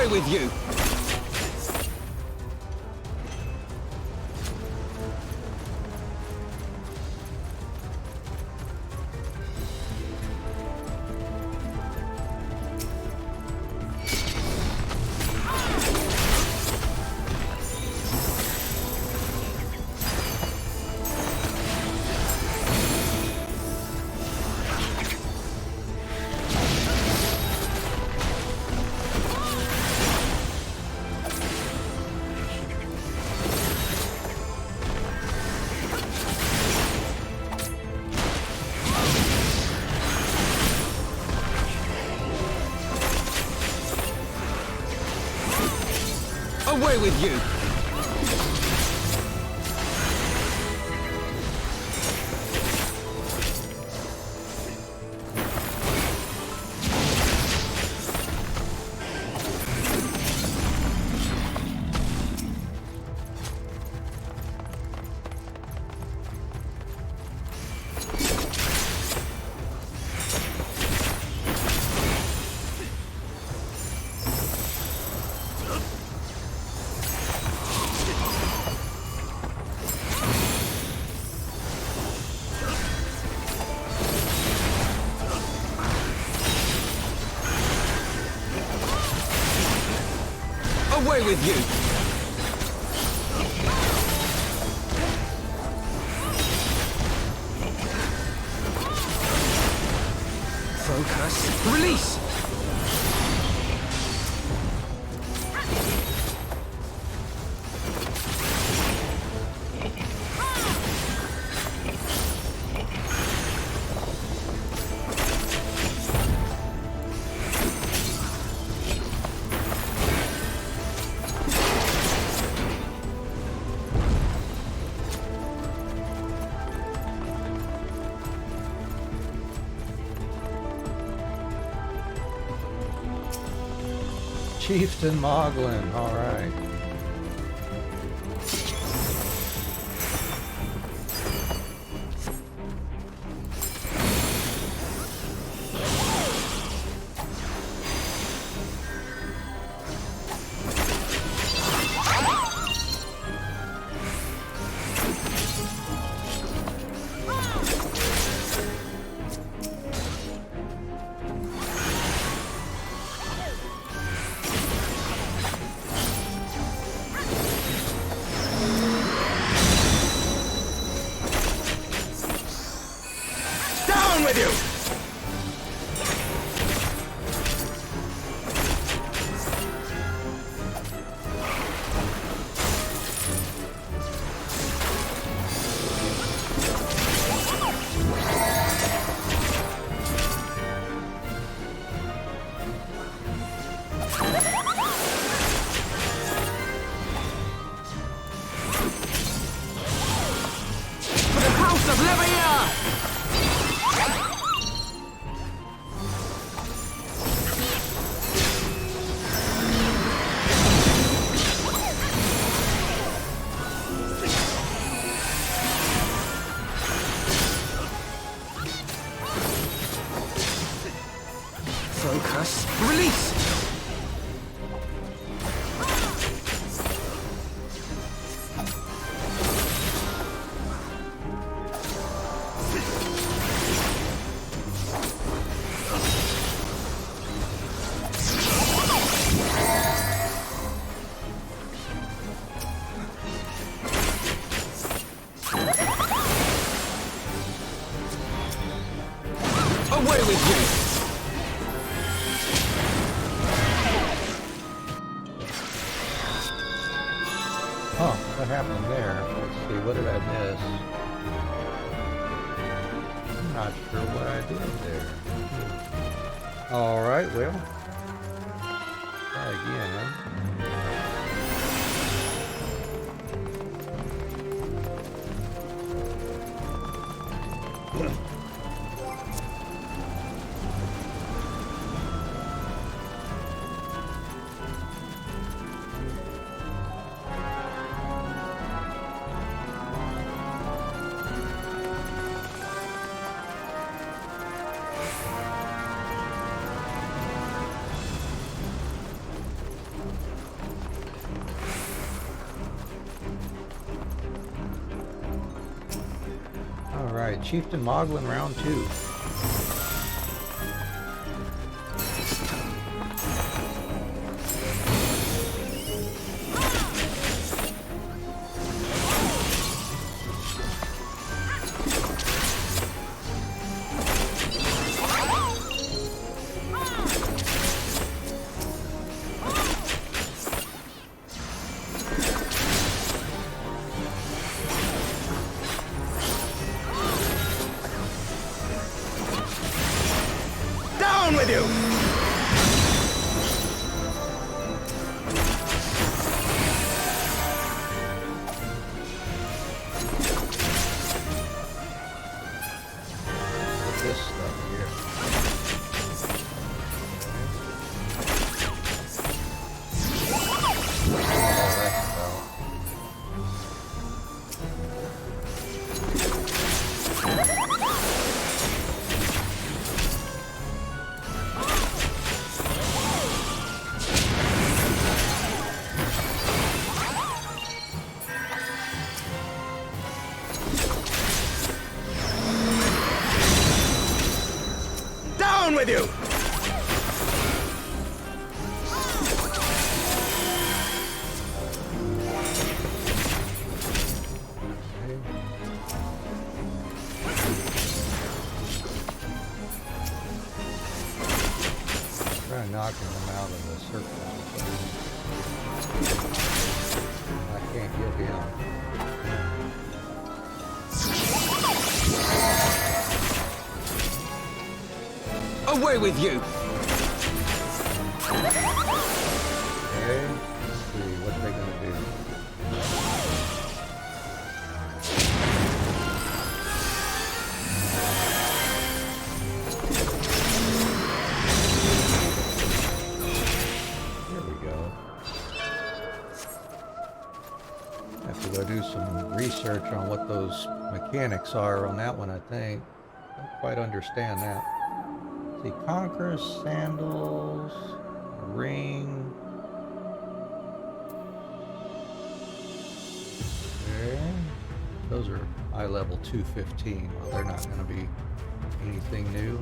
Away with you! Away with you! Away with you! Focus. Release! Chieftain Moglin, all right. With you! For the House of Levier! Focus. Release! Away with you! Oh, what happened there? Let's see, what did I miss? I'm not sure what I did there. All right, well, try again. Alright, Chieftain Moglin round 2. Down with you! What's this stuff here? Down with you! Try knocking them out of the circle. I can't get him. Away with you! Okay, let's see what they're gonna do. Here we go. Have to go do some research on what those mechanics are on that one, I think. Don't quite understand that. See, Conqueror's sandals, ring. Okay. Those are eye level 215. Well, they're not going to be anything new.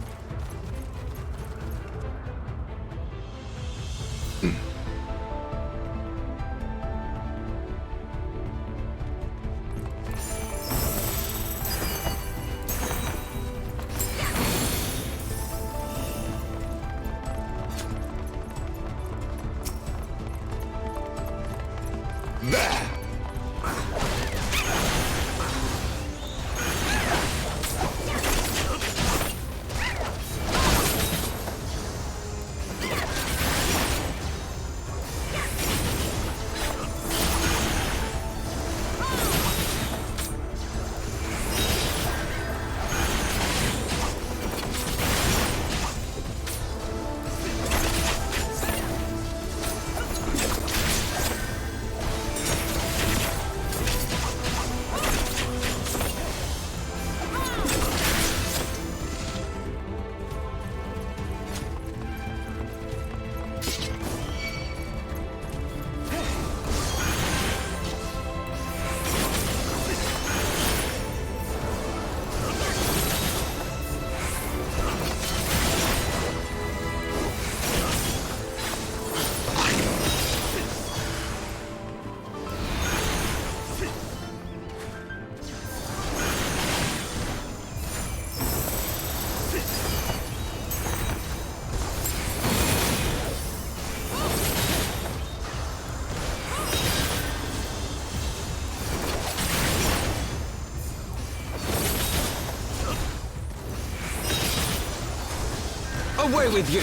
Away with you!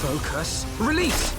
Focus. Release!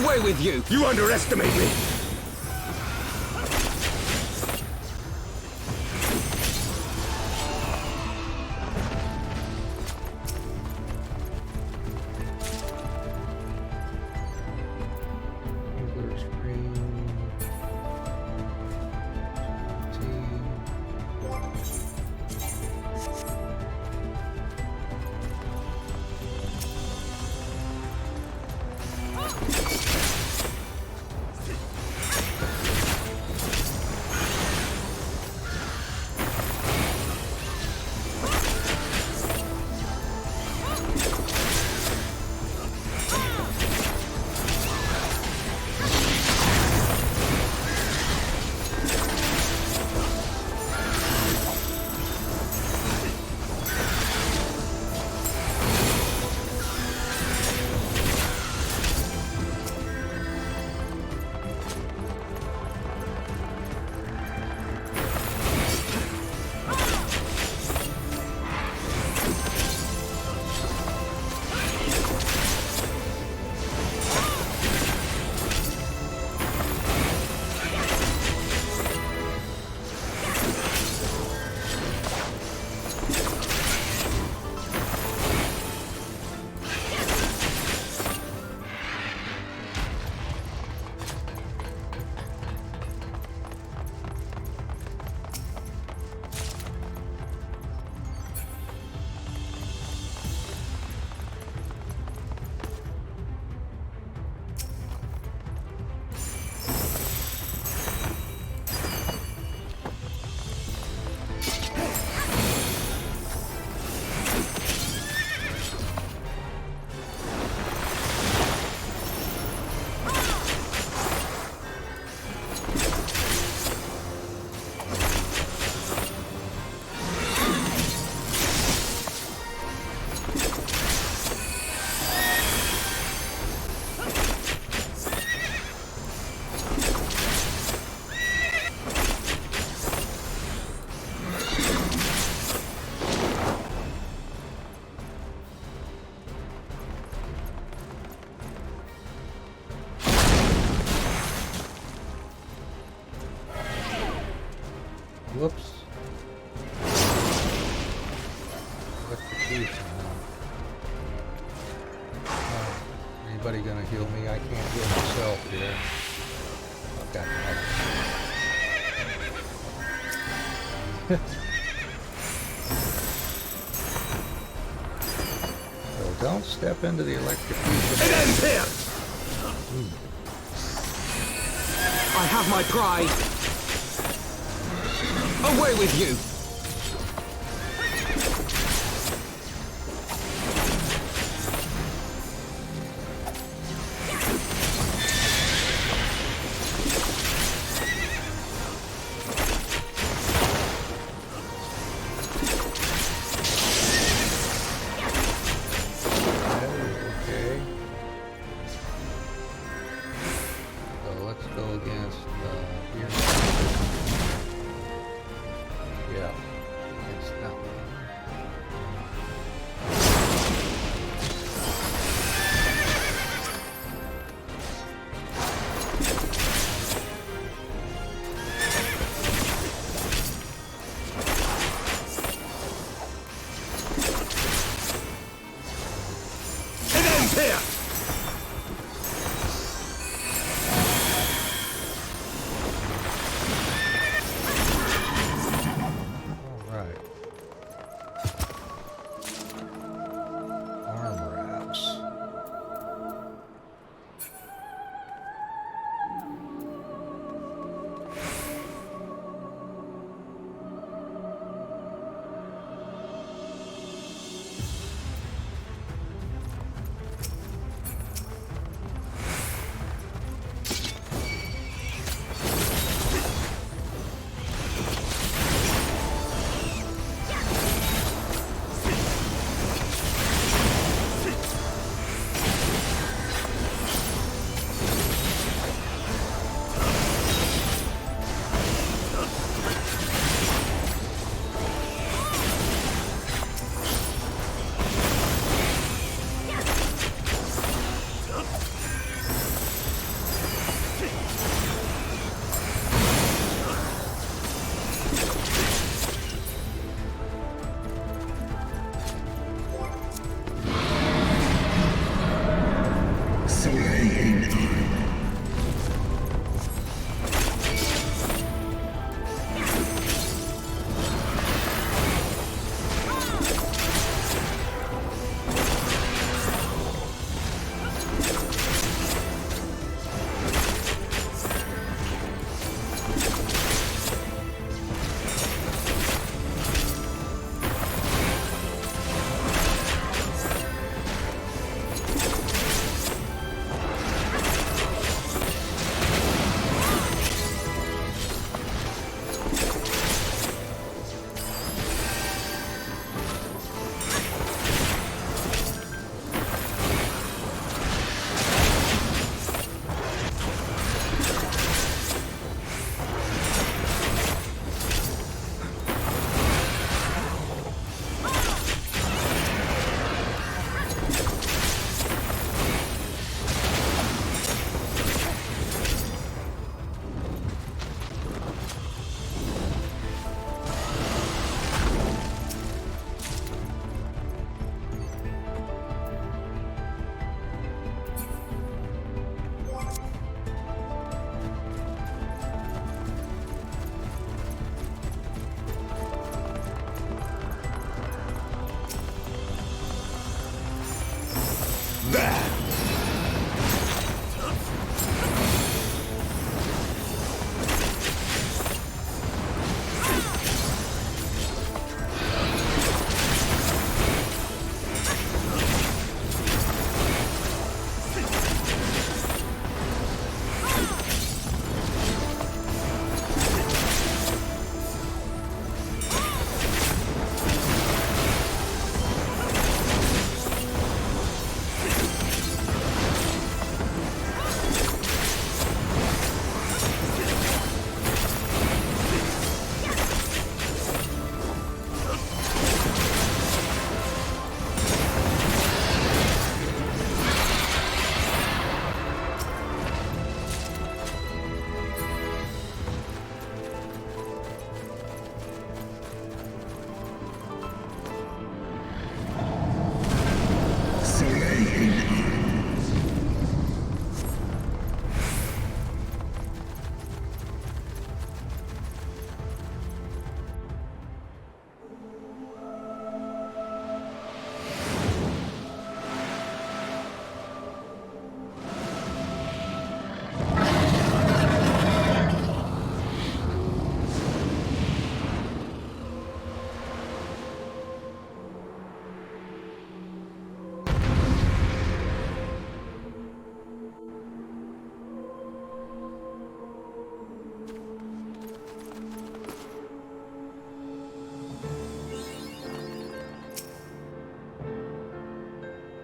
Away with you! You underestimate me! Whoops. What's the chief now? Anybody gonna heal me? I can't heal myself here. Okay. So don't step into the electrocution. It ends here! I have my pride. Away with you! Okay. So let's go against here. Yeah, against that one. It ends here! Alright. Arm wraps. There!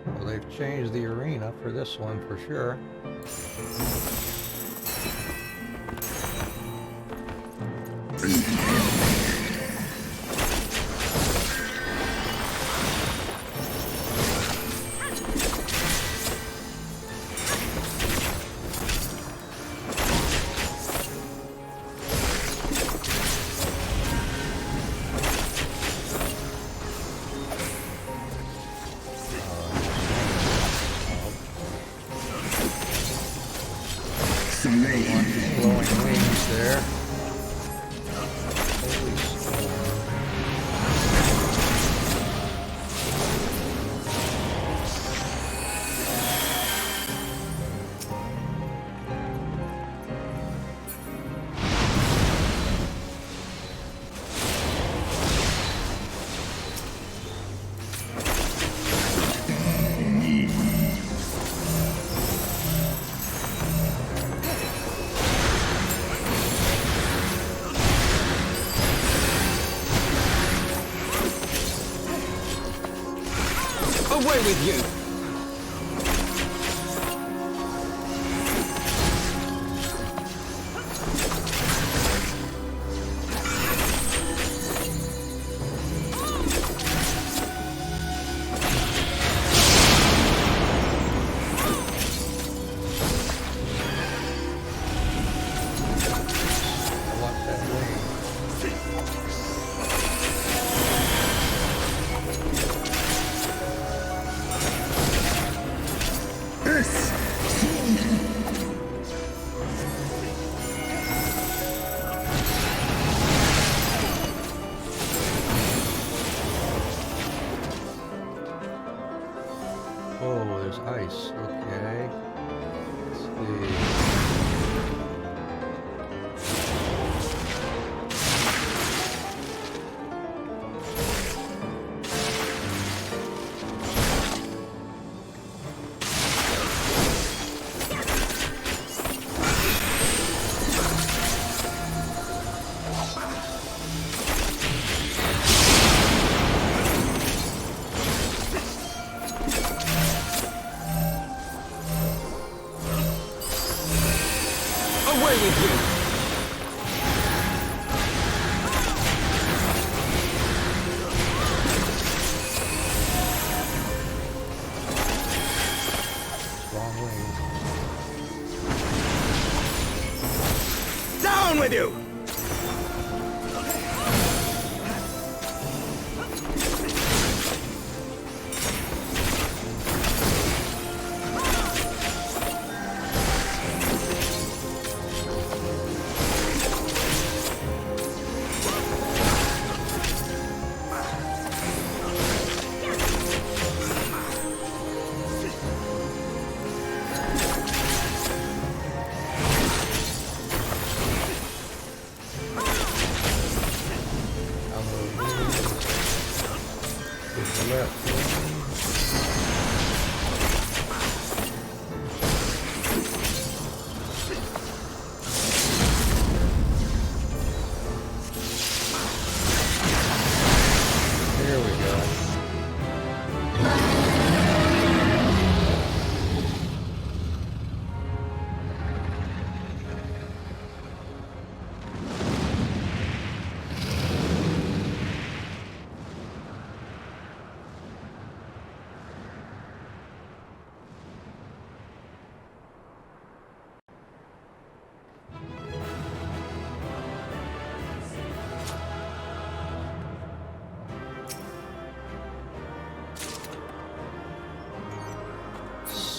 Well, they've changed the arena for this one for sure. Glowing wings there. Holy storm. Away with you! Oh, there's ice. Okay. Let's see. Away with you! Strong wings. Down with you!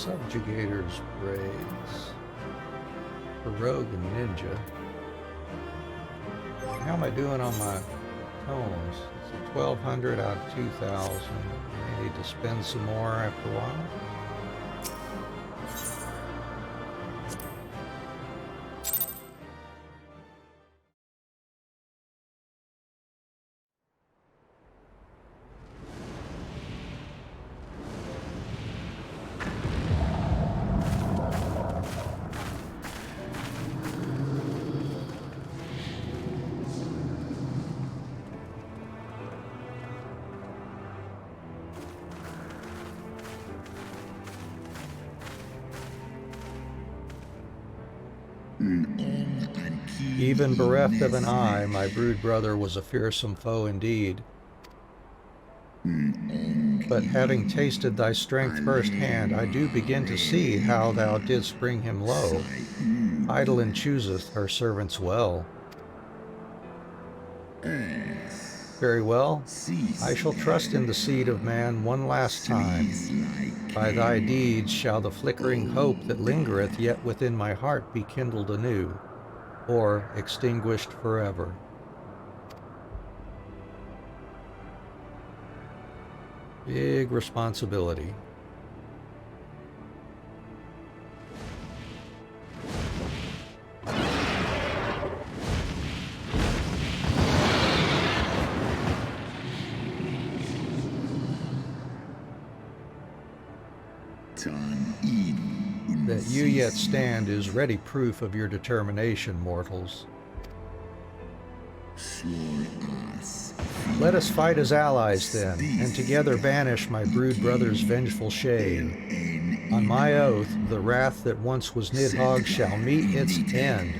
Subjugator's Braids. For Rogue and Ninja. How am I doing on my tomes? It's 1,200 out of 2,000. I need to spend some more after a while. Even bereft of an eye, my brood brother was a fearsome foe indeed. But having tasted thy strength firsthand, I do begin to see how thou didst bring him low. Idle chooseth her servants well. Very well, I shall trust in the seed of man one last time. By thy deeds shall the flickering hope that lingereth yet within my heart be kindled anew, or extinguished forever. Big responsibility. That you yet stand is ready proof of your determination, mortals. Let us fight as allies then, and together banish my brood brother's vengeful shade. On my oath, the wrath that once was Nidhogg shall meet its end.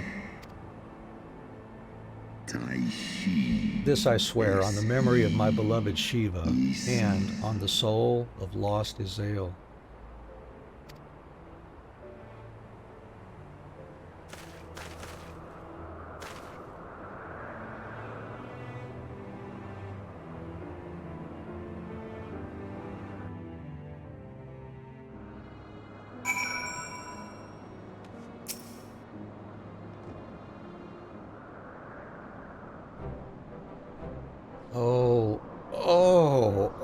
This I swear on the memory of my beloved Shiva, and on the soul of lost Izael.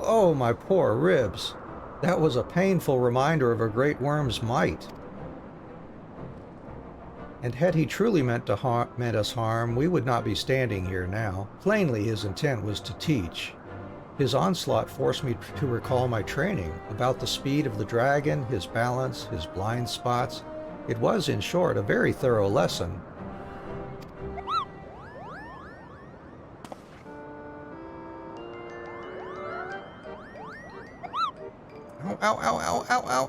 Oh, my poor ribs. That was a painful reminder of a great worm's might. And had he truly meant us harm, we would not be standing here now. Plainly, his intent was to teach. His onslaught forced me to recall my training about the speed of the dragon, his balance, his blind spots. It was, in short, a very thorough lesson.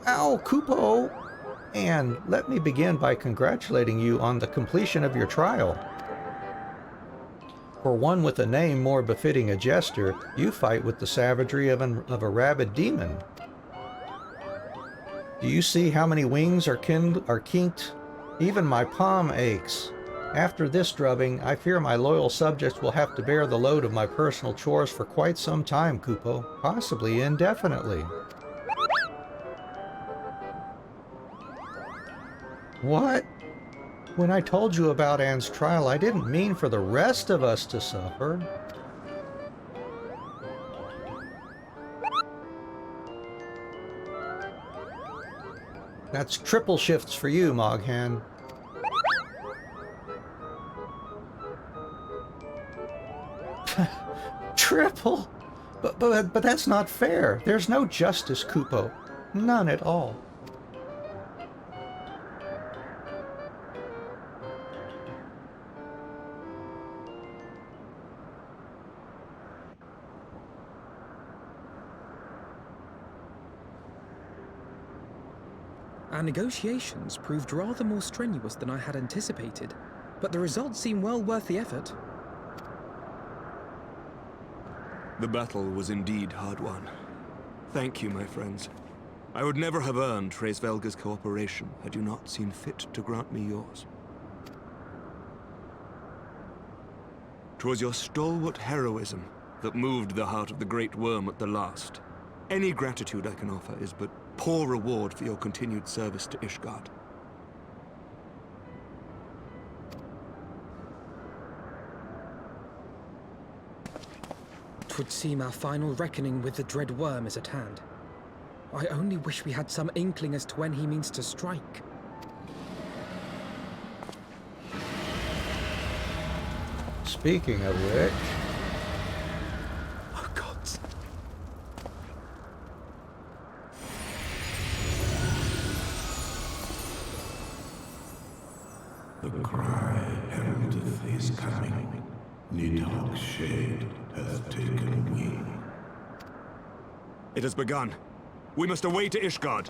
Ow, Kupo! And let me begin by congratulating you on the completion of your trial. For one with a name more befitting a jester, you fight with the savagery of a rabid demon. Do you see how many wings are kinked? Even my palm aches. After this drubbing, I fear my loyal subjects will have to bear the load of my personal chores for quite some time, Kupo, possibly indefinitely. What? When I told you about Anne's trial, I didn't mean for the rest of us to suffer. That's triple shifts for you, Moghan. Triple? But that's not fair. There's no justice, Kupo. None at all. Our negotiations proved rather more strenuous than I had anticipated, but the results seem well worth the effort. The battle was indeed hard won. Thank you, my friends. I would never have earned Hraesvelga's cooperation had you not seen fit to grant me yours. 'Twas your stalwart heroism that moved the heart of the Great Worm at the last. Any gratitude I can offer is but poor reward for your continued service to Ishgard. 'Twould seem our final reckoning with the dread worm is at hand. I only wish we had some inkling as to when he means to strike. Speaking of which... Oh, gods. The cry heraldeth his coming. Nidhogg's shade hath taken wing. It has begun. We must away to Ishgard.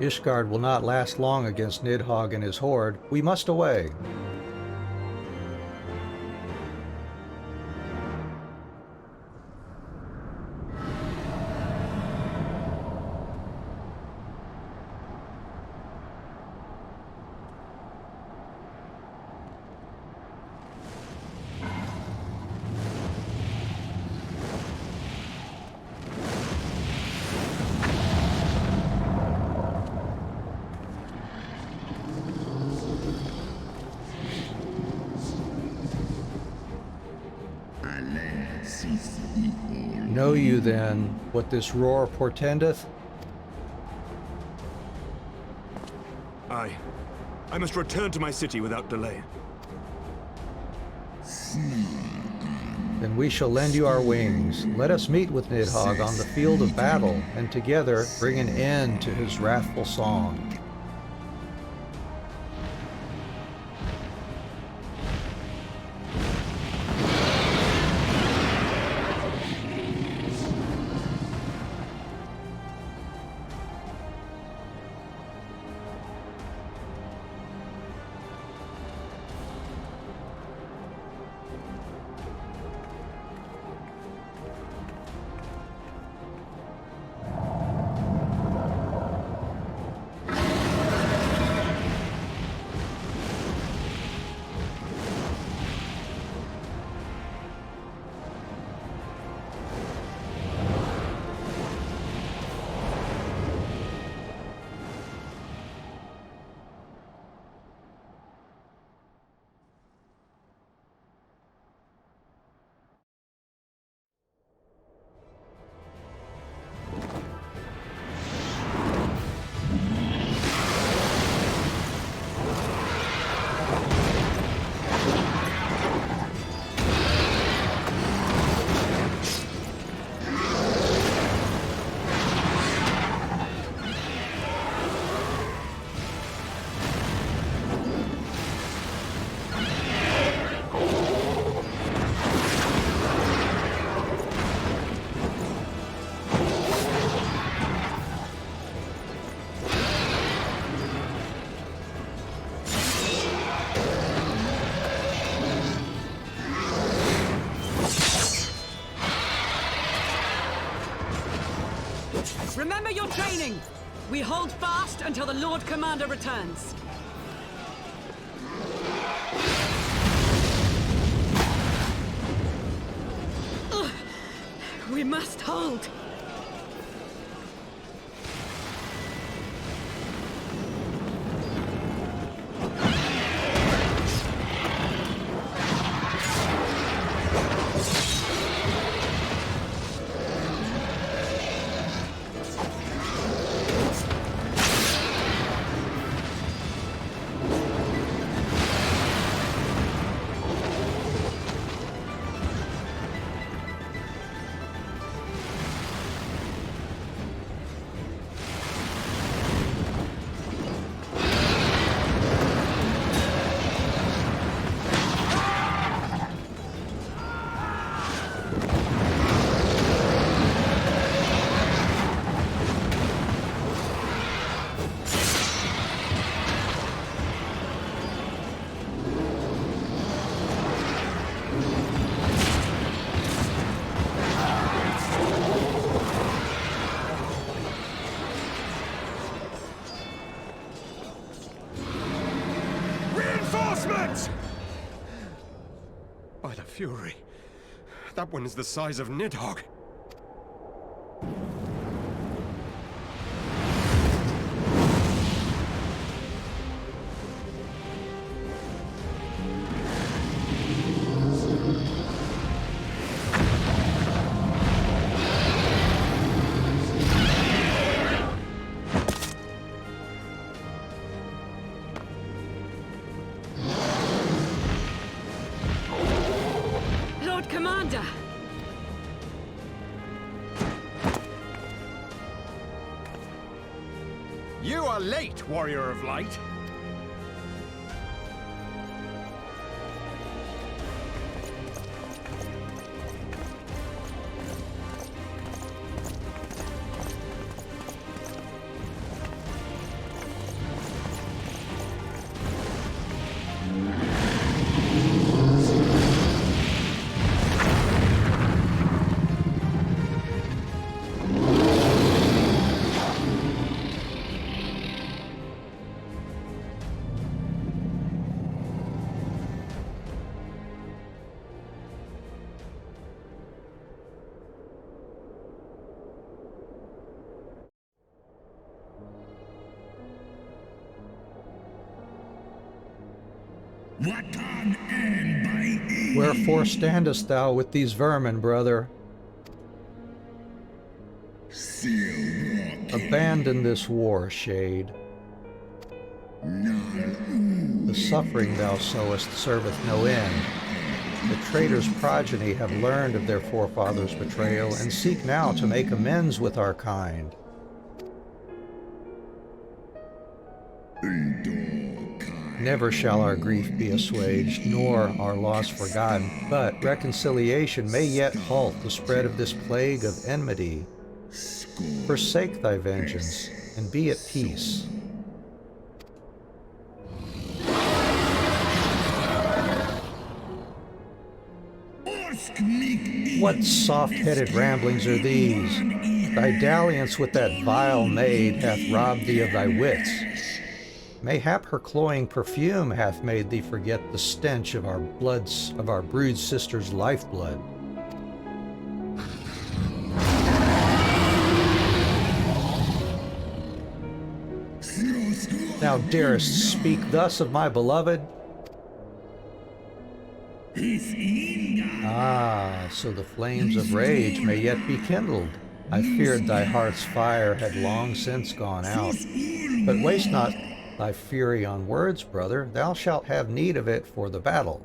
Ishgard will not last long against Nidhogg and his horde. We must away. Know you then what this roar portendeth? Aye. I must return to my city without delay. Then we shall lend you our wings. Let us meet with Nidhogg on the field of battle, and together bring an end to his wrathful song. Remember your training! We hold fast until the Lord Commander returns. Ugh. We must hold! By the Fury. That one is the size of Nidhogg. Lord Commander! You are late, Warrior of Light. Wherefore standest thou with these vermin, brother? Abandon this war, Shade. The suffering thou sowest serveth no end. The traitor's progeny have learned of their forefathers' betrayal, and seek now to make amends with our kind. Never shall our grief be assuaged, nor our loss forgotten, but reconciliation may yet halt the spread of this plague of enmity. Forsake thy vengeance, and be at peace. What soft-headed ramblings are these? Thy dalliance with that vile maid hath robbed thee of thy wits. Mayhap her cloying perfume hath made thee forget the stench of our brood sister's lifeblood. Thou darest speak thus of my beloved? Ah, so the flames of rage may yet be kindled. I feared thy heart's fire had long since gone out. But waste not thy fury on words, brother. Thou shalt have need of it for the battle.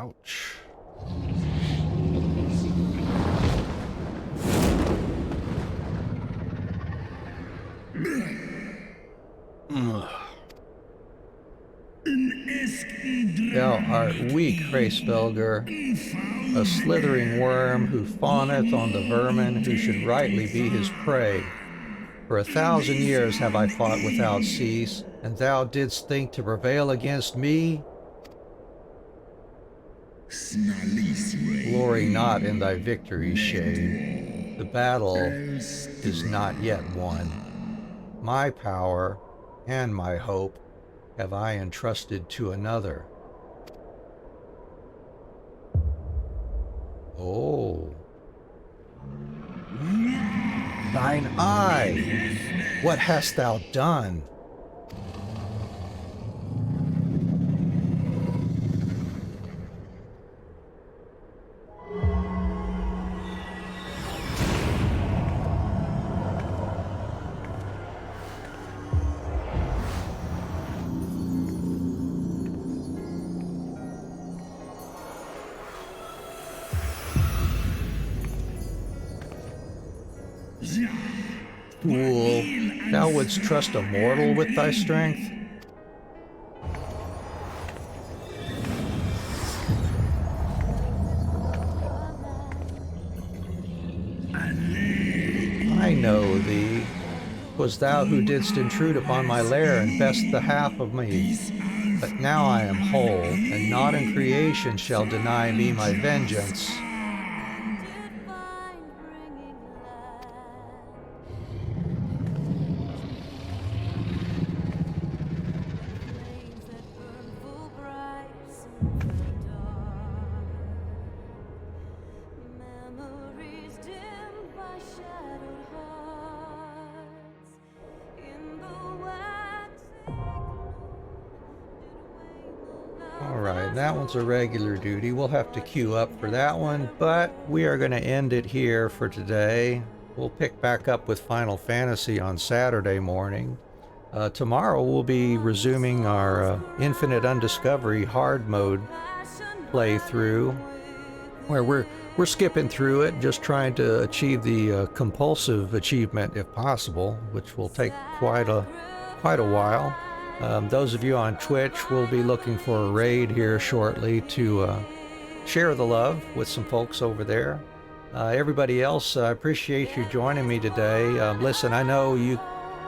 Ouch. Thou art weak, Hraesvelgr, a slithering worm who fawneth on the vermin who should rightly be his prey. For 1,000 years have I fought without cease, and thou didst think to prevail against me? Glory not in thy victory, Shade. The battle is not yet won. My power and my hope have I entrusted to another. Oh. Thine eye! What hast thou done? Fool, thou wouldst trust a mortal with thy strength? I know thee. 'Twas thou who didst intrude upon my lair and best the half of me. But now I am whole, and naught in creation shall deny me my vengeance. Alright, that one's a regular duty. We'll have to queue up for that one, but we are going to end it here for today. We'll pick back up with Final Fantasy on Saturday morning. Tomorrow we'll be resuming our Infinite Undiscovery hard mode playthrough, where we're skipping through it, just trying to achieve the compulsive achievement if possible, which will take quite a while. Those of you on Twitch will be looking for a raid here shortly to share the love with some folks over there. Everybody else, I appreciate you joining me today. Listen, I know you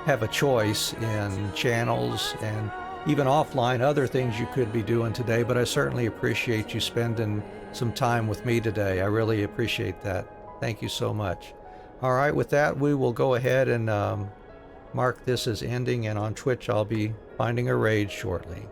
have a choice in channels and even offline other things you could be doing today, but I certainly appreciate you spending some time with me today. I really appreciate that. Thank you so much. All right, with that, we will go ahead and mark this as ending, and on Twitch I'll be finding a raid shortly.